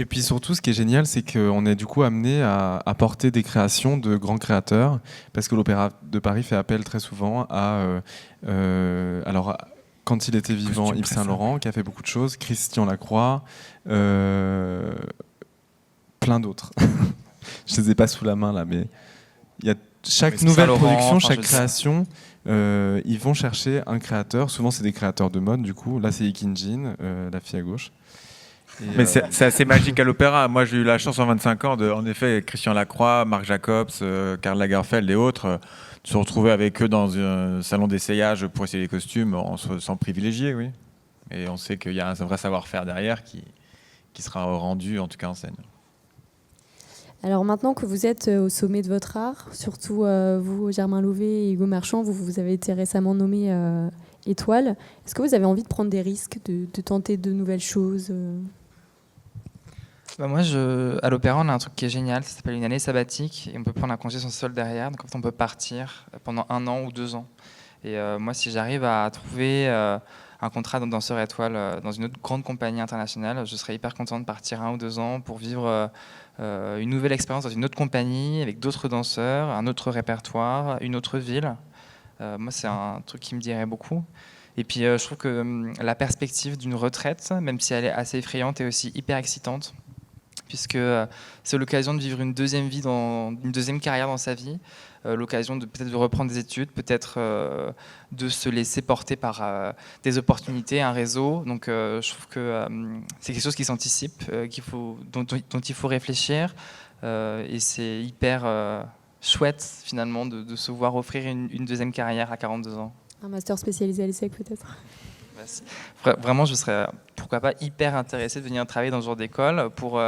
Et puis surtout, ce qui est génial, c'est qu'on est du coup amené à porter des créations de grands créateurs, parce que l'Opéra de Paris fait appel très souvent à... quand il était vivant, Yves Saint-Laurent, qui a fait beaucoup de choses, Christian Lacroix... plein d'autres. Je les ai pas sous la main là, mais il y a chaque nouvelle production, chaque création, ils vont chercher un créateur. Souvent, c'est des créateurs de mode. Du coup, là, c'est Ekin Jean, la fille à gauche. Mais c'est assez magique à l'opéra. Moi, j'ai eu la chance en 25 ans en effet, Christian Lacroix, Marc Jacobs, Karl Lagerfeld et autres, de se retrouver avec eux dans un salon d'essayage pour essayer les costumes en se sentant privilégié, oui. Et on sait qu'il y a un vrai savoir-faire derrière qui sera rendu, en tout cas en scène. Alors maintenant que vous êtes au sommet de votre art, surtout vous, Germain Louvet et Hugo Marchand, vous avez été récemment nommé étoile. Est-ce que vous avez envie de prendre des risques, de tenter de nouvelles choses Moi, à l'Opéra, on a un truc qui est génial, ça s'appelle une année sabbatique, et on peut prendre un congé sans solde derrière, donc en fait, on peut partir pendant 1 an ou 2 ans. Et moi, si j'arrive à trouver un contrat de danseur étoile dans une autre grande compagnie internationale, je serais hyper content de partir 1 ou 2 ans pour vivre une nouvelle expérience dans une autre compagnie, avec d'autres danseurs, un autre répertoire, une autre ville. Moi, c'est un truc qui me dirait beaucoup. Et puis, je trouve que la perspective d'une retraite, même si elle est assez effrayante, est aussi hyper excitante, puisque c'est l'occasion de vivre une deuxième vie, une deuxième carrière dans sa vie, l'occasion de peut-être de reprendre des études, peut-être de se laisser porter par des opportunités, un réseau. Donc je trouve que c'est quelque chose qui s'anticipe, dont il faut réfléchir, et c'est hyper chouette finalement de se voir offrir une deuxième carrière à 42 ans. Un master spécialisé à l'ESSEC peut-être? Vraiment, je serais, pourquoi pas, hyper intéressé de venir travailler dans ce genre d'école pour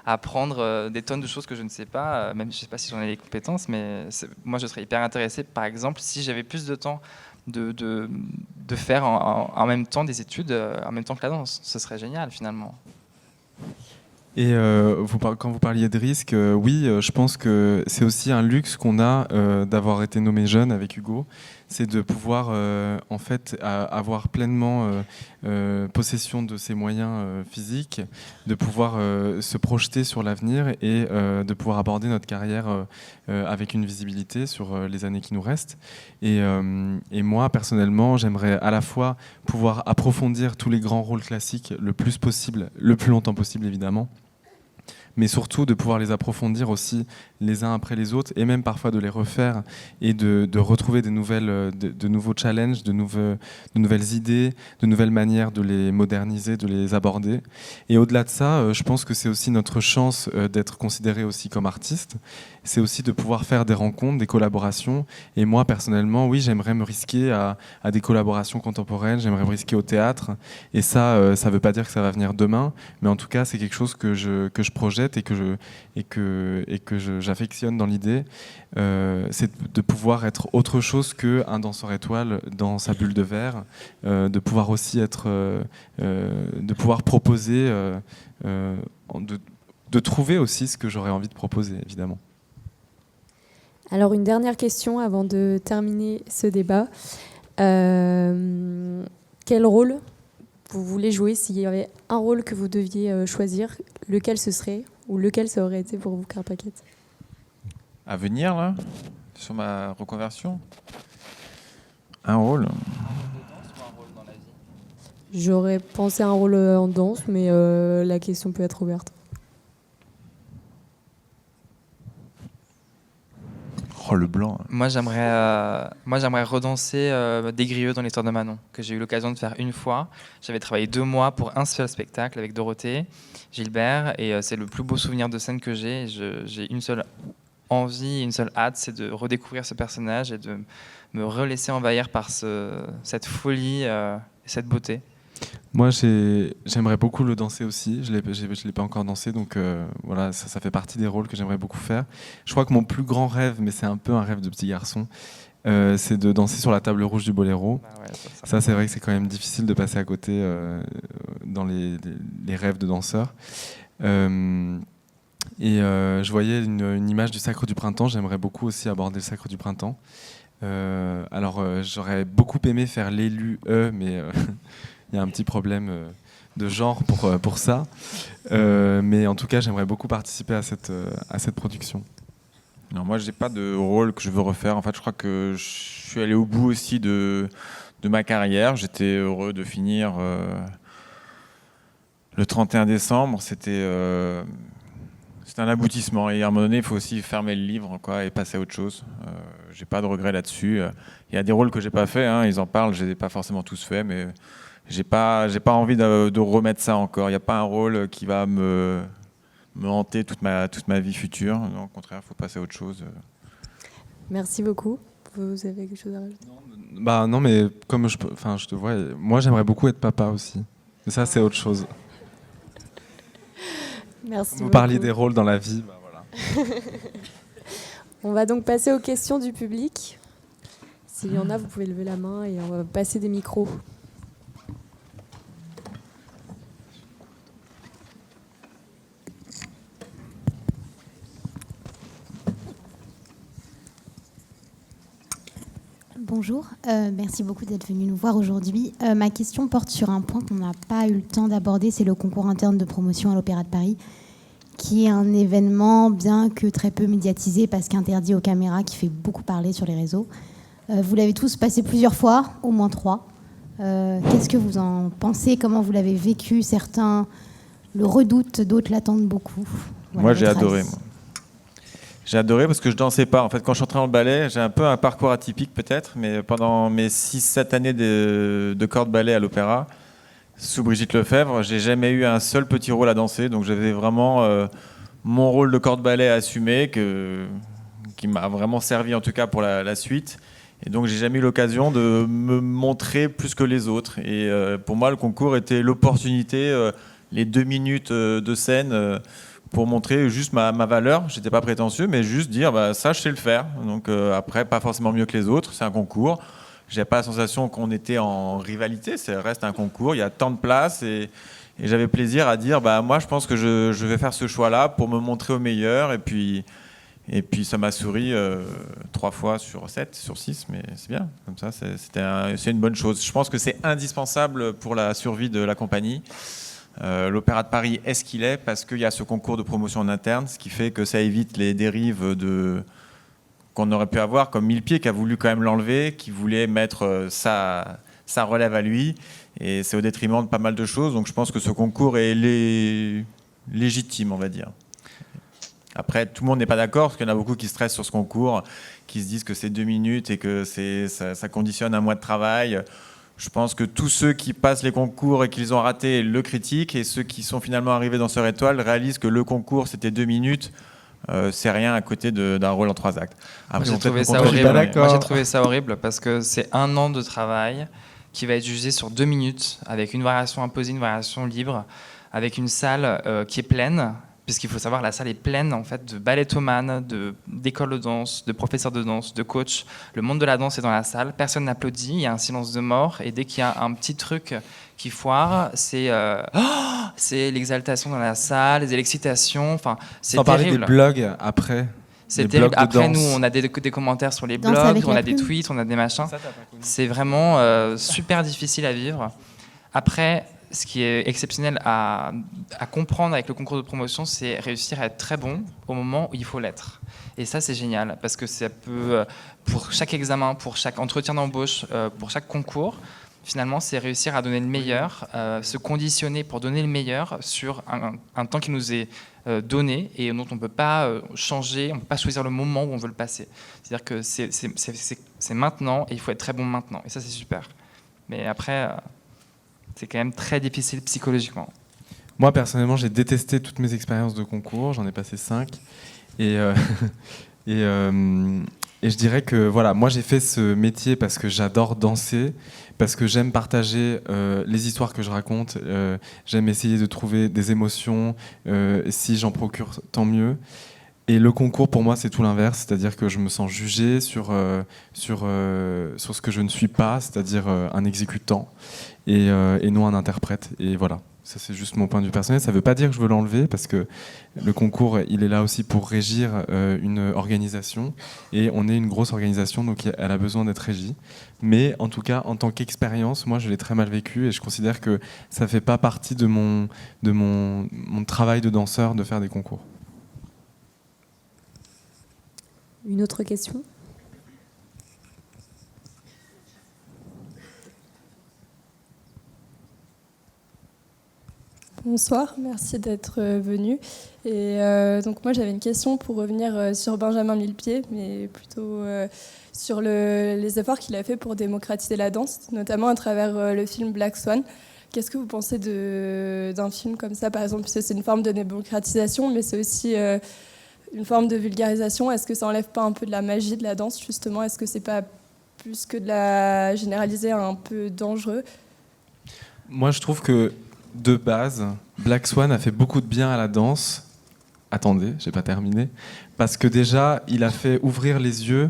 apprendre des tonnes de choses que je ne sais pas, même je ne sais pas si j'en ai les compétences, mais moi je serais hyper intéressé, par exemple, si j'avais plus de temps de faire en même temps des études, en même temps que la danse. Ce serait génial finalement. Et quand vous parliez de risque, oui, je pense que c'est aussi un luxe qu'on a d'avoir été nommé jeune avec Hugo, c'est de pouvoir en fait avoir pleinement possession de ses moyens physiques, de pouvoir se projeter sur l'avenir et de pouvoir aborder notre carrière avec une visibilité sur les années qui nous restent. Et moi, personnellement, j'aimerais à la fois pouvoir approfondir tous les grands rôles classiques le plus possible, le plus longtemps possible évidemment, mais surtout de pouvoir les approfondir aussi les uns après les autres, et même parfois de les refaire et de retrouver de nouveaux challenges, de nouvelles idées, de nouvelles manières de les moderniser, de les aborder. Et au-delà de ça, je pense que c'est aussi notre chance d'être considéré aussi comme artiste. C'est aussi de pouvoir faire des rencontres, des collaborations. Et moi, personnellement, oui, j'aimerais me risquer à des collaborations contemporaines, j'aimerais me risquer au théâtre. Et ça ne veut pas dire que ça va venir demain, mais en tout cas, c'est quelque chose que je projette et que j'affectionne dans l'idée. C'est de pouvoir être autre chose qu'un danseur étoile dans sa bulle de verre, de pouvoir aussi de pouvoir proposer, de trouver aussi ce que j'aurais envie de proposer, évidemment. Alors une dernière question avant de terminer ce débat. Quel rôle vous voulez jouer? S'il y avait un rôle que vous deviez choisir, lequel ce serait? Ou lequel ça aurait été pour vous, Carpaquette? À venir, là, sur ma reconversion? Un rôle? J'aurais pensé à un rôle en danse, mais la question peut être ouverte. Oh, le blanc. Moi, j'aimerais redanser Des Grieux dans l'histoire de Manon, que j'ai eu l'occasion de faire une fois. J'avais travaillé 2 mois pour un seul spectacle avec Dorothée, Gilbert, et c'est le plus beau souvenir de scène que j'ai. J'ai une seule envie, une seule hâte, c'est de redécouvrir ce personnage et de me relaisser envahir par cette folie et cette beauté. Moi, j'aimerais beaucoup le danser aussi. Je l'ai pas encore dansé, donc voilà, ça fait partie des rôles que j'aimerais beaucoup faire. Je crois que mon plus grand rêve, mais c'est un peu un rêve de petit garçon, c'est de danser sur la table rouge du Boléro. Ah ouais, ça, c'est vrai que c'est quand même difficile de passer à côté dans les rêves de danseurs. Je voyais une image du Sacre du Printemps. J'aimerais beaucoup aussi aborder le Sacre du Printemps. J'aurais beaucoup aimé faire l'élu mais il y a un petit problème de genre pour ça. Mais en tout cas, j'aimerais beaucoup participer à cette production. Non, moi, j'ai pas de rôle que je veux refaire. En fait, je crois que je suis allé au bout aussi de ma carrière. J'étais heureux de finir le 31 décembre. C'était un aboutissement. Et à un moment donné, il faut aussi fermer le livre, quoi, et passer à autre chose. J'ai pas de regrets là-dessus. Il y a des rôles que j'ai pas fait. Ils en parlent. Je les ai pas forcément tous faits, mais j'ai pas envie de remettre ça encore. Il n'y a pas un rôle qui va me hanter toute ma vie future. Non, au contraire, il faut passer à autre chose. Merci beaucoup. Vous avez quelque chose à rajouter? Non, mais comme je te vois, moi j'aimerais beaucoup être papa aussi. Mais ça, c'est autre chose. Merci Vous beaucoup. parliez des rôles dans la vie. Voilà. On va donc passer aux questions du public. S'il y en a, vous pouvez lever la main et on va passer des micros. Bonjour, merci beaucoup d'être venu nous voir aujourd'hui. Ma question porte sur un point qu'on n'a pas eu le temps d'aborder, c'est le concours interne de promotion à l'Opéra de Paris, qui est un événement bien que très peu médiatisé parce qu'interdit aux caméras, qui fait beaucoup parler sur les réseaux. Vous l'avez tous passé plusieurs fois, au moins 3. Qu'est-ce que vous en pensez? Comment vous l'avez vécu? Certains le redoutent, d'autres l'attendent beaucoup. Voilà, Moi, j'ai votre adoré. avis. Moi. J'ai adoré parce que je dansais pas. En fait, quand je suis entré dans le ballet, j'ai un peu un parcours atypique peut-être, mais pendant mes 6-7 années de corps de ballet à l'opéra, sous Brigitte Lefebvre, j'ai jamais eu un seul petit rôle à danser. Donc j'avais vraiment mon rôle de corps de ballet à assumer, qui m'a vraiment servi en tout cas pour la suite. Et donc j'ai jamais eu l'occasion de me montrer plus que les autres. Et pour moi, le concours était l'opportunité, les 2 minutes de scène. Pour montrer juste ma valeur. J'étais pas prétentieux, mais juste dire ça, je sais le faire. Donc après, pas forcément mieux que les autres. C'est un concours. J'ai pas la sensation qu'on était en rivalité. Ça reste un concours. Il y a tant de places et j'avais plaisir à dire moi, je pense que je vais faire ce choix-là pour me montrer au meilleur. Et puis ça m'a souri 3 fois sur 7, sur 6, mais c'est bien. Comme ça, c'est une bonne chose. Je pense que c'est indispensable pour la survie de la compagnie. L'Opéra de Paris est ce qu'il est parce qu'il y a ce concours de promotion en interne, ce qui fait que ça évite les dérives qu'on aurait pu avoir, comme Millepied qui a voulu quand même l'enlever, qui voulait mettre sa relève à lui, et c'est au détriment de pas mal de choses. Donc je pense que ce concours est légitime, on va dire. Après, tout le monde n'est pas d'accord, parce qu'il y en a beaucoup qui stressent sur ce concours, qui se disent que c'est 2 minutes et que ça conditionne un mois de travail. Je pense que tous ceux qui passent les concours et qu'ils ont raté le critiquent, et ceux qui sont finalement arrivés dans Sœur Étoile réalisent que le concours c'était 2 minutes, c'est rien à côté d'un rôle en 3 actes. Après, Moi, j'ai trouvé ça horrible. Moi, j'ai trouvé ça horrible parce que c'est 1 an de travail qui va être jugé sur 2 minutes, avec une variation imposée, une variation libre, avec une salle qui est pleine. Puisqu'il faut savoir, la salle est pleine en fait de ballettomanes, d'écoles de danse, de professeurs de danse, de coachs. Le monde de la danse est dans la salle, personne n'applaudit, il y a un silence de mort. Et dès qu'il y a un petit truc qui foire, c'est l'exaltation dans la salle, l'excitation. Enfin, c'est terrible. Sans parler des blogs après. C'est terrible. Après, nous, on a des commentaires sur les blogs, on a des tweets, on a des machins. C'est vraiment super difficile à vivre. Après, ce qui est exceptionnel à comprendre avec le concours de promotion, c'est réussir à être très bon au moment où il faut l'être. Et ça, c'est génial, parce que ça peut, pour chaque examen, pour chaque entretien d'embauche, pour chaque concours, finalement, c'est réussir à donner le meilleur, se conditionner pour donner le meilleur sur un temps qui nous est donné et dont on ne peut pas changer, on ne peut pas choisir le moment où on veut le passer. C'est-à-dire que c'est maintenant et il faut être très bon maintenant. Et ça, c'est super. Mais après... c'est quand même très difficile psychologiquement. Moi, personnellement, j'ai détesté toutes mes expériences de concours. J'en ai passé 5. Et je dirais que voilà, moi, j'ai fait ce métier parce que j'adore danser, parce que j'aime partager les histoires que je raconte. J'aime essayer de trouver des émotions. Si j'en procure, tant mieux. Et le concours, pour moi, c'est tout l'inverse. C'est-à-dire que je me sens jugé sur ce que je ne suis pas, c'est-à-dire un exécutant. Et non un interprète. Et voilà, ça c'est juste mon point de vue personnel. Ça ne veut pas dire que je veux l'enlever, parce que le concours, il est là aussi pour régir une organisation. Et on est une grosse organisation, donc elle a besoin d'être régie. Mais en tout cas, en tant qu'expérience, moi je l'ai très mal vécu, et je considère que ça ne fait pas partie de mon travail de danseur de faire des concours. Une autre question ? Bonsoir, merci d'être venu. Et donc moi j'avais une question pour revenir sur Benjamin Millepied, mais plutôt sur les efforts qu'il a fait pour démocratiser la danse, notamment à travers le film Black Swan. Qu'est-ce que vous pensez d'un film comme ça, par exemple, puisque c'est une forme de démocratisation, mais c'est aussi une forme de vulgarisation. Est-ce que ça enlève pas un peu de la magie de la danse, justement ? Est-ce que c'est pas plus que de la généraliser un peu dangereux ? Moi je trouve que de base, Black Swan a fait beaucoup de bien à la danse attendez, j'ai pas terminé, parce que déjà, il a fait ouvrir les yeux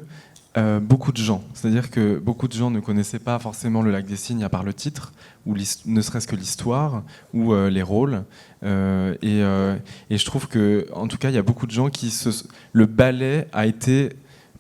beaucoup de gens. C'est-à-dire que beaucoup de gens ne connaissaient pas forcément le Lac des Cygnes à part le titre, ou ne serait-ce que l'histoire, ou les rôles. Et je trouve que, en tout cas, il y a beaucoup de gens le ballet a été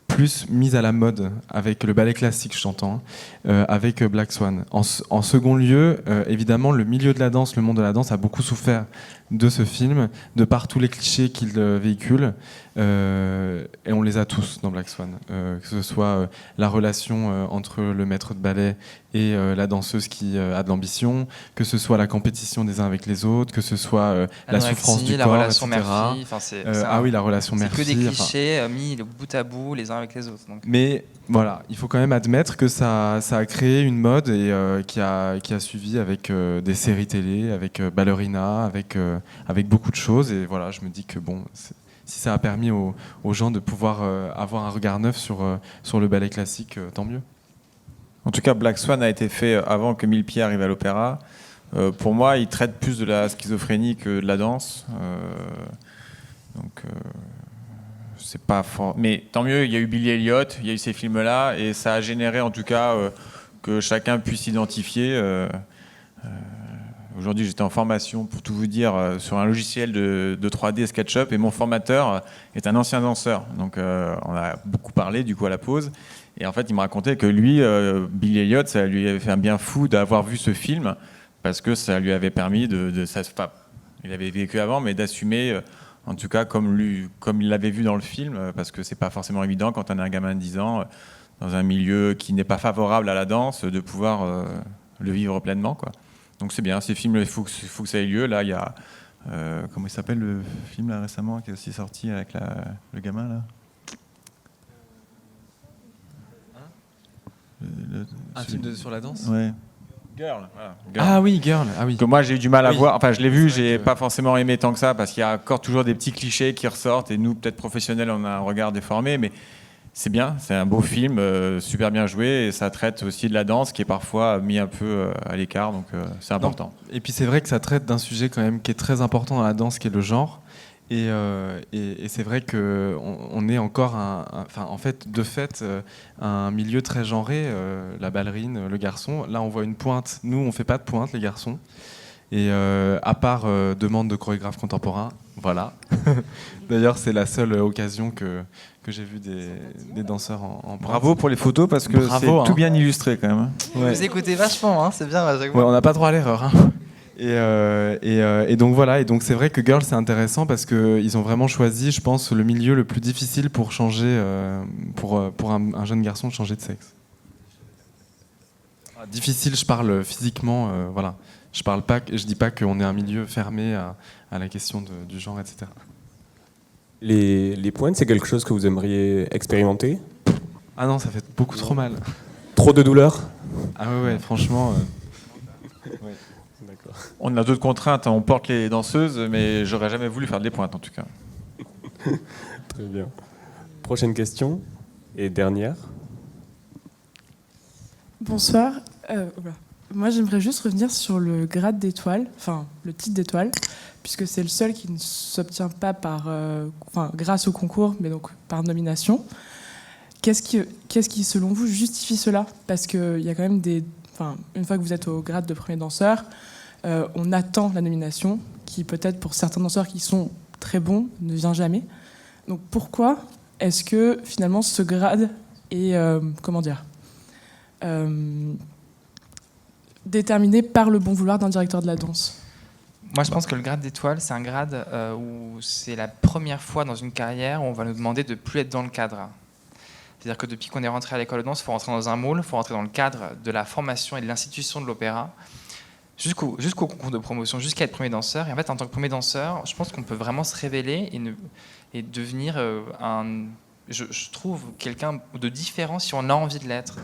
plus mis à la mode avec le ballet classique, j'entends, avec Black Swan. En second lieu, évidemment, le milieu de la danse, le monde de la danse a beaucoup souffert de ce film, de par tous les clichés qu'il véhicule, et on les a tous dans Black Swan, que ce soit la relation entre le maître de ballet et la danseuse qui a de l'ambition, que ce soit la compétition des uns avec les autres, que ce soit la souffrance du la corps, relation etc. mère-fille, oui, la relation mère-fille. C'est que des clichés mis bout à bout les uns avec les autres. Donc. Mais voilà, il faut quand même admettre que ça a créé une mode et qui a suivi avec des séries télé, avec Ballerina, avec beaucoup de choses. Et voilà, je me dis que bon, si ça a permis aux gens de pouvoir avoir un regard neuf sur le ballet classique, tant mieux. En tout cas, Black Swan a été fait avant que Millepied arrive à l'opéra. Pour moi, il traite plus de la schizophrénie que de la danse. C'est pas fort. Mais tant mieux, il y a eu Billy Elliot, il y a eu ces films-là, et ça a généré en tout cas que chacun puisse s'identifier. Aujourd'hui, j'étais en formation, pour tout vous dire, sur un logiciel de 3D SketchUp, et mon formateur est un ancien danseur. Donc on a beaucoup parlé du coup à la pause. Et en fait, il me racontait que lui, Billy Elliot, ça lui avait fait un bien fou d'avoir vu ce film, parce que ça lui avait permis il avait vécu avant, mais d'assumer, en tout cas comme il l'avait vu dans le film, parce que c'est pas forcément évident quand on est un gamin de 10 ans, dans un milieu qui n'est pas favorable à la danse, de pouvoir le vivre pleinement, quoi. Donc c'est bien, ces films, il faut que ça ait lieu. Là, il y a, comment il s'appelle le film là, récemment, qui est aussi sorti avec le gamin là. Un film sur la danse ? Ouais. Girl, voilà. Girl. Ah oui, Girl. Ah oui. Que moi j'ai eu du mal à Oui. voir. Enfin, je l'ai vu, j'ai pas forcément aimé tant que ça parce qu'il y a encore toujours des petits clichés qui ressortent et nous, peut-être professionnels, on a un regard déformé, mais c'est bien. C'est un beau film, super bien joué et ça traite aussi de la danse qui est parfois mis un peu à l'écart, donc c'est important. Et puis c'est vrai que ça traite d'un sujet quand même qui est très important dans la danse, qui est le genre. Et c'est vrai qu'on est encore, en fait, un milieu très genré, la ballerine, le garçon. Là, on voit une pointe. Nous, on ne fait pas de pointe, les garçons. Et à part demande de chorégraphes contemporains, voilà. D'ailleurs, c'est la seule occasion que j'ai vu des danseurs en pointe. Bravo pour les photos, parce que c'est tout bien illustré quand même. Ouais. Vous écoutez vachement, hein, c'est bien. Ouais, on n'a pas droit à l'erreur. Hein. Et donc voilà, et donc c'est vrai que Girl c'est intéressant parce qu'ils ont vraiment choisi, je pense, le milieu le plus difficile pour changer, pour un jeune garçon de changer de sexe. Difficile, je parle physiquement, voilà. Je dis pas qu'on est un milieu fermé à la question du genre, etc. Les pointes, c'est quelque chose que vous aimeriez expérimenter ? Ah non, ça fait beaucoup trop mal. Trop de douleur ? Ah ouais, franchement. Ouais. D'accord. On a d'autres contraintes, hein. On porte les danseuses, mais j'aurais jamais voulu faire des pointes en tout cas. Très bien. Prochaine question et dernière. Bonsoir. Moi, j'aimerais juste revenir sur le grade d'étoile, enfin le titre d'étoile, puisque c'est le seul qui ne s'obtient pas grâce au concours, mais donc par nomination. Qu'est-ce qui, selon vous, justifie cela ? Parce qu'il y a quand même une fois que vous êtes au grade de premier danseur, on attend la nomination, qui peut-être pour certains danseurs qui sont très bons ne vient jamais. Donc pourquoi est-ce que finalement ce grade est déterminé par le bon vouloir d'un directeur de la danse ? Moi, je pense que le grade d'étoile, c'est un grade où c'est la première fois dans une carrière où on va nous demander de ne plus être dans le cadre. C'est-à-dire que depuis qu'on est rentré à l'école de danse, il faut rentrer dans un moule, il faut rentrer dans le cadre de la formation et de l'institution de l'opéra, jusqu'au concours de promotion, jusqu'à être premier danseur. Et en fait, en tant que premier danseur, je pense qu'on peut vraiment se révéler et devenir je trouve quelqu'un de différent si on a envie de l'être.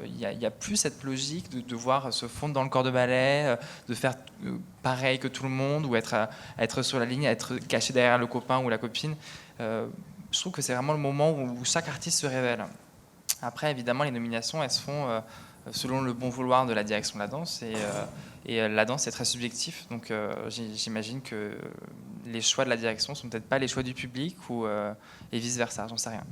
Il y a plus cette logique de devoir se fondre dans le corps de ballet, de faire pareil que tout le monde, ou être sur la ligne, être caché derrière le copain ou la copine. Je trouve que c'est vraiment le moment où chaque artiste se révèle. Après, évidemment, les nominations, elles se font selon le bon vouloir de la direction de la danse. Et la danse, c'est très subjectif. Donc, j'imagine que les choix de la direction sont peut-être pas les choix du public et vice-versa. J'en sais rien.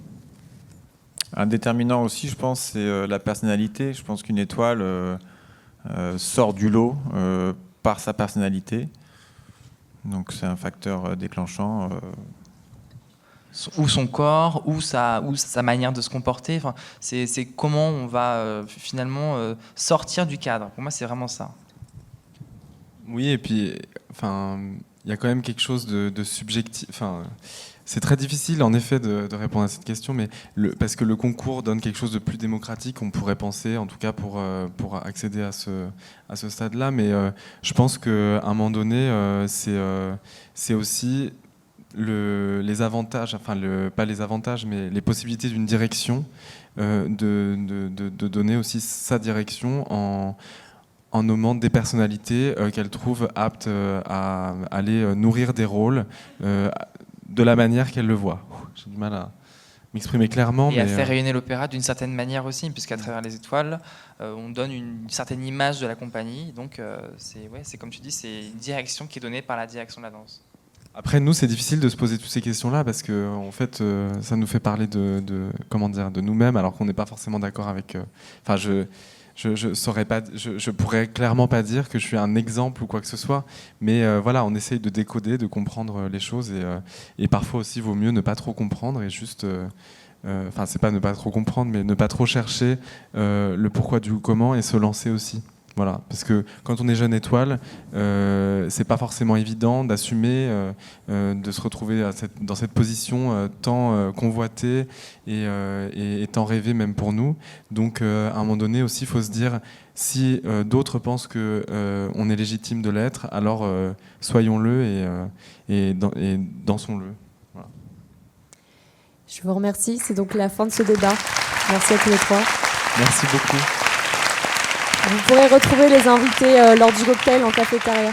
Un déterminant aussi, je pense, c'est la personnalité. Je pense qu'une étoile sort du lot par sa personnalité. Donc, c'est un facteur déclenchant. Ou son corps, ou sa manière de se comporter. Enfin, c'est comment on va finalement sortir du cadre. Pour moi, c'est vraiment ça. Oui, et puis, il y a quand même quelque chose de subjectif. C'est très difficile, en effet, de répondre à cette question, mais parce que le concours donne quelque chose de plus démocratique, on pourrait penser, en tout cas pour accéder à ce stade-là. Mais je pense qu'à un moment donné, c'est aussi les avantages, pas les avantages, mais les possibilités d'une direction, de donner aussi sa direction en nommant des personnalités qu'elle trouve aptes à aller nourrir des rôles de la manière qu'elle le voit. J'ai du mal à m'exprimer clairement. Et à faire rayonner l'opéra d'une certaine manière aussi, puisqu'à travers les étoiles, on donne une certaine image de la compagnie. Donc c'est comme tu dis, c'est une direction qui est donnée par la direction de la danse. Après, nous, c'est difficile de se poser toutes ces questions-là parce que, en fait, ça nous fait parler de nous-mêmes, alors qu'on n'est pas forcément d'accord avec. Je pourrais clairement pas dire que je suis un exemple ou quoi que ce soit, mais voilà, on essaye de décoder, de comprendre les choses, et parfois aussi, il vaut mieux ne pas trop comprendre et juste. C'est pas ne pas trop comprendre, mais ne pas trop chercher le pourquoi du comment et se lancer aussi. Voilà, parce que quand on est jeune étoile, c'est pas forcément évident d'assumer, de se retrouver dans cette position tant convoitée et tant rêvée même pour nous. Donc à un moment donné aussi, il faut se dire, si d'autres pensent qu'on est légitime de l'être, alors soyons-le et dansons-le. Voilà. Je vous remercie, c'est donc la fin de ce débat. Merci à tous les trois. Merci beaucoup. Vous pourrez retrouver les invités lors du cocktail en cafétéria.